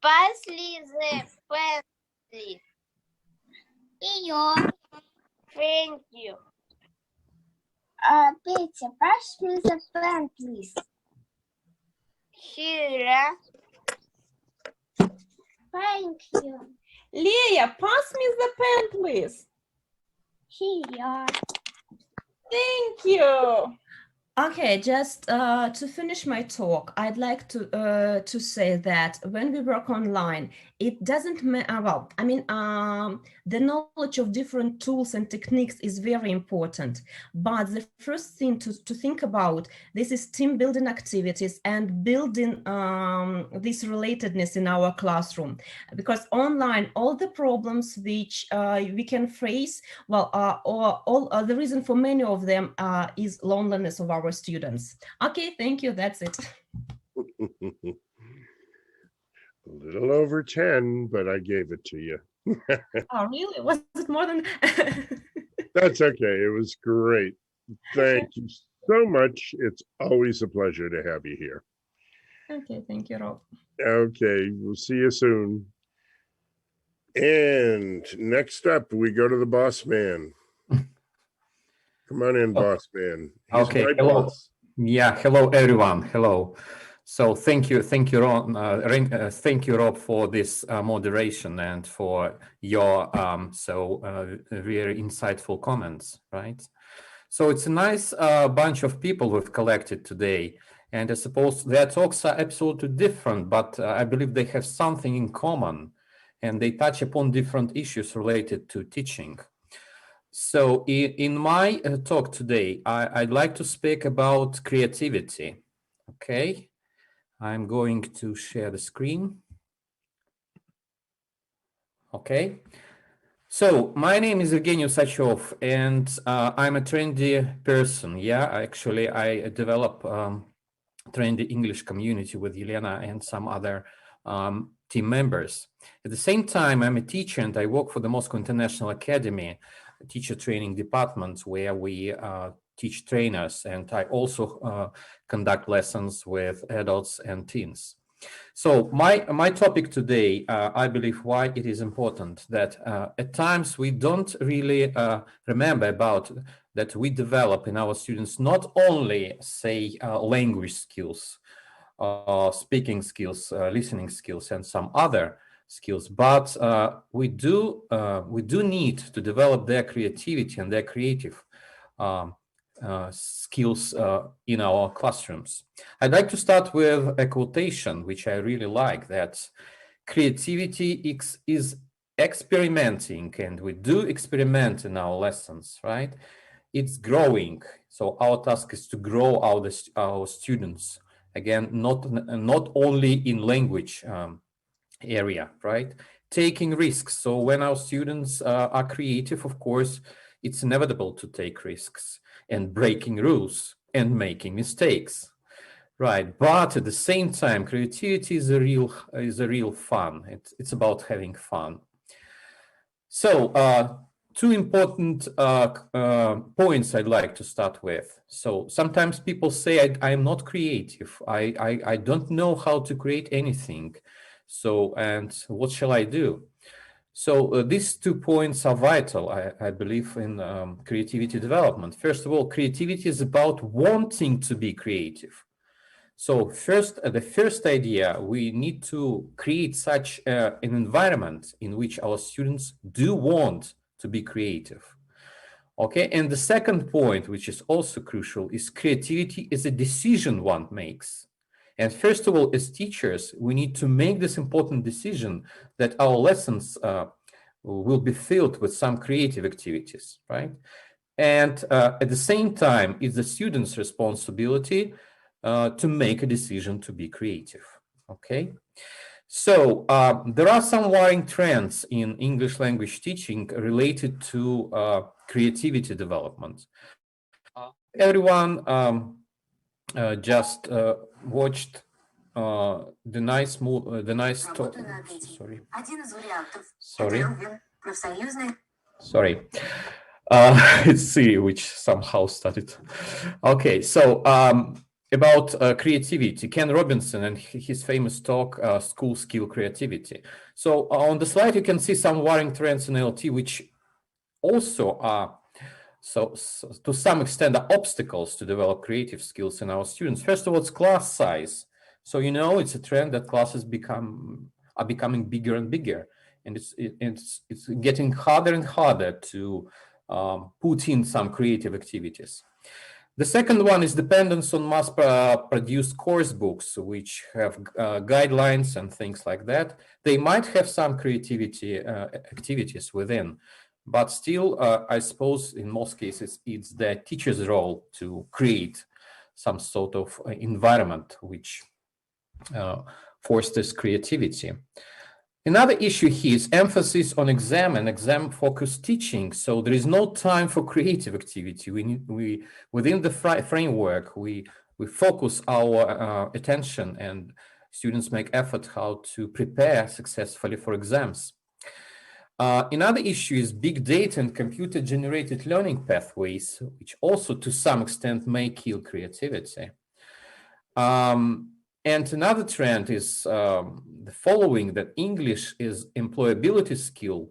Pass me the pen, please. Ее. Thank you. Петя, pass me the pen, please. Here. Thank you.
Leah, pass me the pen, please.
Here.
Thank you. Okay, just to finish my talk, I'd like to say that when we work online, it doesn't matter. Well, I mean, the knowledge of different tools and techniques is very important. But the first thing to think about this is team building activities and building this relatedness in our classroom. Because online, all the problems which we can face, well, the reason for many of them is loneliness of our students. Okay, thank you. That's it.
A little over 10, but I gave it to you.
Oh, really? Was it more than?
That's okay. It was great. Thank you so much. It's always a pleasure to have you here.
Okay, thank you, Rob.
Okay, we'll see you soon. And next up, we go to the boss man. Come on in, boss man. He's
Okay,
my
hello.
boss.
Yeah, hello everyone. Hello. So thank you, Ron, thank you, Rob, for this moderation and for your very insightful comments. Right. So it's a nice bunch of people we've collected today, and I suppose their talks are absolutely different, but I believe they have something in common, and they touch upon different issues related to teaching. So in my talk today, I'd like to speak about creativity. Okay, I'm going to share the screen. Okay, so my name is Evgeny Usachov, and I'm a Trendy person. Yeah, actually, I develop Trendy English community with Yelena and some other team members. At the same time, I'm a teacher, and I work for the Moscow International Academy, a teacher training department, where we teach trainers, and I also conduct lessons with adults and teens. So my topic today, I believe why it is important that at times we don't really remember about that we develop in our students not only, say, language skills, speaking skills, listening skills, and some other skills, but we do need to develop their creativity and their creative skills in our classrooms. I'd like to start with a quotation, which I really like, that creativity is experimenting, and we do experiment in our lessons, right? It's growing. So our task is to grow our students. Again, not only in language area, right? Taking risks. So when our students are creative, of course, it's inevitable to take risks and breaking rules and making mistakes, right? But at the same time, creativity is a real fun. It's about having fun. So two important points I'd like to start with. So sometimes people say I am not creative. I don't know how to create anything. So, and what shall I do? So these 2 points are vital, I believe, in creativity development. First of all, creativity is about wanting to be creative. So the first idea, we need to create such an environment in which our students do want to be creative. Okay, and the second point, which is also crucial, is creativity is a decision one makes. And first of all, as teachers, we need to make this important decision that our lessons will be filled with some creative activities, right? And at the same time, it's the student's responsibility to make a decision to be creative, okay? So there are some worrying trends in English language teaching related to creativity development. Everyone just watched the nice talk. Sorry. It's Siri which somehow started. Okay, so about creativity, Ken Robinson and his famous talk, School Skill Creativity. So on the slide, you can see some worrying trends in LT, which also are, so to some extent, are obstacles to develop creative skills in our students. First of all, it's class size. So, you know, it's a trend that classes are becoming bigger and bigger. And it's getting harder and harder to put in some creative activities. The second one is dependence on mass-produced course books, which have guidelines and things like that. They might have some creativity activities within, but still, I suppose in most cases, it's the teacher's role to create some sort of environment which fosters creativity. Another issue here is emphasis on exam and exam-focused teaching. So there is no time for creative activity. We within the framework, we focus our attention, and students make effort how to prepare successfully for exams. Another issue is big data and computer-generated learning pathways, which also to some extent may kill creativity. And another trend is the following, that English is employability skill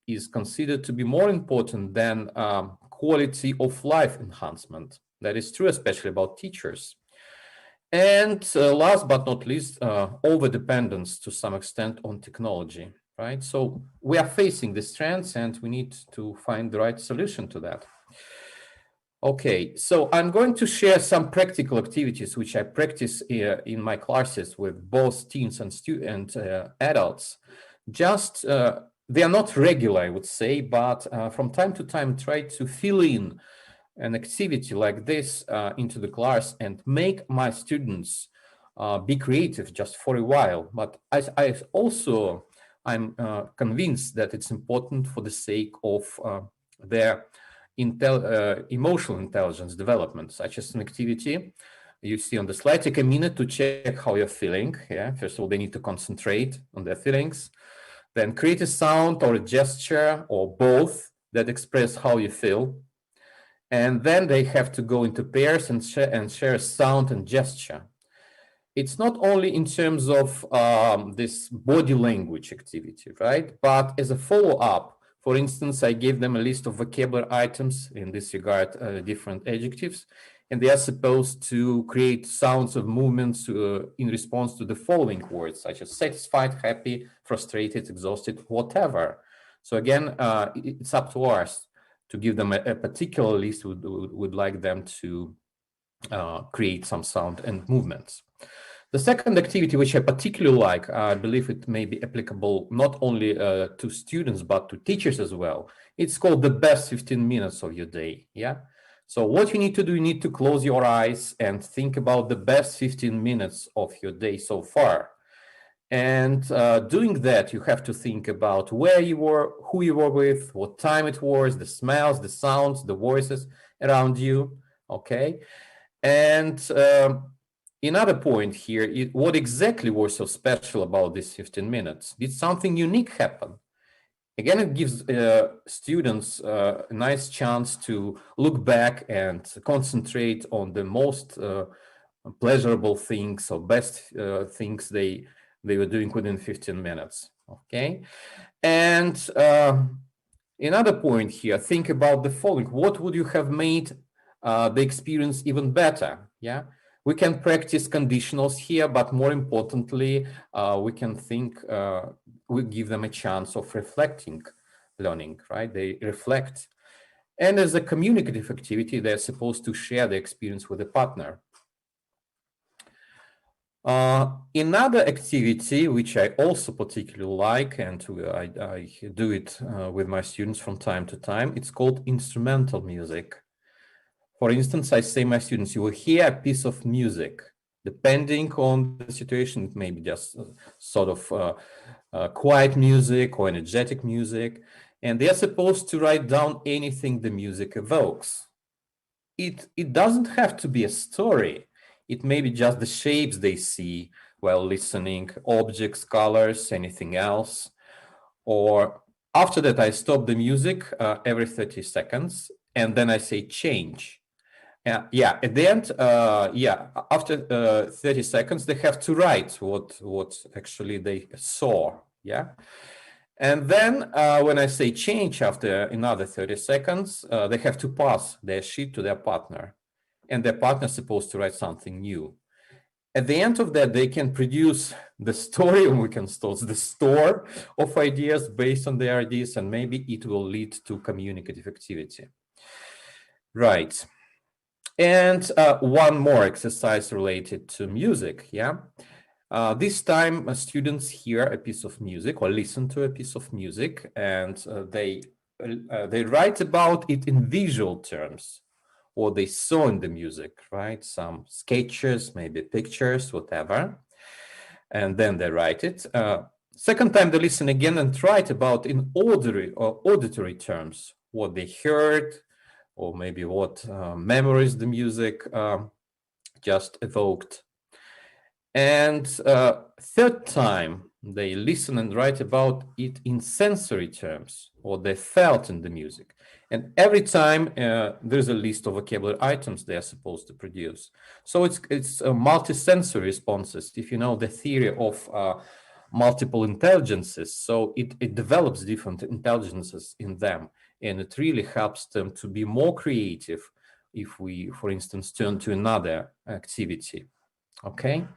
is considered to be more important than quality of life enhancement. That is true, especially about teachers. And last but not least, over-dependence to some extent on technology, right? So we are facing these trends and we need to find the right solution to that. Okay, so I'm going to share some practical activities which I practice in my classes with both teens and adults. Just, they are not regular, I would say, but from time to time try to fill in an activity like this into the class and make my students be creative just for a while. But I'm convinced that it's important for the sake of their emotional intelligence development, such as an activity you see on the slide. Take a minute to check how you're feeling. Yeah, first of all, they need to concentrate on their feelings. Then create a sound or a gesture or both that express how you feel. And then they have to go into pairs and share a sound and gesture. It's not only in terms of this body language activity, right? But as a follow-up, for instance, I gave them a list of vocabulary items, in this regard, different adjectives, and they are supposed to create sounds of movements in response to the following words, such as satisfied, happy, frustrated, exhausted, whatever. So again, it's up to us to give them a particular list. Would like them to create some sound and movements. The second activity, which I particularly like, I believe it may be applicable not only to students, but to teachers as well. It's called the best 15 minutes of your day. Yeah. So what you need to do, you need to close your eyes and think about the best 15 minutes of your day so far. And doing that, you have to think about where you were, who you were with, what time it was, the smells, the sounds, the voices around you. Okay. And another point here, what exactly was so special about this 15 minutes? Did something unique happen? Again, it gives students a nice chance to look back and concentrate on the most pleasurable things or best things they were doing within 15 minutes, okay? And another point here, think about the following. What would you have made the experience even better, yeah? We can practice conditionals here, but more importantly, we can think, we give them a chance of reflecting learning, right? They reflect. And as a communicative activity, they're supposed to share the experience with a partner. Another activity, which I also particularly like, and I do it with my students from time to time, it's called instrumental music. For instance, I say my students, you will hear a piece of music. Depending on the situation, it may be just sort of quiet music or energetic music, and they are supposed to write down anything the music evokes. It doesn't have to be a story. It may be just the shapes they see while listening, objects, colors, anything else. Or after that, I stop the music every 30 seconds, and then I say change. Yeah, at the end, after 30 seconds, they have to write what actually they saw, yeah? And then when I say change after another 30 seconds, they have to pass their sheet to their partner, and their partner is supposed to write something new. At the end of that, they can produce the story, or we can start the store of ideas based on their ideas, and maybe it will lead to communicative activity. Right. And one more exercise related to music, yeah? This time, students hear a piece of music or listen to a piece of music, and they write about it in visual terms, what they saw in the music, right? Some sketches, maybe pictures, whatever. And then they write it. Second time, they listen again and write about in auditory terms, what they heard, or maybe what memories the music just evoked. And third time, they listen and write about it in sensory terms, what they felt in the music. And every time there's a list of vocabulary items they are supposed to produce. So it's multi-sensory responses, if you know the theory of multiple intelligences. So it develops different intelligences in them, and it really helps them to be more creative if we, for instance, turn to another activity. Okay,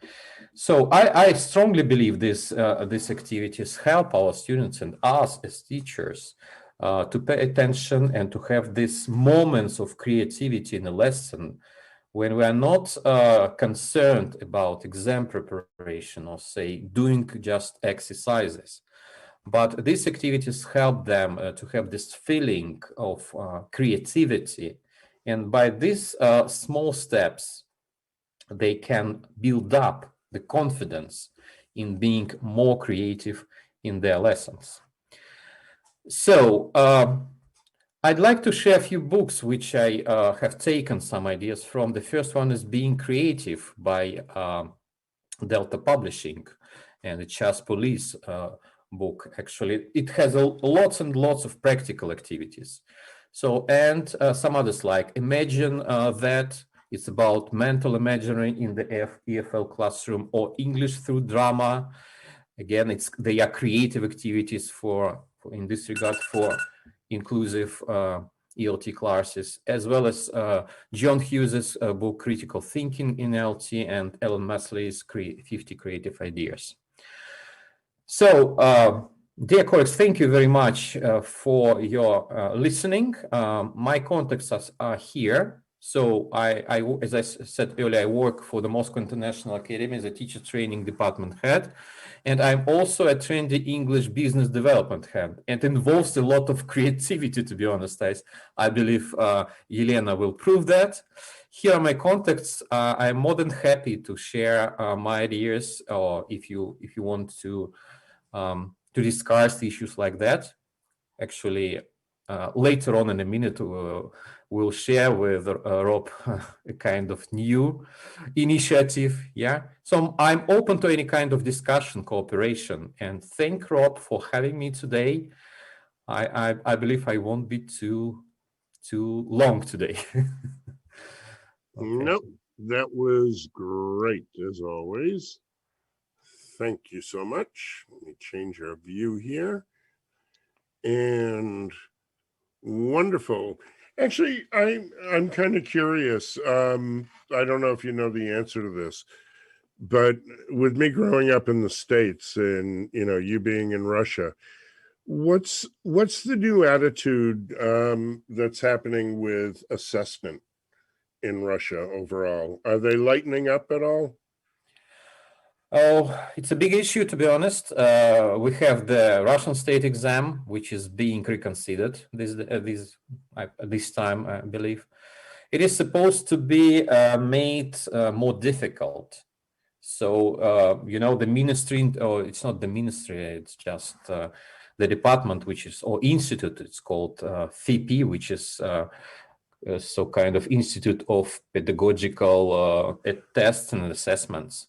so I strongly believe these activities help our students and us as teachers to pay attention and to have these moments of creativity in a lesson when we are not concerned about exam preparation or say doing just exercises. But these activities help them to have this feeling of creativity. And by these small steps, they can build up the confidence in being more creative in their lessons. So I'd like to share a few books which I have taken some ideas from. The first one is Being Creative by Delta Publishing, and it's Chess Police book. Actually, it has lots and lots of practical activities. So, and some others like Imagine That. It's about mental imagery in the EFL classroom, or English Through Drama. Again, they are creative activities for in this regard for inclusive ELT classes, as well as John Hughes's book Critical Thinking in ELT and Ellen Masley's 50 Creative Ideas. So, dear colleagues, thank you very much for your listening. My contacts are here. So as I said earlier, I work for the Moscow International Academy as a teacher training department head. And I'm also a Trendy English business development head. And involves a lot of creativity, to be honest. I believe Yelena will prove that. Here are my contacts. I'm more than happy to share my ideas, or if you want to discuss issues like that. Actually, later on in a minute, we'll share with Rob a kind of new initiative. Yeah, so I'm open to any kind of discussion, cooperation, and thank Rob for having me today. I believe I won't be too long today.
Okay. Nope, that was great as always. Thank you so much. Let me change our view here. And wonderful. Actually, I'm kind of curious. I don't know if you know the answer to this, but with me growing up in the States and you being in Russia, what's the new attitude that's happening with assessment in Russia overall? Are they lightening up at all?
Oh, it's a big issue, to be honest. We have the Russian state exam, which is being reconsidered this time, I believe. It is supposed to be made more difficult. So, the ministry, or it's not the ministry, it's just the department, which is, or institute, it's called FIPI, which is so kind of Institute of Pedagogical Tests and Assessments.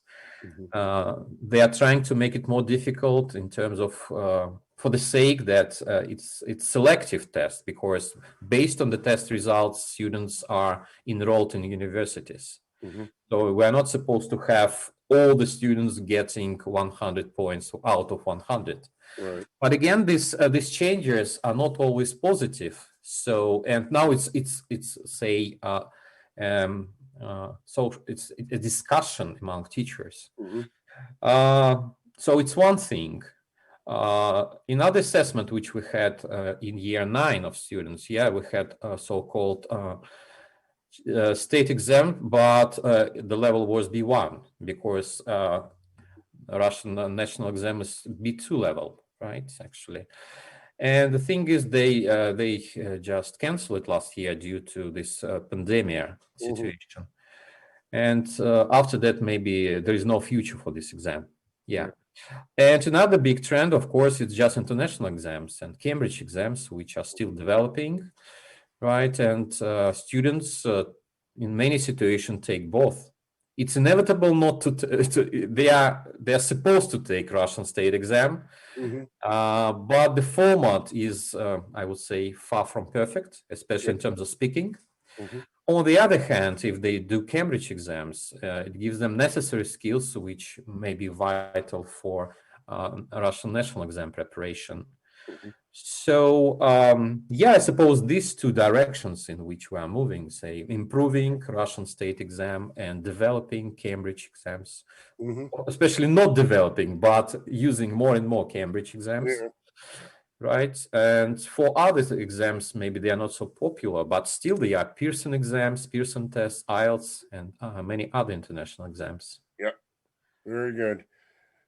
They are trying to make it more difficult in terms of for the sake that it's selective test, because based on the test results, students are enrolled in universities. So we're not supposed to have all the students getting 100 points out of 100.
Right.
But again, these changes are not always positive. So, and now it's say so it's a discussion among teachers. So it's one thing. Another assessment which we had in year 9 of students, we had a so-called state exam, but the level was B1 because Russian national exam is B2 level, right? Actually, and the thing is, they just canceled it last year due to this pandemic situation. And after that, maybe there is no future for this exam. Yeah. And another big trend, of course, it's just international exams and Cambridge exams, which are still developing, right? And students in many situations take both. It's inevitable not to, they are supposed to take Russian state exam, but the format is, I would say, far from perfect, especially in terms of speaking. On the other hand, if they do Cambridge exams, it gives them necessary skills which may be vital for Russian national exam preparation. So, I suppose these two directions in which we are moving, say, improving Russian state exam and developing Cambridge exams, especially not developing, but using more and more Cambridge exams. Right, and for other exams, maybe they are not so popular, but still they are Pearson exams, Pearson tests, IELTS, and many other international exams.
Yeah, very good.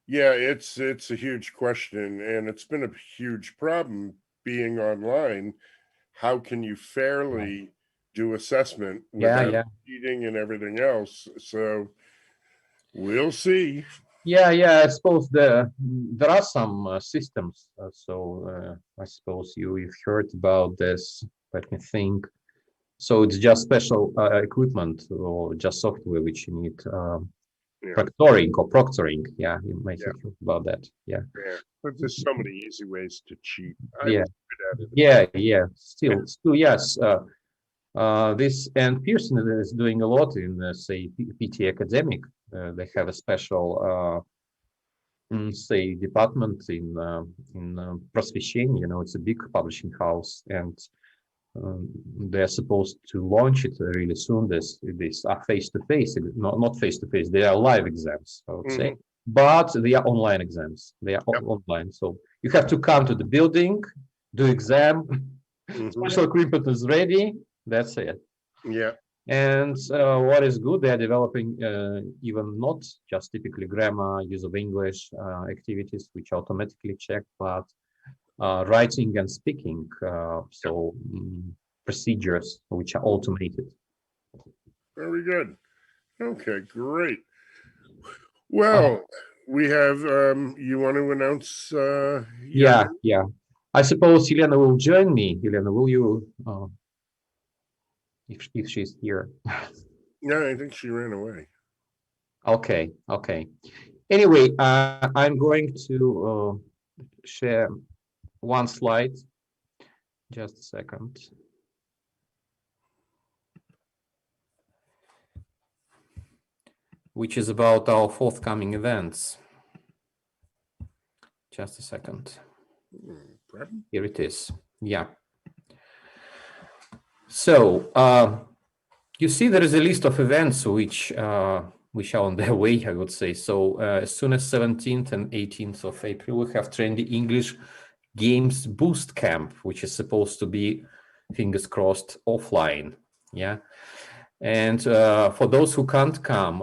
Yeah, it's a huge question, and it's been a huge problem being online. How can you fairly do assessment without cheating and everything else? So we'll see.
I suppose there are some systems. I suppose you've heard about this. Let me think. So it's just special equipment or just software which you need proctoring. Yeah, you might have heard about that. Yeah.
But there's so many easy ways to cheat.
Still, yes. This and Pearson is doing a lot in say PT Academic. They have a special say department in Prosvещение. You know, it's a big publishing house, and they're supposed to launch it really soon. These are face-to-face, not face-to-face. They are live exams, I would say, but they are online exams. They are online, so you have to come to the building, do exam. Special equipment is ready. That's it.
Yeah.
And what is good, they are developing even not just typically grammar, use of English activities, which automatically check, but writing and speaking, procedures which are automated.
Very good. Okay, great. Well, we have, you want to announce?
Yeah. I suppose Elena will join me. Elena, will you, if she's here?
Yeah, I think she ran away.
Okay. Anyway, I'm going to share one slide. Just a second. Which is about our forthcoming events. Just a second. Here it is. Yeah. So you see there is a list of events which are on their way, I would say. So as soon as 17th and 18th of April, we have Trendy English Games Boost Camp, which is supposed to be, fingers crossed, offline. Yeah. And for those who can't come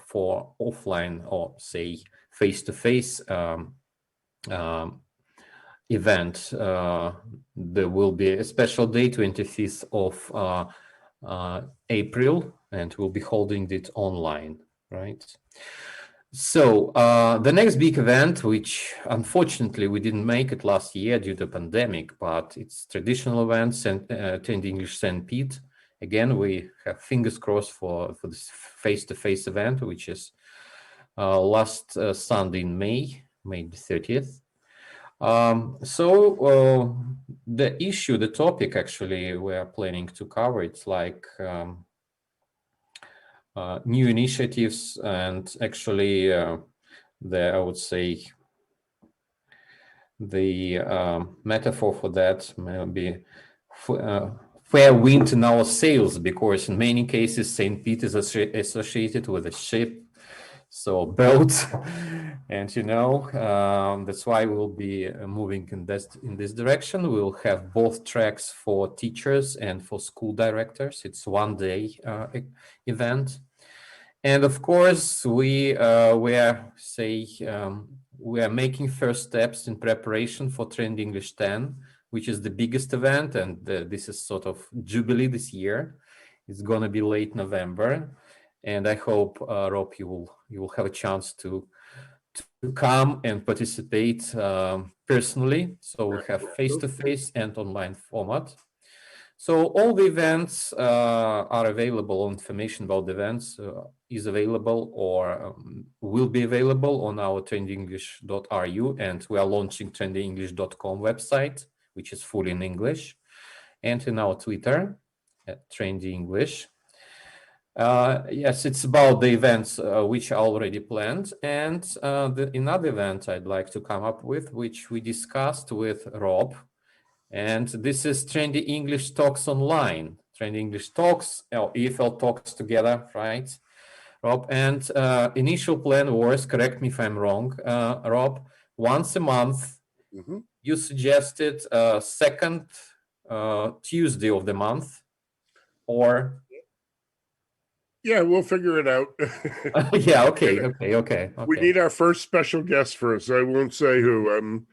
for offline or say face-to-face event, there will be a special day, 25th of April, and we'll be holding it online, right? So the next big event, which unfortunately we didn't make it last year due to pandemic, but it's traditional events and Trendy English St. Pete. Again, we have fingers crossed for this face-to-face event, which is last Sunday in May the 30th. The issue, the topic actually we are planning to cover, it's like new initiatives, and actually I would say the metaphor for that may be fair wind in our sails, because in many cases St. Pete is associated with a ship, so boat, and that's why we'll be moving in this direction. We'll have both tracks for teachers and for school directors. It's one day event. And of course, we are making first steps in preparation for Trendy English 10, which is the biggest event, and this is sort of jubilee this year. It's going to be late November, and I hope, Rob, you will have a chance to come and participate personally. So we have face-to-face and online format. So all the events are available. Information about the events is available or will be available on our trendyenglish.ru, and we are launching trendyenglish.com website, which is fully in English, and in our Twitter at Trendy English. Yes, it's about the events which are already planned, and another event I'd like to come up with, which we discussed with Rob. And this is Trendy English Talks Online. Trendy English Talks, or EFLtalks together, right, Rob? And initial plan was, correct me if I'm wrong, Rob, once a month.
Mm-hmm.
You suggested second Tuesday of the month, or?
Yeah, we'll figure it out.
Yeah, okay.
We need our first special guest first. I won't say who. I'm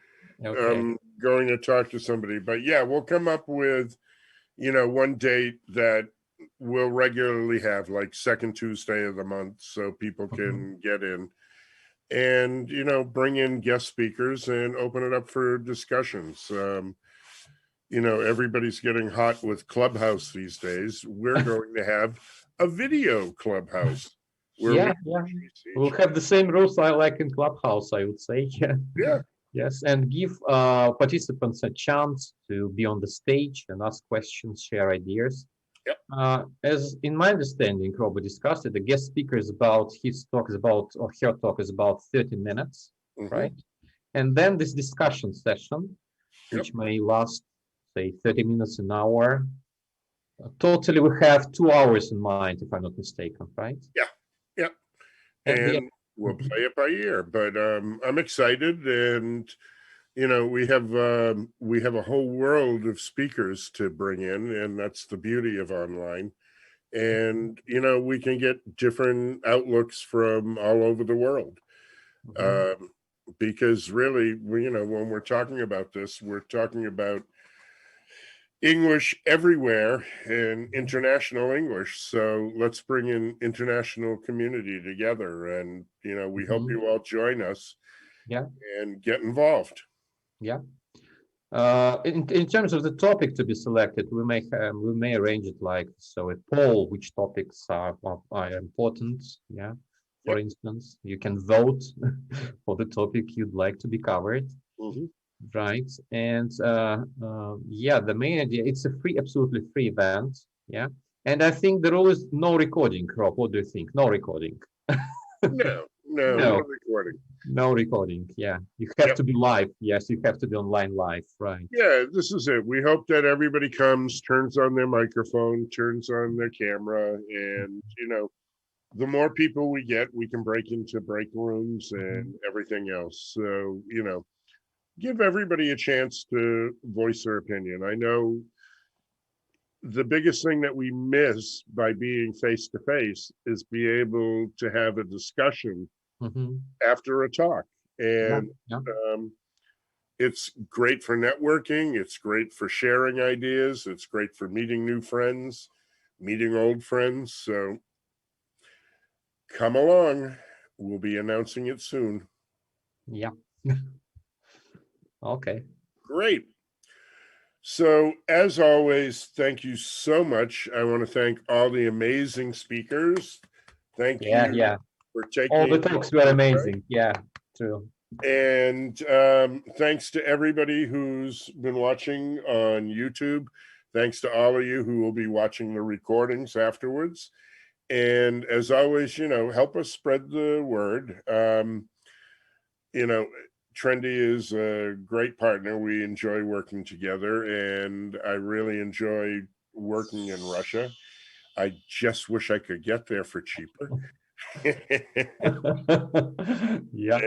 going to talk to somebody, but yeah, we'll come up with, one date that we'll regularly have, like second Tuesday of the month, so people can get in and, bring in guest speakers and open it up for discussions. Everybody's getting hot with Clubhouse these days. We're going to have a video Clubhouse.
Yeah. We'll have the same rules I like in Clubhouse, I would say.
Yeah.
Yes, and give participants a chance to be on the stage and ask questions, share ideas.
Yep.
As in my understanding, Robert discussed it, the guest speaker is his talk is about, or her talk is about 30 minutes, right? And then this discussion session, which may last, say, 30 minutes, an hour. Totally, we have 2 hours in mind, if I'm not mistaken, right?
Yeah. And we'll play it by ear, but I'm excited, and we have a whole world of speakers to bring in, and that's the beauty of online. And we can get different outlooks from all over the world, because really, when we're talking about this, we're talking about English everywhere and international English. So let's bring in international community together, and we hope you all join us.
Yeah.
And get involved.
Yeah. In terms of the topic to be selected, we may arrange it like so, a poll which topics are important. Yeah. For instance, you can vote for the topic you'd like to be covered. Right. And the main idea, it's a absolutely free event. Yeah. And I think the rule is no recording. Rob, what do you think? No recording.
No recording.
No recording. Yeah. You have to be live. Yes, you have to be online live. Right.
Yeah, this is it. We hope that everybody comes, turns on their microphone, turns on their camera, and the more people we get, we can break into break rooms and everything else. So, give everybody a chance to voice their opinion. I know the biggest thing that we miss by being face to face is be able to have a discussion after a talk. And it's great for networking. It's great for sharing ideas. It's great for meeting new friends, meeting old friends. So come along. We'll be announcing it soon.
Yeah. Okay.
Great. So, as always, thank you so much. I want to thank all the amazing speakers. Thank you
Yeah.
for taking
all the talks were amazing. Yeah, true.
And thanks to everybody who's been watching on YouTube. Thanks to all of you who will be watching the recordings afterwards. And as always, help us spread the word. Trendy is a great partner. We enjoy working together, and I really enjoy working in Russia. I just wish I could get there for cheaper.
Yeah.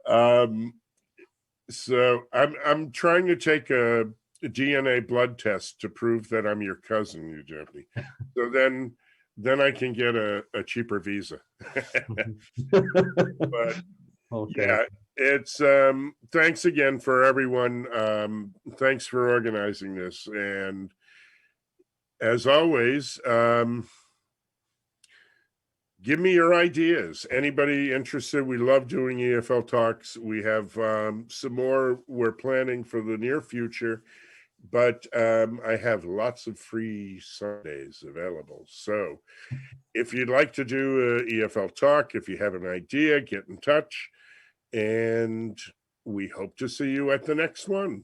And, so I'm trying to take a DNA blood test to prove that I'm your cousin, you Jeffrey. So then I can get a cheaper visa. But
Okay.
yeah, it's thanks again for everyone. Thanks for organizing this. And as always, give me your ideas. Anybody interested? We love doing EFL talks. We have some more we're planning for the near future, but I have lots of free Sundays available. So if you'd like to do an EFL talk, if you have an idea, get in touch. And we hope to see you at the next one.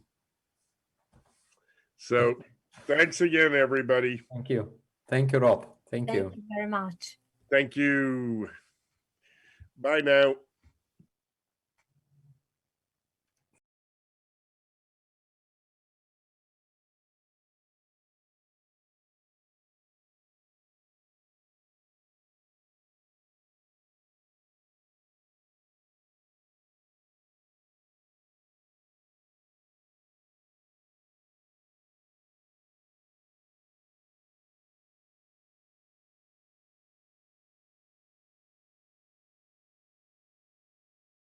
So thanks again, everybody.
Thank you. Thank you, Rob. Thank you.
Thank you very much.
Thank you. Bye now.